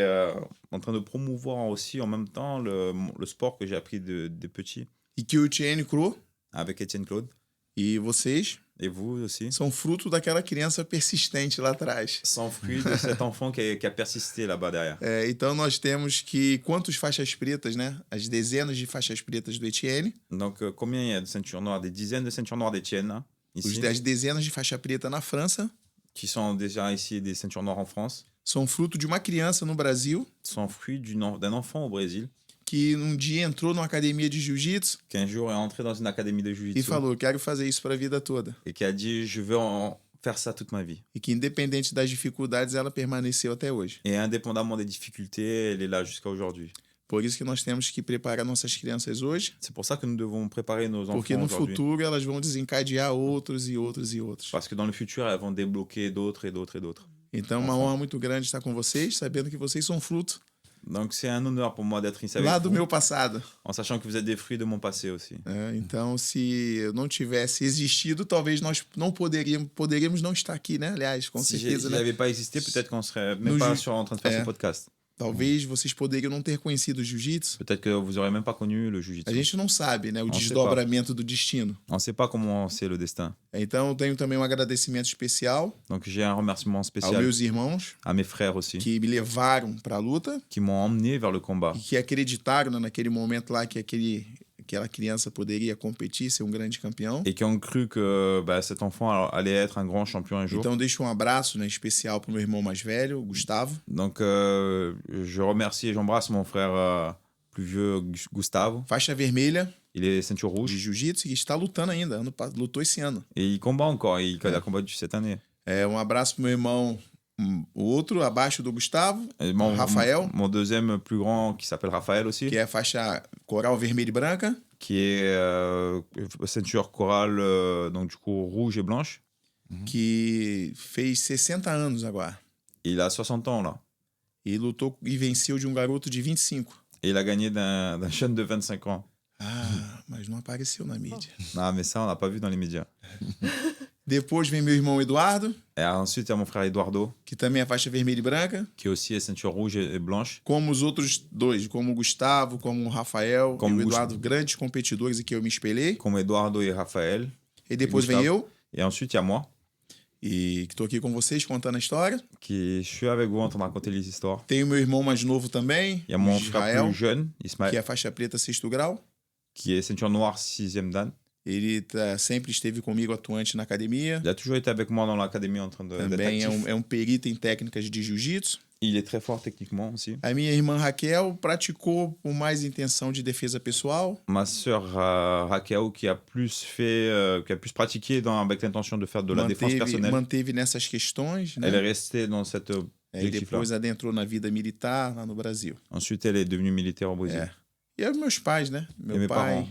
en train de promouvoir aussi en même temps le sport que j'ai appris de petit E que o Etienne Cro avec Étienne Claude. e vocês Et vous aussi. são fruto daquela criança persistente lá atrás. Sans fruit de cet enfant qui a persisté là-bas derrière. Então nós temos que... Quantos faixas pretas, né? As dezenas de faixas pretas do Etienne, Donc, combien il y a de ceintures noires? Des dizaines de ceintures noires d'Étienne, hein, ici, as dezenas de faixa preta na França, qui sont déjà ici des ceintures noires en France, são fruto de uma criança no Brasil sont fruits d'un enfant au Brésil que um dia entrou numa academia de jiu-jitsu qui un jour est entré dans une académie de e jiu-jitsu falou, quero fazer isso para a vida toda. et qui a dit je veux faire ça toute ma vie. E que independente das dificuldades, ela permaneceu até hoje. Et indépendamment des difficultés, elle est là jusqu'à aujourd'hui. Por isso que nós temos que preparar nossas crianças hoje, C'est pour ça que nous devons préparer nos porque enfants no aujourd'hui. futuro elas vão desencadear outros e outros e outros. Parce que dans le futur, elles vont débloquer d'autres et d'autres et d'autres. Então, uma honra muito grande estar com vocês, sabendo que vocês são fruto Donc c'est un honneur pour moi d'être ici avec lá do vous, meu passado. en sachant que vous êtes des fruits de mon passé aussi. Então, se eu não tivesse existido, talvez nós não poderíamos não estar aqui, né? Aliás, com Si certeza, je né? n'avais pas existé, peut-être qu'on serait même Nous pas ju- en train de faire É. ce podcast. Talvez vocês poderiam não ter conhecido o jiu-jitsu. Peut-être que vous aurez même pas connu le A jiu-jitsu. gente não sabe, né? O sait desdobramento do destino. On ne sait pas comment c'est le destin. Então, eu tenho também um agradecimento especial Donc j'ai un remerciement aos spécial meus irmãos à mes frères aussi, que me levaram para a luta qui m'ont emmené vers le combat e que acreditaram, né, naquele momento lá que aquela criança poderia competir, ser um grande campeão. et qui ont cru que cet enfant allait être un grand champion un jour. Então, deixo um abraço, né, especial para o meu irmão mais velho, o Gustavo. Donc je remercie et j'embrasse mon frère plus vieux, Gustavo. Faixa vermelha Il est ceinture de rouge jiu-jitsu e está lutando ainda. Lutou esse ano. et il combat encore. Il a combattu cette année. Um abraço pro meu irmão, o outro abaixo do Gustavo, Et Raphaël, mon deuxième plus grand, qui s'appelle Raphaël aussi, que é a faixa coral vermelha e branca. qui est ceinture chorale, donc du coup rouge et blanche. que fez 60 anos agora. Il a 60 ans là. E lutou e venceu de um garoto de 25. Et il a gagné d'un jeune de 25 ans. Ah, mas não apareceu na mídia. Non, mais ça, on n'a pas vu dans les médias. Depois vem meu irmão Eduardo, Et ensuite, il y a mon frère Eduardo, que também é faixa vermelha e branca. qui aussi est ceinture rouge et blanche. Como os outros dois, como o Gustavo, como o Rafael Como e o o Eduardo, grandes competidores e que eu me espelhei. Comme Eduardo et Raphaël. E depois Gustavo. vem eu, Et ensuite, il y a moi, e que estou aqui com vocês contando a história. qui je suis avec vous en train de raconter les histoires. Tem o meu irmão mais novo também, Il y a mon Israel, frère plus jeune, que Ismaël, é faixa preta sexto grau. qui est ceinture noire 6e dan. Ele sempre esteve comigo atuante na academia. Il a toujours été avec moi dans l'académie en train d'être Também actif. é um perito em técnicas de jiu-jitsu. Il est très fort techniquement aussi. A minha irmã Raquel praticou por mais intenção de defesa pessoal. Ma sœur Raquel, qui a plus fait, qui a plus pratiqué avec l'intention de faire de la défense personnelle. Manteve nessas questões, né? Elle est restée dans cette E objectif-là. depois adentrou na vida militar lá no Brasil. Ensuite, elle est devenue militaire au Brésil. É. E os meus pais, né? Et mes parents,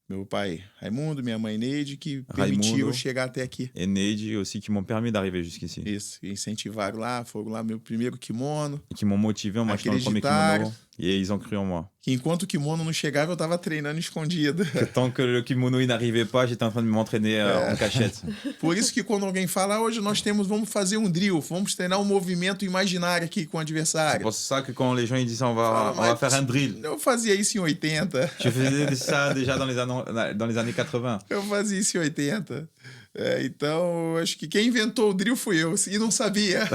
Meu pai Raimundo, minha mãe Neide, que Raimundo. permitiram eu chegar até aqui. et Neide aussi, qui m'ont permis d'arriver jusqu'ici. Isso, incentivaram lá, foram lá meu primeiro kimono. Et qui m'ont motivé en m'achetant le premier Acreditaram. kimono. Et ils ont cru en moi. Que enquanto o kimono não chegava, eu tava treinando escondido. Que tant que le kimono il n'arrivait pas, j'étais en train de m'entraîner en cachette. Por isso que quando alguém fala, hoje vamos fazer um drill, vamos treinar um movimento imaginário aqui com o C'est adversário. pour ça que quand les gens ils disent on va Mas faire un drill. Eu fazia isso em 80. Je faisais ça déjà dans les années 80. Eu fazia isso em 80. É, então, acho que quem inventou o drill fui eu, e não sabia.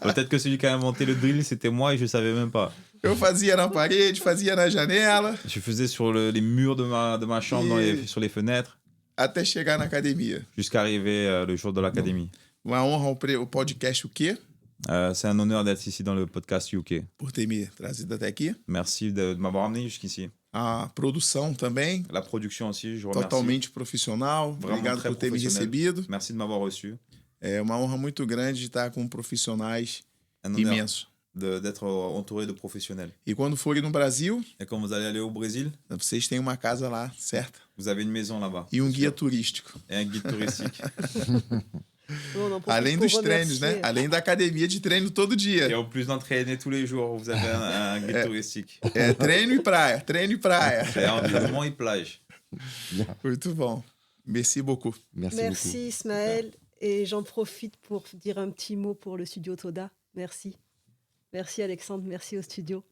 Peut-être que celui qui a inventé le drill, c'était moi et je savais même pas. Eu fazia na parede, fazia na janela, Je faisais sur les murs de ma chambre, sur les fenêtres, até chegar na academia. jusqu'à arriver le jour de l'académie. Uma honra o podcast O Quê? C'est un honneur d'être ici dans le podcast UK. Por ter me trazido até aqui. Merci de m'avoir amené jusqu'ici. A produção também, La production aussi, je remercie. totalmente profissional. Vraiment Obrigado très por ter me professionnel. recebido. Merci de m'avoir reçu. É uma honra muito grande de estar com profissionais Un honneur imensos. d'être entouré de professionnels. E quando forem no Brasil, Et quand vous allez aller au Brésil, vocês têm uma casa lá, certo? vous avez une maison là-bas. E um guia turístico. Et un guide touristique. On en profite Além pour dos treinos, né? remercier. Além da academia de treino todo Et dia. en plus d'entraîner tous les jours, vous avez un guide touristique. É treino e praia, treino e praia. Et environnement et plage. Muito bom. Merci beaucoup. Merci, Merci beaucoup. Ismaël. Et j'en profite pour dire un petit mot pour le studio Toda. Merci. Merci Alexandre, merci au studio.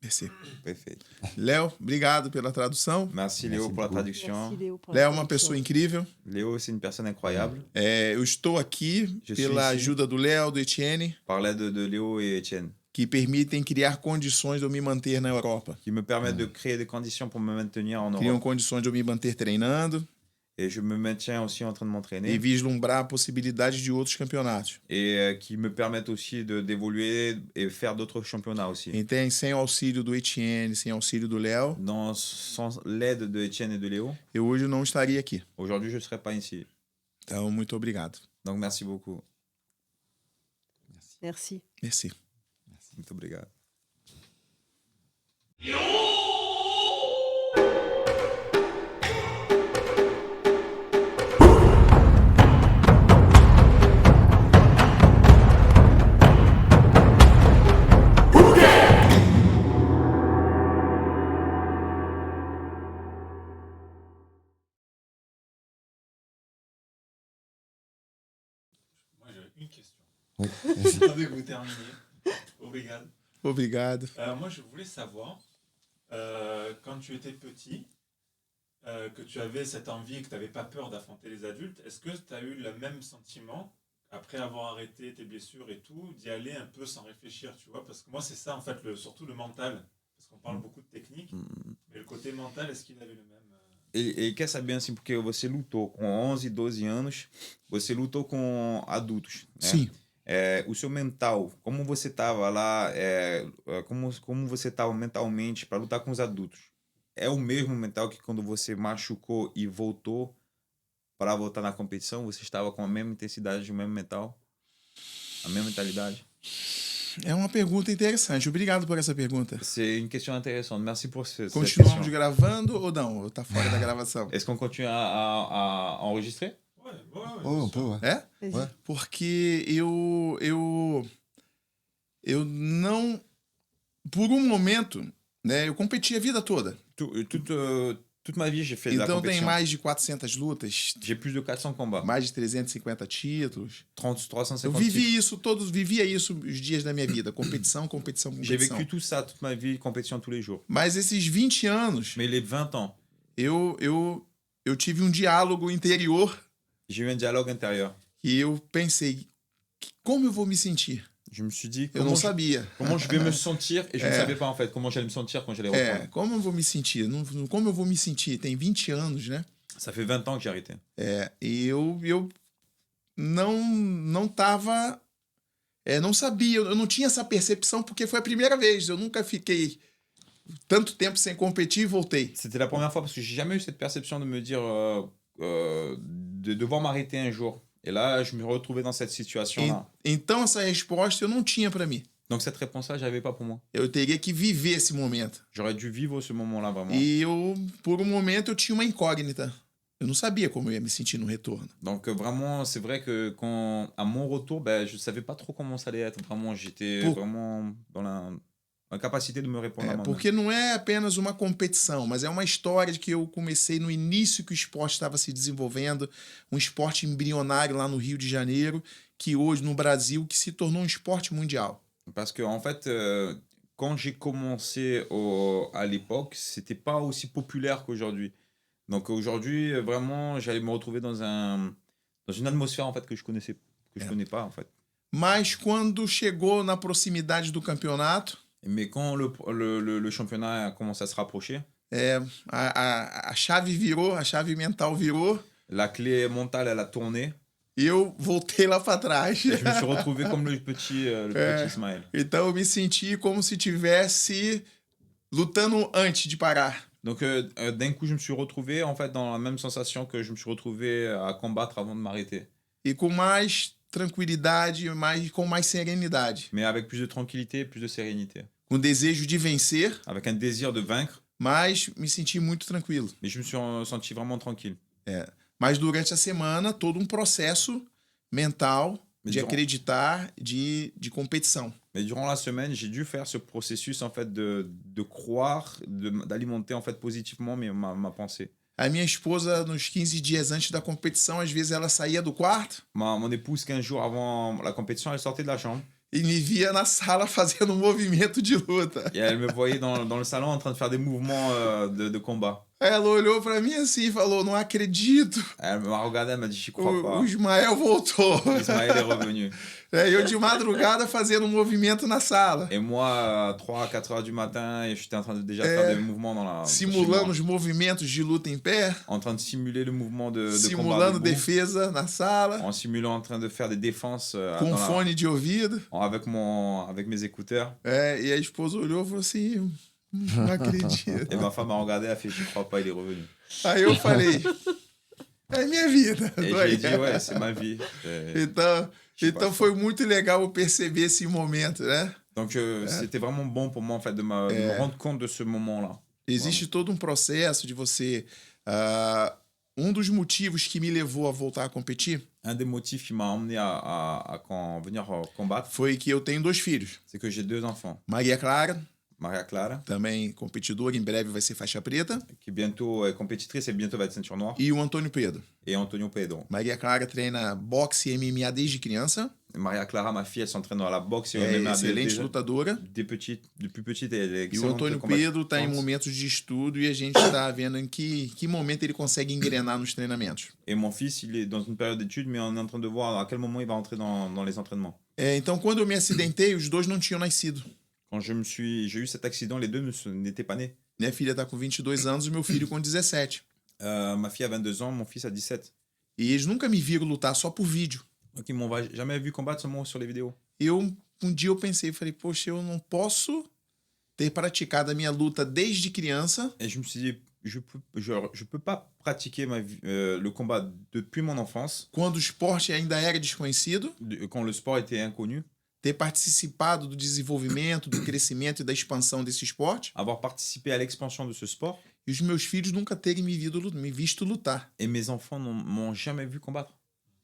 Merci. Perfeito. Léo, obrigado pela tradução. Merci Léo Merci pour la beaucoup. traduction. Merci Léo pour la Léo é uma traduction. pessoa incrível. Léo, c'est une personne incroyable. É, eu estou aqui Je pela suis ici. ajuda do Léo, do Etienne, Par l'aide de Léo et Étienne, que permitem criar condições de eu me manter na Europa. qui me permettent de créer des conditions pour me maintenir en Criam Europe. condições de eu me manter treinando Et je me maintiens aussi en train de e m'entraîner. vislumbrar a possibilidade de outros campeonatos. Et qui me permettent aussi d'évoluer et faire d'autres championnats aussi. Então, sem o auxílio do Etienne, sem o auxílio do Léo, Sans l'aide de Étienne et de Léo, eu hoje não estaria aqui. aujourd'hui je ne serais pas ici. Então, muito obrigado. Donc merci beaucoup. Merci. Merci. Muito obrigado. Moi, j'avais une question. Oui. Attendez que vous terminiez. Obrigado. Obrigado. Moi, je voulais savoir, quand tu étais petit, que tu avais cette envie et que tu n'avais pas peur d'affronter les adultes, est-ce que tu as eu le même sentiment, après avoir arrêté tes blessures et tout, d'y aller un peu sans réfléchir, tu vois? Parce que moi, c'est ça, en fait, surtout le mental. Parce qu'on parle beaucoup de technique, mais le côté mental, est-ce qu'il avait le même... Ele quer saber assim, porque você lutou com 11, 12 anos, você lutou com adultos, né? Sim. O seu mental, como você estava lá, como você estava mentalmente para lutar com os adultos? É o mesmo mental que quando você machucou e voltou para voltar na competição? Você estava com a mesma intensidade, o mesmo mental? A mesma mentalidade? É uma pergunta interessante. Obrigado por essa pergunta. C'est une question intéressante. Merci pour cette Continuamos question. gravando ou não? Ou tá fora da gravação? Est-ce qu'on continue à enregistrer? Ouais, Oh, on peut, ouais. É? Vas-y. Ouais. Porque eu não... Por um momento, né? Eu competi a vida toda. Toute ma vie, j'ai fait de la Então tem compétition. mais de 400 lutas, J'ai plus de 400 combats. mais de 350 títulos. 350 Eu titres. vivia isso os dias da minha vida. Competição, competição, J'ai competição. vécu tout ça, toute ma vie, compétition tous les jours. Mas esses 20 anos, Mais les 20 ans, eu tive um diálogo interior j'ai eu un dialogue intérieur. que eu pensei, como eu vou me sentir? Je me suis dit, Eu não sabia. comment je vais me sentir? Et je ne savais pas en fait comment j'allais me sentir quand j'allais É, reprendre. como eu vou me sentir? Como eu vou me sentir? Tem 20 anos, né? Ça fait 20 ans que j'ai arrêté. É, e eu não tava... não sabia, eu não tinha essa percepção porque foi a primeira vez. Eu nunca fiquei tanto tempo sem competir e voltei. C'était la première fois parce que j'ai jamais eu cette perception de me dire de devoir m'arrêter un jour. Et là, je me retrouvais dans cette situation-là. Então essa resposta eu não tinha para mim. Donc cette réponse-là, j'avais pas pour moi. Eu teria que viver esse momento. J'aurais dû vivre ce moment-là vraiment. E por um momento, eu tinha uma incógnita. Eu não sabia como eu ia me sentir no retorno. Donc vraiment, c'est vrai que à mon retour, ben, je savais pas trop comment ça allait être. Vraiment, j'étais vraiment dans la capacité de me répondre à moi-même. Porque não é apenas uma competição, mas é uma história de que eu comecei no início que o esporte estava se desenvolvendo, um esporte embrionário lá no Rio de Janeiro, que hoje no Brasil que se tornou um esporte mundial. Parce que en fait, quand j'ai commencé à l'époque, c'était pas aussi populaire qu'aujourd'hui. Donc aujourd'hui, vraiment, j'allais me retrouver dans une atmosphère en fait que je connaissais, que je connais pas en fait. Mas quando chegou na proximidade do campeonato, Mais quand le championnat a commencé à se rapprocher, a chave virou, a chave mental virou, la clé mentale elle a tourné. e eu voltei lá para trás. Et je me suis retrouvé comme le petit Ismaël. Então eu me senti como se tivesse lutando antes de parar. Donc d'un coup, je me suis retrouvé en fait dans la même sensation que je me suis retrouvé à combattre avant de m'arrêter. E com mais tranquilidade, com mais serenidade. Mais avec plus de tranquillité, plus de sérénité. Com desejo de vencer, Avec un désir de vaincre, mas me senti muito tranquilo. mais je me suis senti vraiment tranquille. Mas durante a semana, todo um processo mental de durant- acreditar, de competição. Mais durant la semaine, j'ai dû faire ce processus en fait de croire, d'alimenter en fait positivement ma pensée. A minha esposa, nos 15 dias antes da competição, às vezes ela saía do quarto Mon épouse, 15 jours avant la compétition, elle sortait de la chambre e me via na sala fazendo um movimento de luta. et elle me voyait dans le salon en train de faire des mouvements de combat. Aí ela olhou pra mim assim e falou: Não acredito, Elle m'a regardé, elle m'a dit, j'y crois pas. o Ismael voltou. Ismaël est revenu. E eu de madrugada fazendo um movimento na sala, Et moi, à 3 à 4 heures du matin, et j'étais en train de déjà faire des mouvements chez simulando moi. os movimentos de luta em pé, En train de simuler le mouvement de combat simulando debout, defesa na sala, en simulant en train de faire des défenses com fone de ouvido. avec mes écouteurs. E a esposa olhou e falou assim: Não acredito. Et ma femme m'a regardé, elle a fait, j'y crois pas, il est revenu. Aí eu falei: É minha vida. Et je lui ai dit, ouais, c'est ma vie. Então foi muito legal eu perceber esse momento, né? Donc c'était vraiment bon pour moi en fait de me rendre compte de ce moment-là. Existe todo um processo de você. Um dos motivos que me levou a voltar a competir Un des motifs qui m'a emmené à venir combattre, foi que eu tenho 2 filhos. c'est que j'ai 2 enfants. Maria Clara, Maria Clara, também competidora, em breve vai ser faixa preta, qui bientôt est compétitrice et bientôt va être ceinture noire, e o Antônio Pedro. et Antonio Pedro. Maria Clara treina boxe e MMA desde criança, Maria Clara, ma fille, elle s'entraîne dans la boxe et é MMA excelente lutadora. de plus petite, elle est E o excellente Antônio combattante. Pedro está em momentos de estudo e a gente está vendo em que momento ele consegue engrenar nos treinamentos. Et mon fils, il est dans une période d'études, mais on est en train de voir à quel moment il va entrer dans les entraînements. Então, quando eu me acidentei, os 2 não tinham nascido. Quand j'ai eu cet accident, les 2 n'étaient pas nés. Minha filha está com 22 anos e meu filho com 17. Ma fille a 22 ans, mon fils a 17. E eles nunca me viram lutar só por vídeo. Donc ils m'ont jamais vu combattre seulement sur les vidéos. Um dia eu pensei, falei, poxa, eu não posso ter praticado a minha luta desde criança Et je me suis dit, je peux pas pratiquer le combat depuis mon enfance, quando o esporte ainda era desconhecido, quand le sport était inconnu, ter participado do desenvolvimento, do crescimento e da expansão desse esporte, avoir participé à l'expansion de ce sport, e os meus filhos nunca terem me visto lutar. et mes enfants m'ont jamais vu combattre.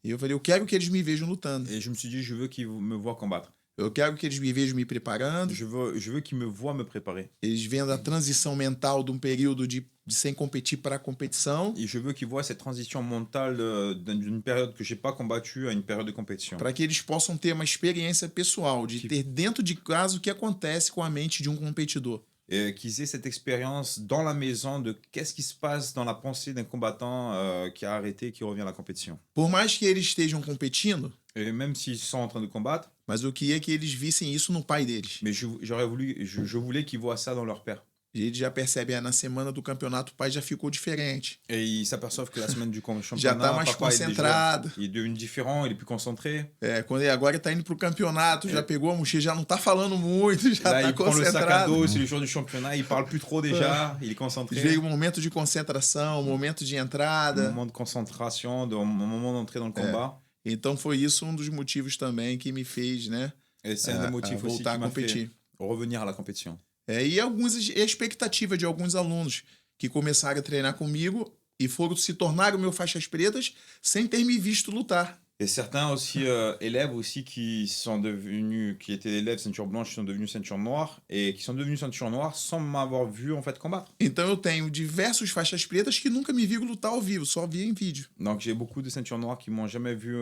E eu falei, eu quero que eles me vejam lutando. Et je me suis dit, je veux qu'ils me voient combattre. Eu quero que eles me vejam me preparando, Je veux qu'ils me voient me préparer. eles vendo a transição mental de um período de sem competir para a competição, Et je veux qu'ils voient cette transition mentale d'une période que j'ai pas combattue à une période de compétition. para que eles possam ter uma experiência pessoal, de ter dentro de casa o que acontece com a mente de um competidor. Et qu'ils aient cette expérience dans la maison de qu'est-ce qui se passe dans la pensée d'un combattant qui a arrêté et qui revient à la compétition. Por mais que eles estejam competindo, Et même s'ils sont en train de combattre, mas eu queria que eles vissem isso no pai deles. mais je voulais qu'ils voient ça dans leur père. E eles já percebem, na semana do campeonato o pai já ficou diferente. Et ils s'aperçoivent que la semaine du Já championnat, tá mais papa, concentrado. il est devenu différent, il est plus concentré. Quando ele agora está indo pro campeonato, já pegou a mochila, já não tá falando muito, já Là, tá il prend le sac à concentrado. dos, c'est le jour du championnat, il parle plus trop déjà, il est concentré. Veio um momento de concentração, um momento de Un entrada. moment de concentration, un moment d'entrée dans le combat. Então foi isso um dos motivos também que me fez, né, Et c'est un des motifs aussi voltar qui a m'a fait competir. revenir à la compétition. E algumas expectativas de alguns alunos que começaram a treinar comigo e foram se tornaram meu faixas pretas sem ter me visto lutar. Et certains aussi élèves aussi qui étaient élèves ceinture blanche, sont devenus ceinture noire et qui sont devenus ceinture noire sans m'avoir vu en fait combattre. Então eu tenho diversos faixas pretas que nunca me viram lutar ao vivo, só via em vídeo. Donc j'ai beaucoup de ceintures noires qui m'ont jamais vu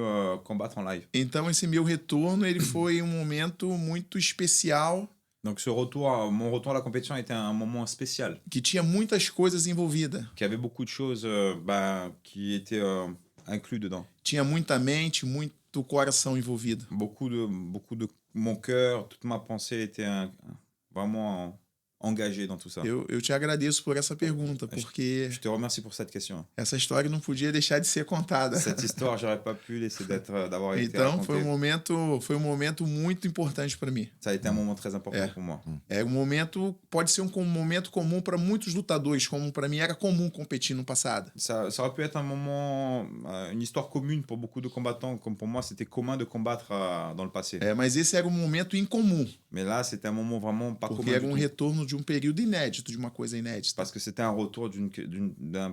combattre en live. Então esse meu retorno, ele foi um momento muito especial, Donc mon retour à la compétition était un moment spécial, que tinha muitas coisas envolvidas. qui avait beaucoup de choses qui étaient inclus dedans. Tinha muita mente, muito coração envolvido. Beaucoup de mon cœur, toute ma pensée était vraiment engagée dans tout ça. Eu te agradeço por essa pergunta, porque Je te remercie pour cette question. essa história não podia deixar de ser contada. Cette histoire, j'aurais pas pu laisser d'avoir été Então racontée. foi um momento muito importante para mim. Ça a été un moment très important pour moi. É um momento, pode ser um momento comum para muitos lutadores, como para mim era comum competir no passado. Ça aurait pu être un moment, une histoire commune pour beaucoup de combattants, comme pour moi, c'était commun de combattre dans le passé. Mas esse era um momento incomum, Mais là, c'était un moment vraiment pas porque commun era du um tout. retorno de um período inédito, de uma coisa inédita. Parce que c'était un retour d'une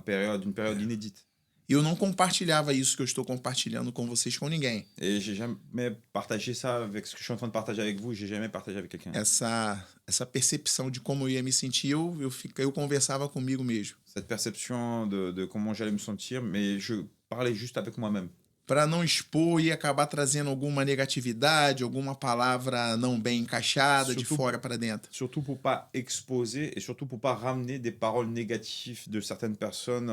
période inédite. E eu não compartilhava isso que eu estou compartilhando com vocês com ninguém. Et j'ai jamais partagé ça avec ce que je suis en train de partager avec vous, j'ai jamais partagé avec quelqu'un. Essa percepção de como eu ia me sentir, eu conversava comigo mesmo. Cette perception de comment j'allais me sentir, mais je parlais juste avec moi-même. Para não expor e acabar trazendo alguma negatividade, alguma palavra não bem encaixada de Surtout- fora para dentro. Surtout pour pas exposer et surtout pour pas ramener des paroles négatives de certaines personnes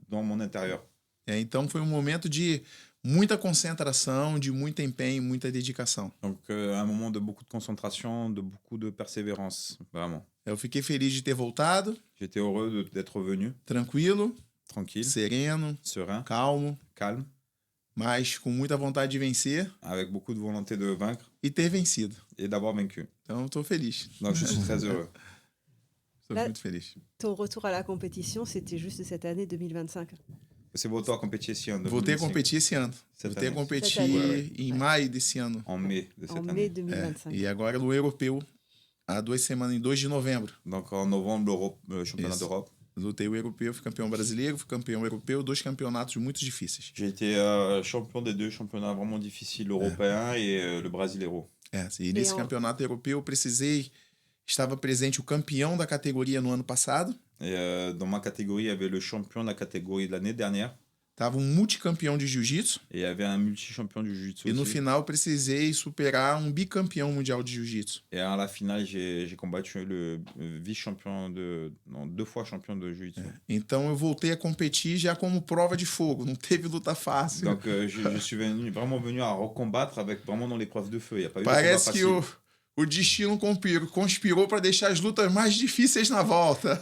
dans mon intérieur. Então foi um momento de muita concentração, de muito empenho, muita dedicação. Donc un moment de beaucoup de concentration, de beaucoup de persévérance, vraiment. Eu fiquei feliz de ter voltado, J'étais heureux d'être revenu, tranquilo, tranquille, sereno, serein, calmo, calme, mas com muita vontade de vencer avec beaucoup de volonté de vaincre e ter vencido. et d'avoir vaincu. Então eu estou feliz. Donc je suis très heureux. Estou Là- muito feliz. Ton retour à la compétition, c'était juste cette année 2025. Você voltou a competir esse ano, Voltei a 2025, competir esse ano. Cette Voltei a année. competir Cette année. em maio desse ano. en mai de cette En mai année. 2025. E agora no europeu, há 2 semanas, em 2 de novembro. Donc en novembre, le championnat Yes. d'Europe. Lutei o europeu, fui campeão brasileiro, fui campeão europeu, 2 campeonatos muito difíceis. J'ai été champion des deux championnats vraiment difficiles, l'européen et le brasileiro. E nesse campeonato europeu eu precisei, estava presente o campeão da categoria no ano passado, Et dans ma catégorie, il y avait le champion de la catégorie de l'année dernière. estava um multicampeão de jiu-jitsu, Et il y avait un multi-champion du jiu-jitsu e no aussi. final eu precisei superar um bicampeão mundial de jiu-jitsu. Et à la finale, j'ai combattu le vice-champion non, 2 fois champion de jiu-jitsu. Então eu voltei a competir já como prova de fogo, não teve luta fácil. Donc je suis vraiment venu à recombattre avec vraiment dans l'épreuve de feu. Il n'y a pas eu de combat Parece que facile. o destino conspirou para deixar as lutas mais difíceis na volta.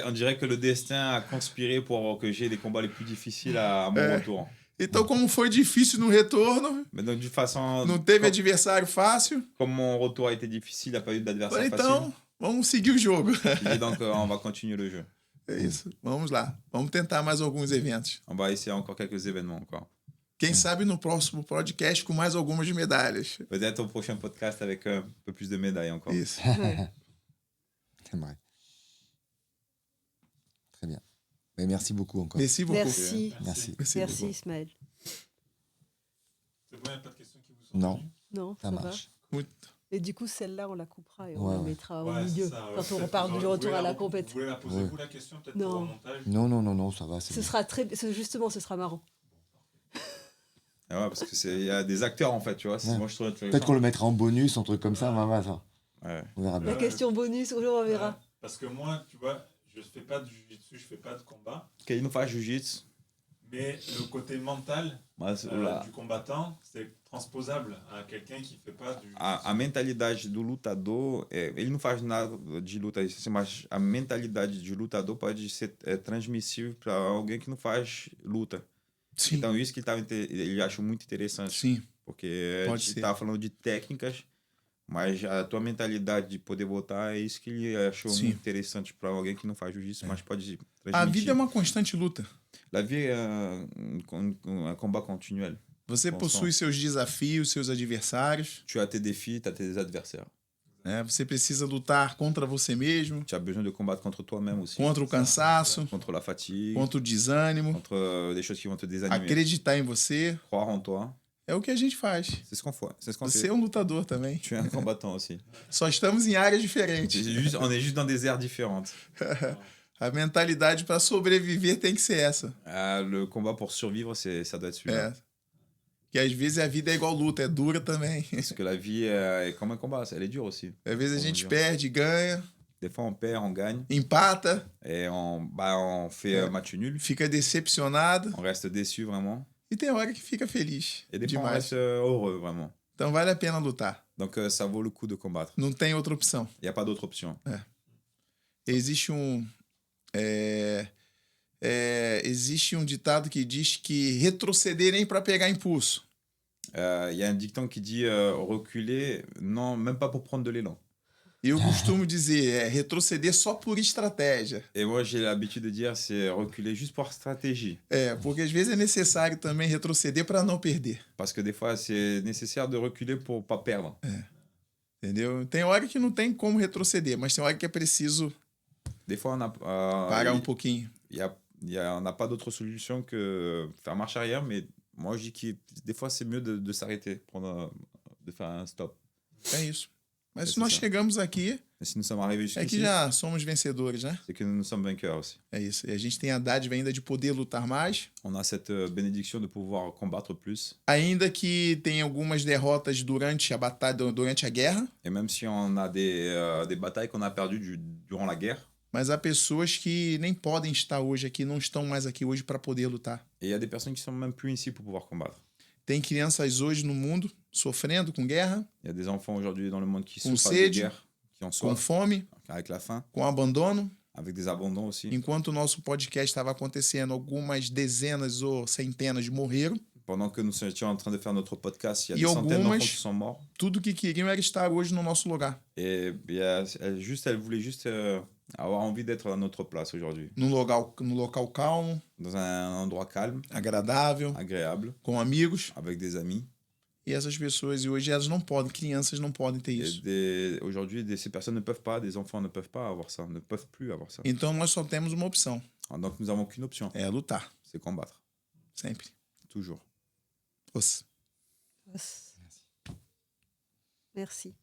On dirait que le destin a conspiré pour que j'ai les combats les plus difficiles à mon retour. Então, como foi difícil no retorno, Mais donc, d'une façon, não teve adversário fácil, comme mon retour a été difficile, il n'y a pas eu d'adversaire falei, facile. então, vamos seguir o jogo. Et donc, on va continuer le jeu. É isso. Vamos lá. Vamos tentar mais alguns eventos. On va essayer encore quelques événements encore. Quem sabe no próximo podcast com mais algumas medalhas. Peut-être au prochain podcast avec un peu plus de médailles encore. Isso. Ouais. C'est vrai. Très bien. Mais merci beaucoup encore. Merci beaucoup. Merci. Merci. Merci Merci beaucoup. Ismaël. C'est bon, il n'y a pas de questions qui vous sont Non. venues Non, Ça va. marche. Muito. Et du coup, celle-là, on la coupera et on Ouais, la ouais. mettra au Ouais, milieu c'est ça, ouais. quand on Peut-être repart vous du retour voulez à la Vous compète. voulez la poser Ouais. vous la question peut-être Non. pour le montage? Non, ça va. C'est Ce bon. sera justement, ce sera marrant. Ah ouais, parce qu'il y a des acteurs en fait, tu vois. Ouais. Moi, je trouve Peut-être qu'on le mettra en bonus, un truc comme ça. Ça. Ouais. On verra bien. La question bonus, on verra. Ouais, parce que moi, tu vois, je fais pas de jiu-jitsu, je fais pas de combat, Quem não faz jiu-jitsu, mais le côté mental mas du combattant, c'est transposable à quelqu'un qui fait pas du a mentalidade do lutador, ele não faz nada de luta, mas a mentalidade de lutador pode ser transmissível para alguém que não faz luta. Sim. Então, isso que ele acha muito interessante. Sim. Porque a Pode gente ser. tá falando de técnicas, mas a tua mentalidade de poder botar é isso que ele achou Sim. muito interessante para alguém que não faz jiu-jitsu, mas pode transmitir. A vida é uma constante luta. La vie est un combat continuel. Você Bom possui seus desafios, seus adversários. Tu as tes défis, tu as tes adversaires. Né? Você precisa lutar contra você mesmo, Tu as besoin de combattre contre toi-même aussi. contra o cansaço, Contre la fatigue, contra o desânimo, contre des choses qui vont te désanimer. acreditar em você. Croire en toi. É o que a gente faz. C'est ce qu'on fait. C'est ce qu'on Você fait. é um lutador também. Tu es un combattant aussi. Só estamos em áreas diferentes. On est juste dans des aires différentes. A mentalidade para sobreviver tem que ser essa. Le combat pour survivre, ça doit être celui-là. É. Que às vezes a vida é igual luta, é dura também. Parce que la vie est comme un combat, elle est dure aussi. Às vezes a Como gente dizer. perde, ganha, Des fois, on perd, on gagne, empata, et on fait un match nul. fica decepcionado On reste déçu vraiment. e tem hora que fica feliz Et des fois, on demais. reste heureux vraiment. Então vale a pena lutar. Donc, ça vaut le coup de combattre. Não tem outra opção. Il n'y a pas d'autre option. Existe existe um ditado que diz que retroceder nem para pegar impulso. Il y a un dicton qui dit reculer, non, même pas pour prendre de l'élan. Eu costumo dizer, retroceder só por estratégia. Et moi, j'ai l'habitude de dire, c'est reculer juste par stratégie. Porque às vezes é necessário também retroceder para não perder. Parce que des fois, c'est nécessaire de reculer pour pas perdre. Entendeu? Tem hora que não tem como retroceder, mas tem hora que é preciso Des fois, parar um pouquinho. on n'a pas d'autre solution que faire marche arrière, mais moi, je dis que des fois, c'est mieux de s'arrêter, de faire un stop. É isso. Mas É se nós isso. chegamos aqui, Et si nous sommes arrivés é que jusqu'ici, já somos vencedores, né? c'est que nous sommes vainqueurs aussi. É isso. E a gente tem a dádiva ainda de poder lutar mais, On a cette bénédiction de pouvoir combattre plus. ainda que tem algumas derrotas durante a batalha, durante a guerra, Et même si on a des batailles qu'on a perdues durant la guerre, mas há pessoas que nem podem estar hoje aqui, não estão mais aqui hoje para poder lutar. et il y a des personnes qui sont même plus ici pour pouvoir combattre. Tem crianças hoje no mundo sofrendo com guerra, Il y a des enfants aujourd'hui dans le monde qui Com souffrent de sede, guerre, qui en com soif, fome, avec la faim, com abandono. avec des abandons aussi. Enquanto o nosso podcast estava acontecendo, algumas dezenas ou centenas morreram. Pendant que nous étions en train de faire notre podcast, il y a E des centaines algumas- d'enfants qui sont morts. Tudo que queriam era estar hoje no nosso lugar. Et elle voulait juste avoir envie d'être à notre place aujourd'hui. Num local calmo, Dans un endroit calme, agradável, agréable, com amigos. avec des amis. E essas pessoas, e hoje elas não podem, crianças não podem ter isso. Aujourd'hui, ces personnes ne peuvent pas, des enfants ne peuvent pas avoir ça, ne peuvent plus avoir ça. Então nós só temos uma opção: Donc nous n'avons qu'une option, é lutar. c'est combattre, Sempre. toujours. Os. Merci.